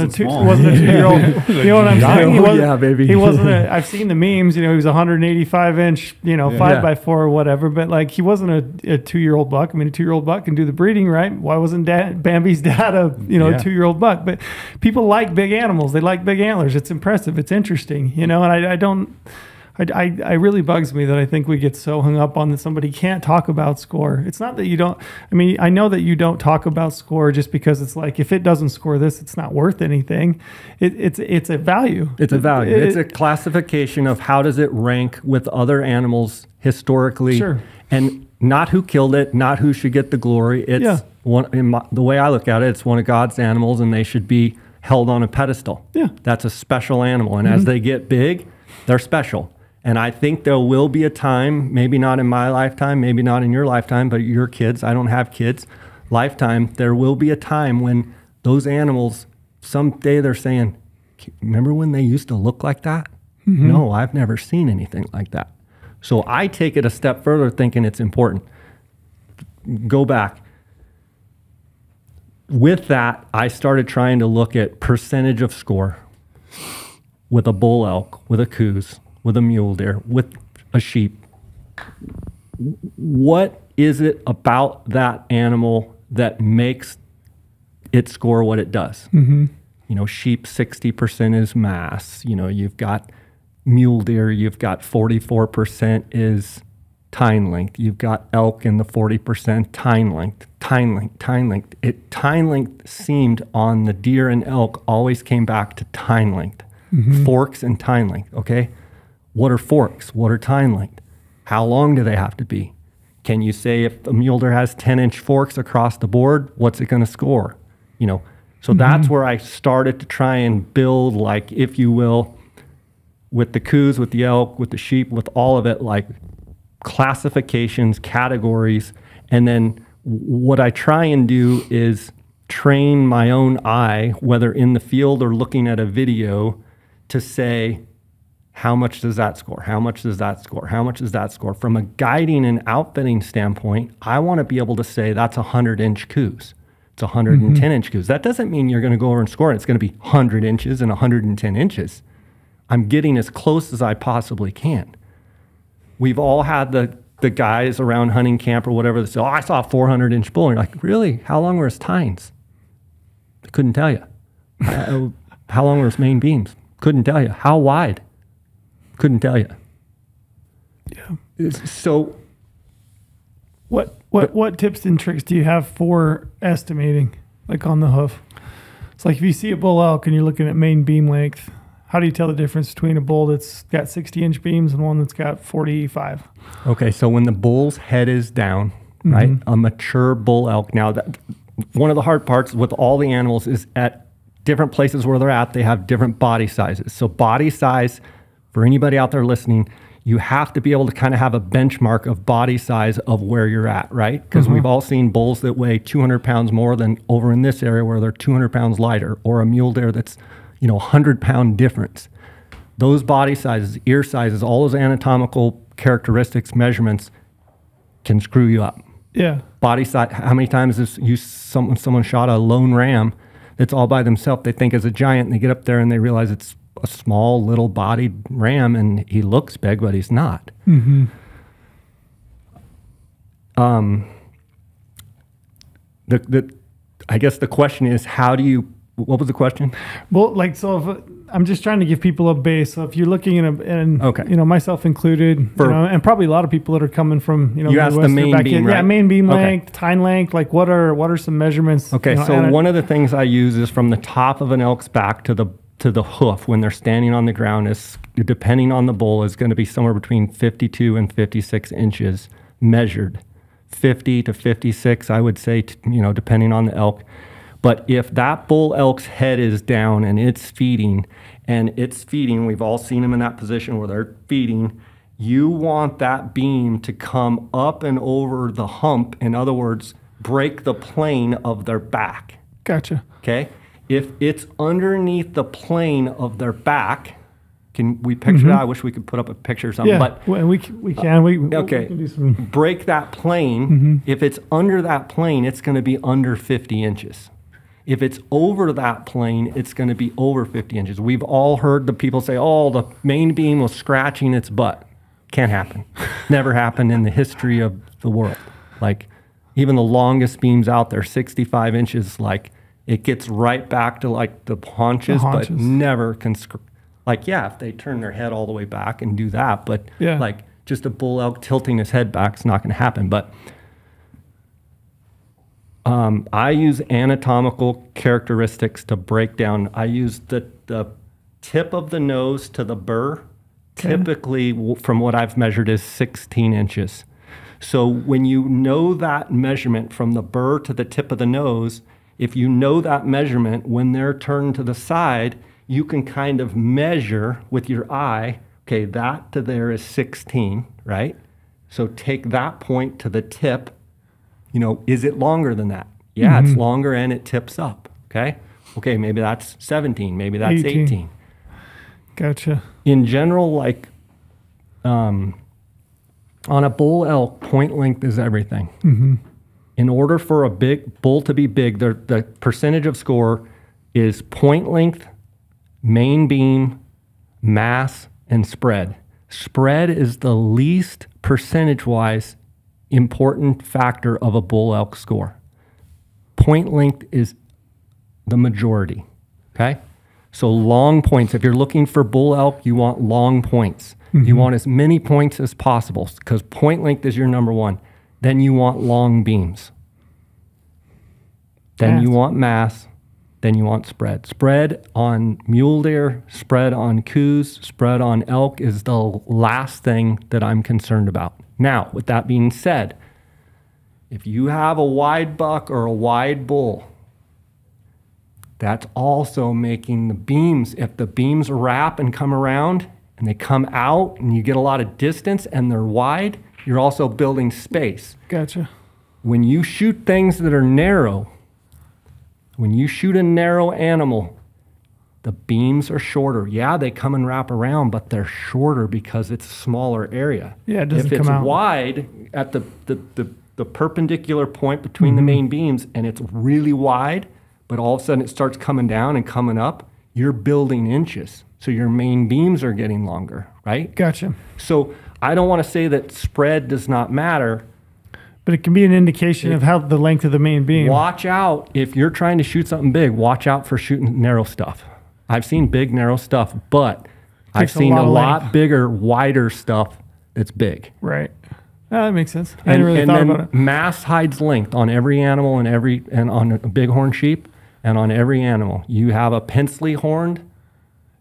You know what I'm saying? Baby. He wasn't I've seen the memes, he was 185 inch, 5x4 or whatever, but like he wasn't a 2-year-old buck. I mean, a 2-year-old buck can do the breeding, right? Why wasn't Bambi's dad a 2-year-old buck? But people like big animals. They like big antlers. It's impressive. It's interesting, and I really bugs me that I think we get so hung up on that somebody can't talk about score. It's not that you don't. I mean, I know that you don't talk about score just because it's like if it doesn't score this, it's not worth anything. It's a value. It's a value. It's a classification of how does it rank with other animals historically, sure. And not who killed it, not who should get the glory. It's the way I look at it. It's one of God's animals, and they should be held on a pedestal. Yeah, that's a special animal, and as they get big, they're special. And I think there will be a time, maybe not in my lifetime, maybe not in your lifetime, but your kids, I don't have kids, lifetime, there will be a time when those animals, someday they're saying, remember when they used to look like that? Mm-hmm. No, I've never seen anything like that. So I take it a step further thinking it's important. Go back. With that, I started trying to look at percentage of score with a bull elk, with a Coues, with a mule deer, with a sheep. What is it about that animal that makes it score what it does? Mm-hmm. Sheep 60% is mass. You've got mule deer, you've got 44% is tine length. You've got elk in the 40% tine length. Tine length seemed on the deer and elk always came back to tine length. Mm-hmm. Forks and tine length, okay? What are forks? What are tine length? How long do they have to be? Can you say if a mule deer has 10-inch forks across the board, what's it going to score? So that's where I started to try and build, like, if you will, with the Coues, with the elk, with the sheep, with all of it, like classifications, categories. And then what I try and do is train my own eye, whether in the field or looking at a video, to say, how much does that score? How much does that score? How much does that score? From a guiding and outfitting standpoint, I want to be able to say that's a 100-inch Coues. It's a 110-inch Coues. That doesn't mean you're going to go over and score it. It's going to be 100 inches and 110 inches. I'm getting as close as I possibly can. We've all had the guys around hunting camp or whatever that say, I saw a 400-inch bull. And you're like, really? How long were his tines? I couldn't tell you. How long were his main beams? Couldn't tell you. How wide? Couldn't tell you. Yeah. So, what tips and tricks do you have for estimating, like on the hoof? It's like if you see a bull elk and you're looking at main beam length, how do you tell the difference between a bull that's got 60-inch beams and one that's got 45? Okay, so when the bull's head is down, right, a mature bull elk. Now, that one of the hard parts with all the animals is at different places where they're at, they have different body sizes. So body size, for anybody out there listening, you have to be able to kind of have a benchmark of body size of where you're at, right? Because we've all seen bulls that weigh 200 pounds more than over in this area where they're 200 pounds lighter, or a mule deer that's, 100-pound difference. Those body sizes, ear sizes, all those anatomical characteristics, measurements can screw you up. Yeah. Body size, how many times has someone shot a lone ram that's all by themselves, they think is a giant, and they get up there and they realize it's a small little bodied ram, and he looks big, but he's not. I guess the question is, how do you? What was the question? Well, like, so if, I'm just trying to give people a base. So if you're looking at okay, you know, myself included, you know, and probably a lot of people that are coming from, you know, you asked the main beam, right? Yeah, main beam length, tine length. Like, what are some measurements? Okay, you know, so one of the things I use is from the top of an elk's back to the hoof when they're standing on the ground is, depending on the bull, is going to be somewhere between 52 and 56 inches measured. 50 to 56, I would say, you know, depending on the elk. But if that bull elk's head is down and it's feeding, we've all seen them in that position where they're feeding, you want that beam to come up and over the hump. In other words, break the plane of their back. Gotcha. Okay? If it's underneath the plane of their back, can we picture that? I wish we could put up a picture or something. Yeah, but we can. We can do some. Break that plane. If it's under that plane, it's going to be under 50 inches. If it's over that plane, it's going to be over 50 inches. We've all heard the people say, oh, the main beam was scratching its butt. Can't happen. Never happened in the history of the world. Like, even the longest beams out there, 65 inches, like, it gets right back to, like, the haunches. But never can, like, yeah, if they turn their head all the way back and do that, but, like, just a bull elk tilting his head back is not going to happen. But I use anatomical characteristics to break down. I use the tip of the nose to the burr. Typically, from what I've measured, is 16 inches. So when you know that measurement from the burr to the tip of the nose, if you know that measurement, when they're turned to the side, you can kind of measure with your eye, okay, that to there is 16, right? So take that point to the tip. You know, is it longer than that? Yeah, it's longer and it tips up, okay? Okay, maybe that's 17, maybe that's 18. Gotcha. In general, like, on a bull elk, point length is everything. In order for a big bull to be big, the percentage of score is point length, main beam, mass, and spread. Spread is the least percentage-wise important factor of a bull elk score. Point length is the majority, okay? So long points, if you're looking for bull elk, you want long points. You want as many points as possible because point length is your number one. Then you want long beams. Then you want mass. Then you want spread. Spread on mule deer, spread on Coues, spread on elk is the last thing that I'm concerned about. Now, with that being said, if you have a wide buck or a wide bull, that's also making the beams, if the beams wrap and come around and they come out and you get a lot of distance and they're wide, you're also building space. Gotcha. When you shoot things that are narrow, when you shoot a narrow animal, the beams are shorter. Yeah, they come and wrap around, but they're shorter because it's a smaller area. Yeah, it doesn't come out. If it's wide at the perpendicular point between the main beams and it's really wide, but all of a sudden it starts coming down and coming up, you're building inches. So your main beams are getting longer, right? Gotcha. So I don't want to say that spread does not matter. But it can be an indication of how the length of the main beam. Watch out. If you're trying to shoot something big, watch out for shooting narrow stuff. I've seen big, narrow stuff, but I've seen a lot bigger, wider stuff that's big. Right. That makes sense. I hadn't really thought about it. Mass hides length on every animal and on a bighorn sheep and on every animal. You have a Pensley horned.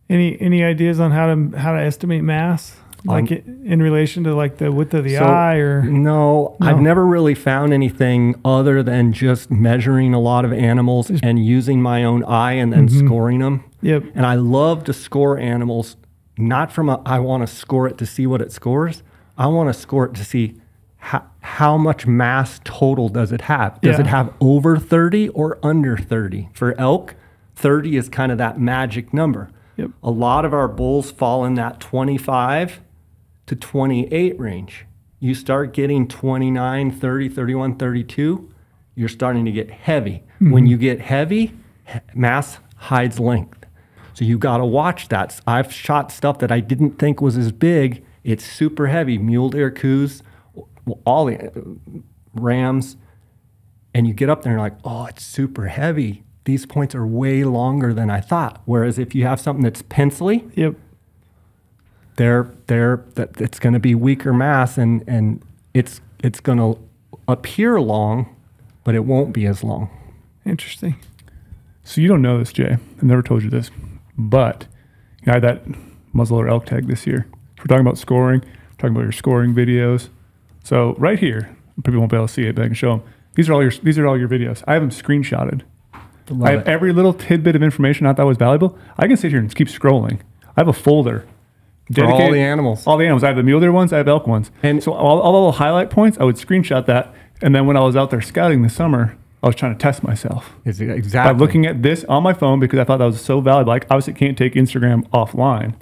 Any ideas on how to estimate mass? Like in relation to like the width of the eye or? No, I've never really found anything other than just measuring a lot of animals and using my own eye and then scoring them. Yep. And I love to score animals, not from I want to score it to see what it scores. I want to score it to see how much mass total does it have. Does it have over 30 or under 30? For elk, 30 is kind of that magic number. Yep. A lot of our bulls fall in that 25 to 28 range. You start getting 29, 30, 31, 32, you're starting to get heavy. When you get heavy, mass hides length. So you got to watch that. I've shot stuff that I didn't think was as big. It's super heavy. Mule deer, Coues, all the rams. And you get up there and you're like, oh, it's super heavy. These points are way longer than I thought. Whereas if you have something that's pencily, Yep. it's going to be weaker mass and it's going to appear long, but it won't be as long. Interesting. So you don't know this, Jay. I've never told you this, but I had that muzzleloader elk tag this year. We're talking about scoring. We're talking about your scoring videos. So right here, people won't be able to see it, but I can show them. These are all your videos. I have them screenshotted. I have every little tidbit of information I thought was valuable. I can sit here and keep scrolling. I have a folder For all the animals. All the animals. I have the mule deer ones. I have elk ones. And so all the little highlight points, I would screenshot that. And then when I was out there scouting this summer, I was trying to test myself. Exactly. By looking at this on my phone because I thought that was so valuable. Like, obviously, can't take Instagram offline,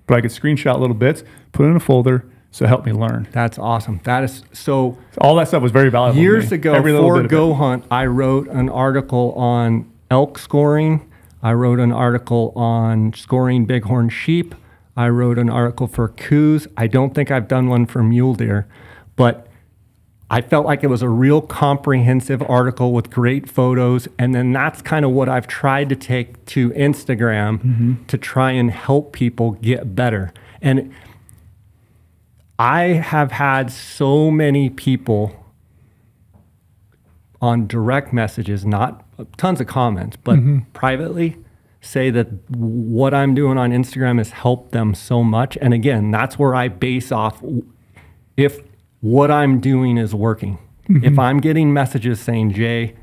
but I could screenshot little bits, put it in a folder, so it helped me learn. That's awesome. That is so. All that stuff was very valuable. Years ago, for GOHUNT, I wrote an article on elk scoring. I wrote an article on scoring bighorn sheep. I wrote an article for Coues. I don't think I've done one for mule deer, but I felt like it was a real comprehensive article with great photos. And then that's kind of what I've tried to take to Instagram to try and help people get better. And I have had so many people on direct messages, not tons of comments, but privately say that what I'm doing on Instagram has helped them so much. And again, that's where I base off if what I'm doing is working. If I'm getting messages saying, Jay,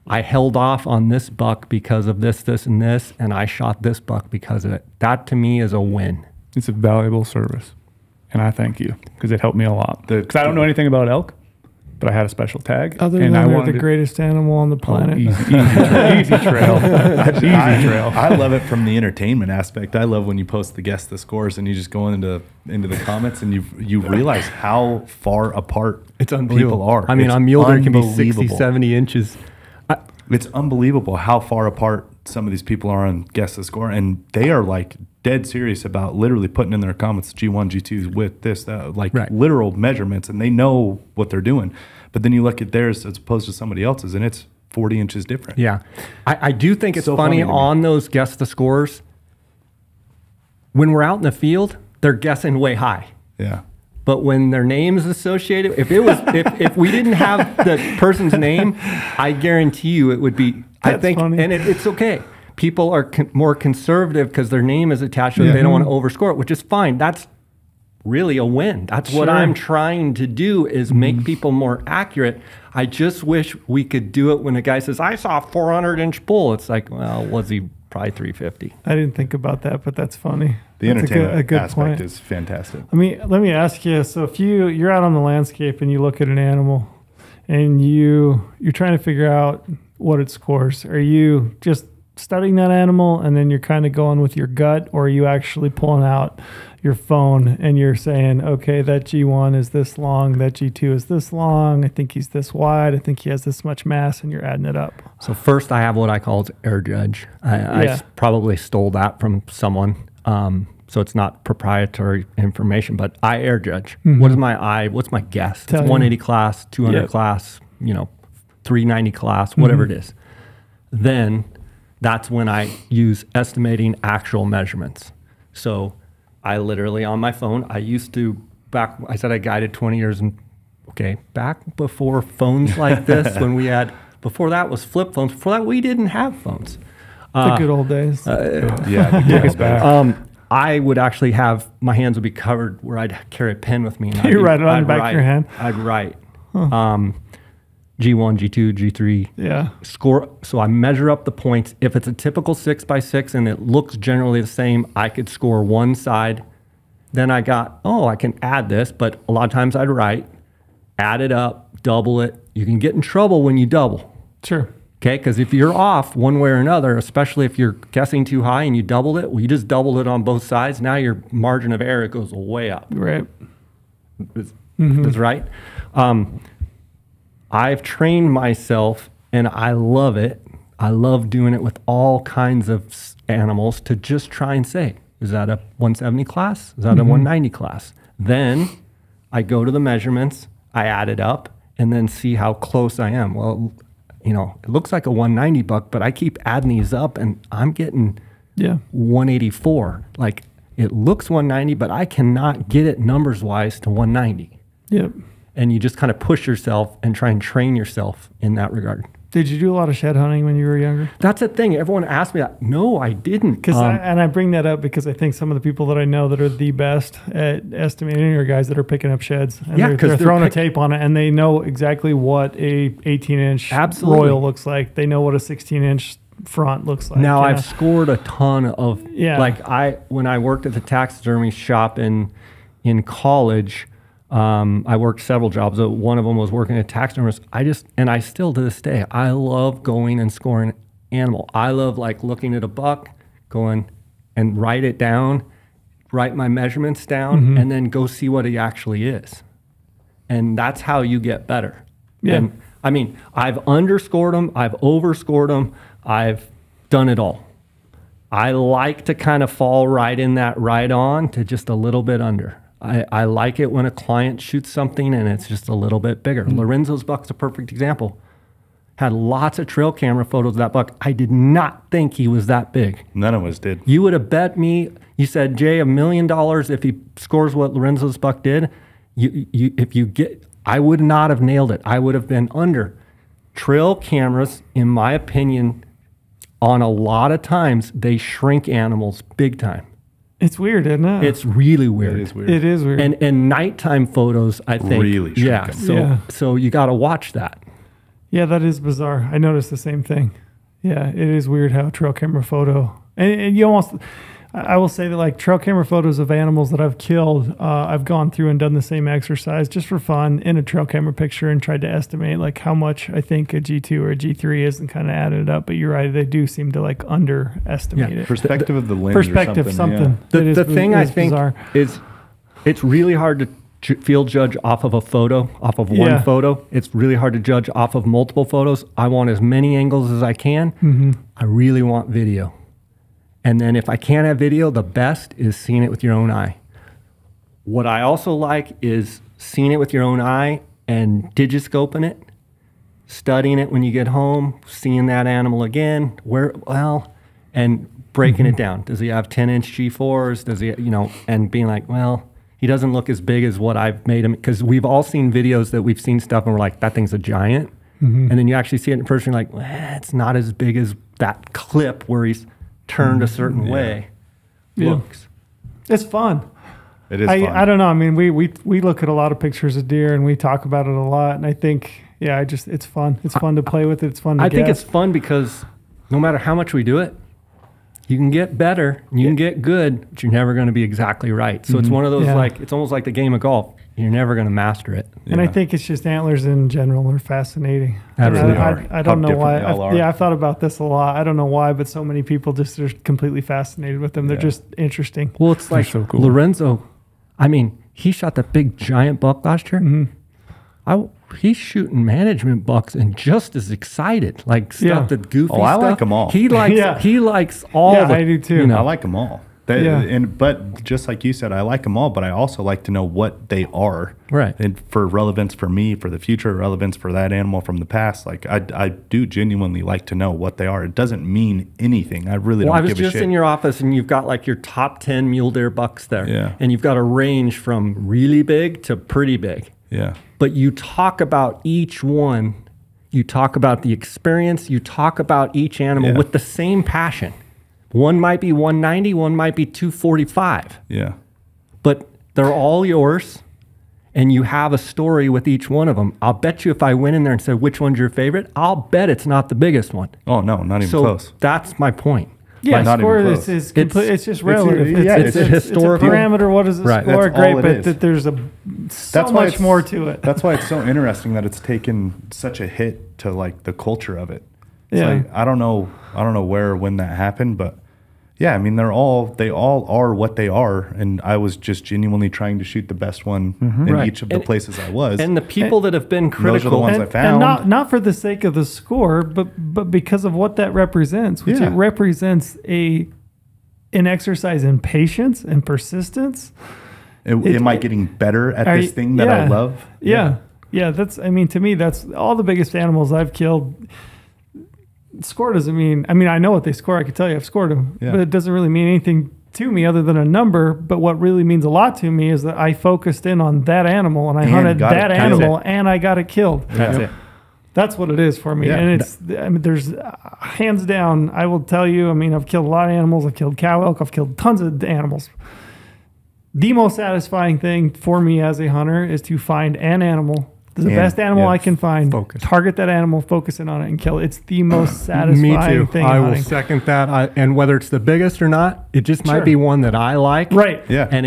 I held off on this buck because of this, this, and this, and I shot this buck because of it, that to me is a win. It's a valuable service. And I thank you because it helped me a lot. Because I don't know anything about elk, but I had a special tag. Other than they're the greatest animal on the planet. Easy trail. Easy trail. I love it from the entertainment aspect. I love when you post the guess the scores and you just go into the comments and you realize how far apart it's unbelievable. people are. I mean, on mule deer can be 60, 70 inches. It's unbelievable how far apart some of these people are on guess the score, and they are like dead serious about literally putting in their comments G1, G2s with this, that, like literal measurements, and they know what they're doing. But then you look at theirs as opposed to somebody else's, and it's 40 inches different. Yeah. I do think it's so funny on those guess the scores. When we're out in the field, they're guessing way high. Yeah. But when their name is associated, if we didn't have the person's name, I guarantee you it would be. That's funny. And it's okay. People are more conservative because their name is attached to it. They don't want to overscore it, which is fine. That's really a win. That's what I'm trying to do is make people more accurate. I just wish we could do it when a guy says, I saw a 400-inch bull. It's like, well, was he probably 350? I didn't think about that, but that's funny. The that's entertainment aspect point. is fantastic. Let me ask you, so if you're out on the landscape and you look at an animal and you're trying to figure out what it scores, are you just studying that animal and then you're kind of going with your gut, or are you actually pulling out your phone and you're saying, okay, that G1 is this long, that G2 is this long, I think he's this wide, I think he has this much mass, and you're adding it up? So first I have what I call air judge. I probably stole that from someone. So it's not proprietary information, but I air judge. What is what's my guess? It's 180 class, 200 class, 390 class, whatever it is. Then that's when I use estimating actual measurements. So I literally on my phone, I used to I said I guided 20 years and back before phones like this, when we had, before that was flip phones. Before that, we didn't have phones. The good old days. Take us back. I would actually have, my hands would be covered where I'd carry a pen with me. And you write it on the back of your hand? I'd write G1, G2, G3. Yeah. Score. So I measure up the points. If it's a typical 6x6 and it looks generally the same, I could score one side. Then I got, I can add this, but a lot of times I'd write, add it up, double it. You can get in trouble when you double. Sure. Okay, because if you're off one way or another, especially if you're guessing too high and you doubled it, well, you just doubled it on both sides. Now your margin of error goes way up. Right. That's right. I've trained myself, and I love it. I love doing it with all kinds of animals to just try and say, is that a 170 class? Is that a 190 class? Then I go to the measurements, I add it up, and then see how close I am. Well, you know, it looks like a 190 buck, but I keep adding these up and I'm getting 184. Like, it looks 190, but I cannot get it numbers wise to 190. Yep. And you just kind of push yourself and try and train yourself in that regard. Did you do a lot of shed hunting when you were younger? That's the thing. Everyone asks me that. No, I didn't. And I bring that up because I think some of the people that I know that are the best at estimating are guys that are picking up sheds. And they're throwing a tape on it, and they know exactly what a 18-inch Royal looks like. They know what a 16-inch front looks like. Now, I've scored a ton of, when I worked at the taxidermy shop in college, I worked several jobs. One of them was working at taxidermist. I still to this day, I love going and scoring animal. I love like looking at a buck, going and write it down, write my measurements down, and then go see what he actually is. And that's how you get better. Yeah. And I mean, I've underscored them, I've overscored them, I've done it all. I like to kind of fall right in that right on to just a little bit under. I like it when a client shoots something and it's just a little bit bigger. Lorenzo's buck's a perfect example. Had lots of trail camera photos of that buck. I did not think he was that big. None of us did. You would have bet me, you said, Jay, $1 million if he scores what Lorenzo's buck did. I would not have nailed it. I would have been under. Trail cameras, in my opinion, on a lot of times, they shrink animals big time. It's weird, isn't it? It's really weird. It is weird. It is weird. And nighttime photos, I think. Really shrink them. So you got to watch that. Yeah, that is bizarre. I noticed the same thing. Yeah, it is weird how trail camera photo, and you almost, I will say that like trail camera photos of animals that I've killed, I've gone through and done the same exercise just for fun in a trail camera picture and tried to estimate like how much I think a G2 or a G3 is and kind of added it up. But you're right, they do seem to like underestimate it. Perspective of the lens. Perspective, or something. Yeah. The thing I think bizarre. is it's really hard to field judge off of a photo, off of one photo. It's really hard to judge off of multiple photos. I want as many angles as I can. I really want video. And then if I can't have video, the best is seeing it with your own eye. What I also like is seeing it with your own eye and digiscoping it, studying it when you get home, seeing that animal again, and breaking it down. Does he have 10-inch G4s? Does he, and being like, well, he doesn't look as big as what I've made him. Because we've all seen videos that we've seen stuff and we're like, that thing's a giant. And then you actually see it in person, you're like, well, it's not as big as that clip where he's turned a certain way looks. It's fun. It is fun. I don't know. I mean, we look at a lot of pictures of deer and we talk about it a lot. And I think, it's fun. It's fun to play with it. It's fun to I think it's fun because no matter how much we do it, you can get better, you can get good, but you're never going to be exactly right. So it's one of those it's almost like the game of golf. You're never going to master it. And I think it's just antlers in general are fascinating. Absolutely. I don't know why. I've thought about this a lot. I don't know why, but so many people just are completely fascinated with them. They're just interesting. Well, it's like so cool. Lorenzo, I mean, he shot that big giant buck last year. He's shooting management bucks and just as excited, like stuff that goofy stuff. I like them all. He likes all. Yeah, I do too. I like them all. But just like you said, I like them all, but I also like to know what they are. Right. And for relevance for me, for the future, relevance for that animal from the past, like I do genuinely like to know what they are. It doesn't mean anything. I really don't give a shit. I was just in your office and you've got like your top 10 mule deer bucks there. Yeah. And you've got a range from really big to pretty big. Yeah. But you talk about each one. You talk about the experience. You talk about each animal with the same passion. One might be 190, one might be 245. Yeah. But they're all yours, and you have a story with each one of them. I'll bet you if I went in there and said, which one's your favorite, I'll bet it's not the biggest one. Oh, no, not even close. That's my point. Yeah, not score even is close. It's just relative. It's a historical it's a parameter. What is the Right, score? that's Great, all it but is. that there's so much more to it. That's why it's so interesting that it's taken such a hit to like the culture of it. It's Yeah. like, I don't know where or when that happened, but Yeah, I mean they all are what they are, and I was just genuinely trying to shoot the best one in Right. each of the places I was. And the people that have been those are the critical, ones I And found. not for the sake of the score, but because of what that represents, which Yeah. it represents an exercise in patience and persistence. Am I getting better at Are this you- thing that I yeah. love? Yeah, that's, I mean, to me, that's all the biggest animals I've killed. Score doesn't mean, I mean, I know what they score. I can tell you I've scored them, Yeah. but it doesn't really mean anything to me other than a number. But what really means a lot to me is that I focused in on that animal and I hunted got it. that That's animal it. and I got it killed. That's it. That's what it is for me. Yeah. And it's, I mean, there's hands down, I will tell you, I mean, I've killed a lot of animals. I've killed cow elk. I've killed tons of animals. The most satisfying thing for me as a hunter is to find an animal, the And, best animal yeah, I can find, focus. target that animal, focus in on it, and kill it. It's the most satisfying me too. thing in I will hunting. second that. And whether it's the biggest or not, it just might Sure. be one that I like. Right. Yeah. And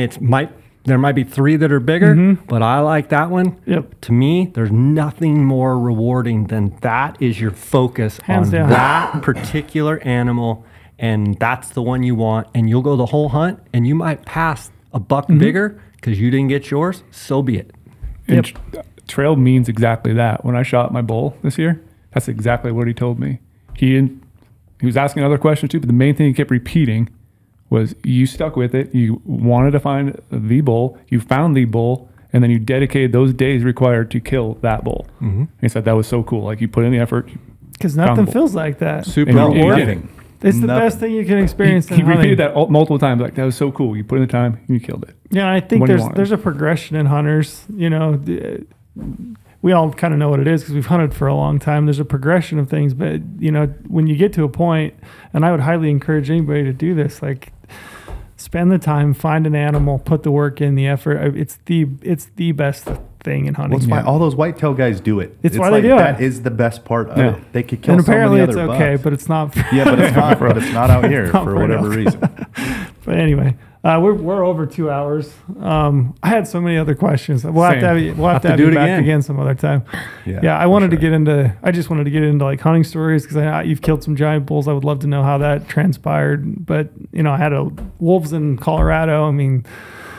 there might be 3 that are bigger, but I like that one. Yep. To me, there's nothing more rewarding than that is your focus Hands on down. that particular animal, and that's the one you want. And you'll go the whole hunt, and you might pass a buck bigger because you didn't get yours. So be it. And trail means exactly that. When I shot my bull this year, that's exactly what he told me. He was asking other questions too, but the main thing he kept repeating was you stuck with it. You wanted to find the bull. You found the bull, and then you dedicated those days required to kill that bull. And he said that was so cool. Like you put in the effort. Because Found nothing bull. feels like that. Super No, rewarding. nothing. It's the Nothing. best thing you can experience He in hunting. repeated that multiple times. Like that was so cool. You put in the time, and you killed it. Yeah, I think When you want it. there's a progression in hunters. You know, we all kind of know what it is because we've hunted for a long time. There's a progression of things, but you know, when you get to a point, and I would highly encourage anybody to do this, like spend the time, find an animal, put the work in, the effort. It's the best thing in hunting. Well, that's why all those whitetail guys do it. It's why they do That it. is the best part of Yeah. it. They could kill And so apparently many it's other okay, bucks. but it's not. Yeah, but it's not. But it's not out here not for for whatever enough. reason. But anyway, we're over 2 hours. I had so many other questions. We'll have to have you, Have to do you it back again. again some other time. Yeah, I wanted to get into. I just wanted to get into like hunting stories because you've killed some giant bulls. I would love to know how that transpired. But you know, I had wolves in Colorado. I mean,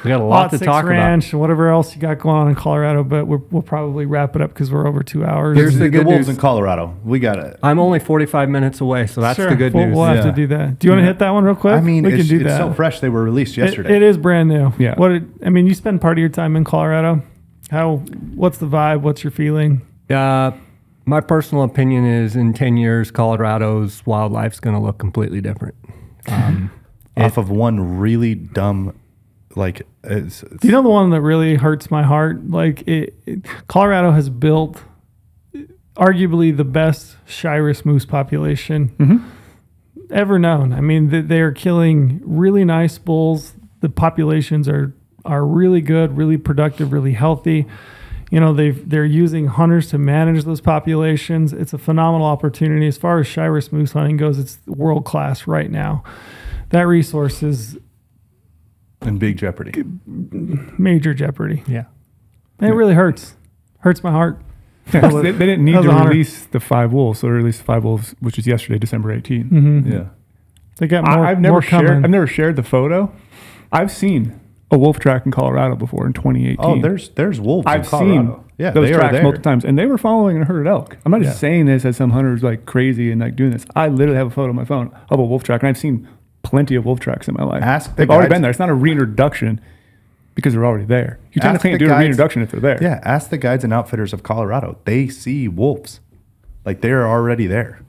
We got a Lot lot to 6 talk ranch about. and whatever else you got going on in Colorado. But we'll probably wrap it up because we're over 2 hours. Here's The the good wolves news. in Colorado. We got it. I'm only 45 minutes away, so that's Sure, the good we'll, news. We'll have to Yeah. do that. Do you want to hit that one real quick? I mean, we can it's do that. so fresh. They were released yesterday. It is brand new. Yeah. I mean, you spend part of your time in Colorado. What's the vibe? What's your feeling? My personal opinion is in 10 years, Colorado's wildlife's going to look completely different. Off of one really dumb, like, it's, Do you know the one that really hurts my heart? Like Colorado has built arguably the best Shiras moose population ever known. I mean, they are killing really nice bulls. The populations are really good, really productive, really healthy. You know, they're using hunters to manage those populations. It's a phenomenal opportunity. As far as Shiras moose hunting goes, it's world class right now. That resource is in big jeopardy. major jeopardy. Yeah. And it really hurts. Hurts my heart. Yeah, 'cause they didn't need As to a hunter. release the 5 wolves, so they released the 5 wolves, which was yesterday, December 18th. Mm-hmm. Yeah. They got more. I've more never shared. coming. I've never shared the photo. I've seen a wolf track in Colorado before in 2018. Oh, there's wolves in I've Colorado. seen Yeah, those they are tracks there. multiple times, and they were following a herd of elk. I'm not Yeah. just saying this as some hunters like crazy and like doing this. I literally have a photo on my phone of a wolf track, and I've seen plenty of wolf tracks in my life. Ask the They've already guides- been there. It's not a reintroduction because they're already there. You Ask technically the can't do a guides- reintroduction if they're there. Yeah, ask the guides and outfitters of Colorado. They see wolves. Like, they're already there.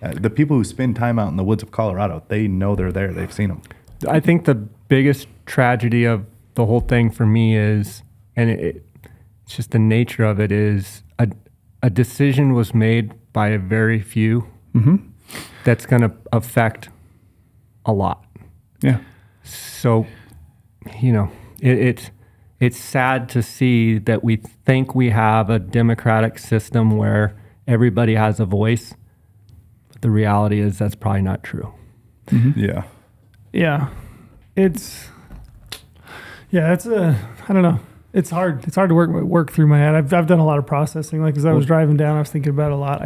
The people who spend time out in the woods of Colorado, they know they're there. They've seen them. I think the biggest tragedy of the whole thing for me is, and it's just the nature of it, is a decision was made by a very few that's going to affect a lot. Yeah. So, you know, it's sad to see that we think we have a democratic system where everybody has a voice. But the reality is that's probably not true. Yeah. Yeah, it's I don't know. It's hard. It's hard to work through my head. I've done a lot of processing. Like as I was driving down, I was thinking about it a lot.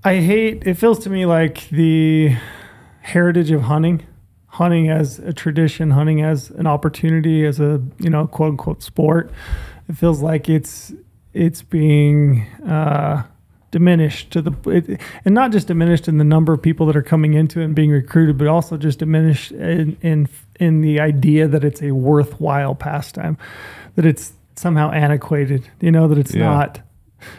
I hate. It feels to me like heritage of hunting as a tradition, hunting as an opportunity, as a, quote unquote sport. It feels like it's being diminished and not just diminished in the number of people that are coming into it and being recruited, but also just diminished in the idea that it's a worthwhile pastime, that it's somehow antiquated, that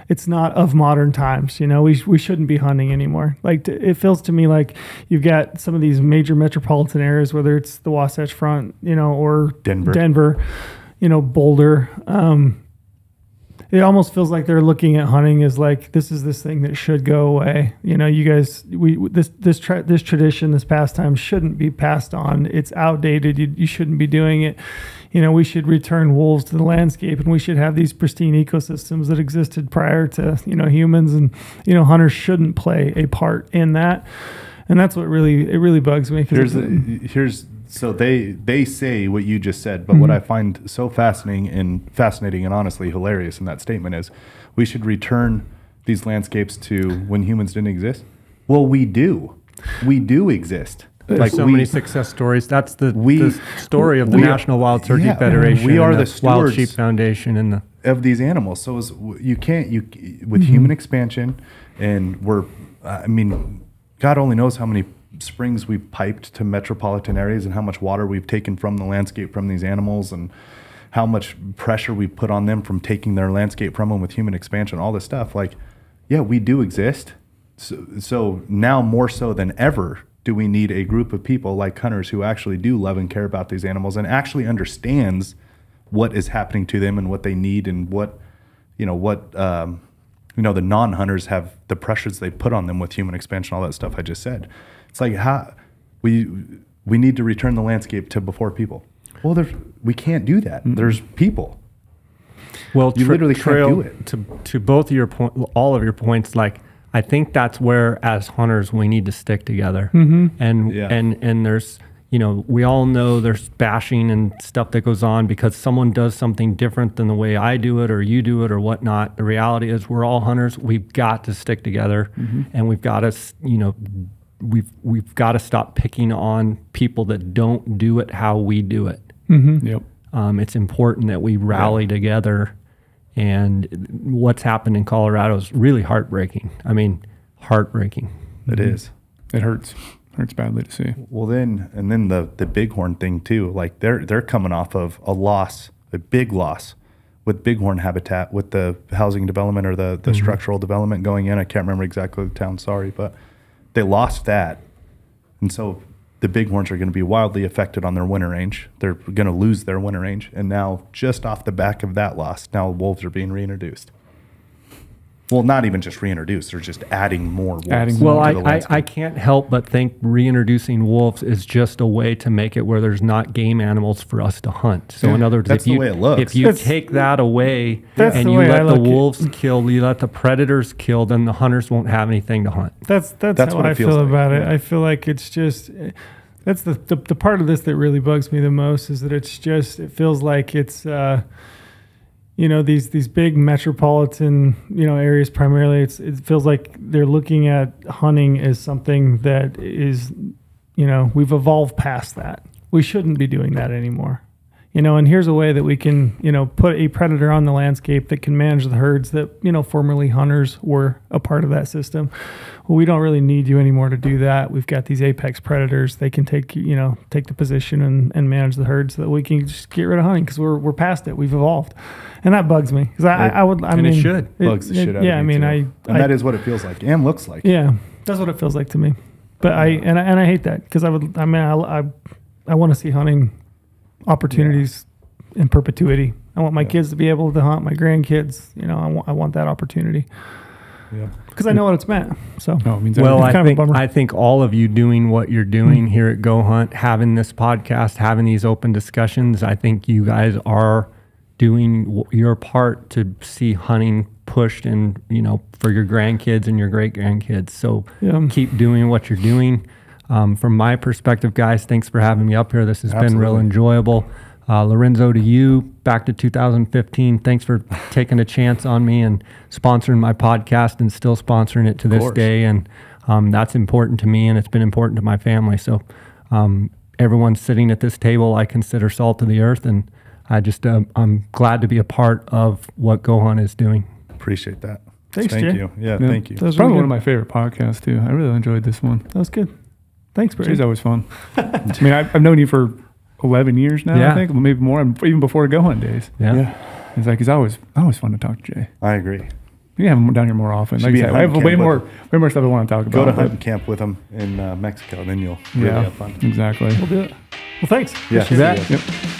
it's not of modern times. We shouldn't be hunting anymore. Like it feels to me like you've got some of these major metropolitan areas, whether it's the Wasatch Front, or Denver, Boulder. It almost feels like they're looking at hunting as like, this is this thing that should go away. You guys, this tradition, this pastime shouldn't be passed on. It's outdated. You shouldn't be doing it. We should return wolves to the landscape, and we should have these pristine ecosystems that existed prior to, humans, and, hunters shouldn't play a part in that. And that's what really bugs me. So they say what you just said, but what I find so fascinating and honestly hilarious in that statement is we should return these landscapes to when humans didn't exist. Well, we do exist. There's many success stories. That's the story of the National Wild Turkey Federation. We are the Wild stewards Sheep Foundation of these animals. So with human expansion, and God only knows how many springs we've piped to metropolitan areas and how much water we've taken from the landscape from these animals, and how much pressure we put on them from taking their landscape from them with human expansion, all this stuff. We do exist. So now more so than ever do we need a group of people like hunters who actually do love and care about these animals and actually understands what is happening to them and what they need, and what the non-hunters have, the pressures they put on them with human expansion, all that stuff I just said. It's like, how we need to return the landscape to before people. Well, we can't do that. There's people. Well, you literally can't do it. To both of your all of your points, I think that's where, as hunters, we need to stick together. And there's, we all know there's bashing and stuff that goes on because someone does something different than the way I do it or you do it or whatnot. The reality is we're all hunters. We've got to stick together, and we've got to, we've got to stop picking on people that don't do it how we do it. Yep. It's important that we rally together. And what's happened in Colorado is really heartbreaking. Heartbreaking. It is. It hurts. Hurts badly to see. Well, then the bighorn thing too. They're coming off of a big loss with bighorn habitat, with the housing development or the structural development going in. I can't remember exactly the town. Sorry, but they lost that, and so the bighorns are going to be wildly affected on their winter range. They're going to lose their winter range. And now, just off the back of that loss, now wolves are being reintroduced. Well, not even just reintroduced. They're just adding more wolves. Well, I can't help but think reintroducing wolves is just a way to make it where there's not game animals for us to hunt. So in other words, that's the way it looks. If you take that away and you let the wolves kill, you let the predators kill, then the hunters won't have anything to hunt. That's how I feel about it. I feel like it's just... That's the part of this that really bugs me the most, is that it feels like it's... these big metropolitan, areas primarily, it feels like they're looking at hunting as something that is, we've evolved past that. We shouldn't be doing that anymore. And here's a way that we can, put a predator on the landscape that can manage the herds that, formerly hunters were a part of that system. Well, we don't really need you anymore to do that. We've got these apex predators. They can take the position and manage the herd so that we can just get rid of hunting, because we're past it. We've evolved. And that bugs me, because it should. Bugs the shit out of me, too. That is what it feels like and looks like. Yeah, that's what it feels like to me. But I hate that, because I want to see hunting opportunities in perpetuity. I want my kids to be able to hunt, my grandkids. I want that opportunity. Yeah, because I know what it's meant. So, I think all of you doing what you're doing here at GOHUNT, having this podcast, having these open discussions, I think you guys are doing your part to see hunting pushed and for your grandkids and your great grandkids. So keep doing what you're doing. From my perspective, guys, thanks for having me up here. This has been real enjoyable. Lorenzo, to you, back to 2015. Thanks for taking a chance on me and sponsoring my podcast and still sponsoring it to this day. And That's important to me, and it's been important to my family. So everyone sitting at this table, I consider salt of the earth, and I'm glad to be a part of what GOHUNT is doing. Appreciate that. Thanks, Thank Jay. you. Yeah, thank you. That was Probably really one of my favorite podcasts too. I really enjoyed this one. That was good. Thanks, Brady. Jay's always fun. I mean, I've known you for 11 years now, Yeah. I think, maybe more, even before GOHUNT days. Yeah. It's like, he's always fun to talk to Jay. I agree. You can have him down here more often. Like be I said, at I have hunting way camp more stuff I want to talk about. Go to but- hunting camp with them in Mexico, then you'll really have fun. Exactly. We'll do it. Well, thanks. Yeah. Appreciate it. You bet. Yep.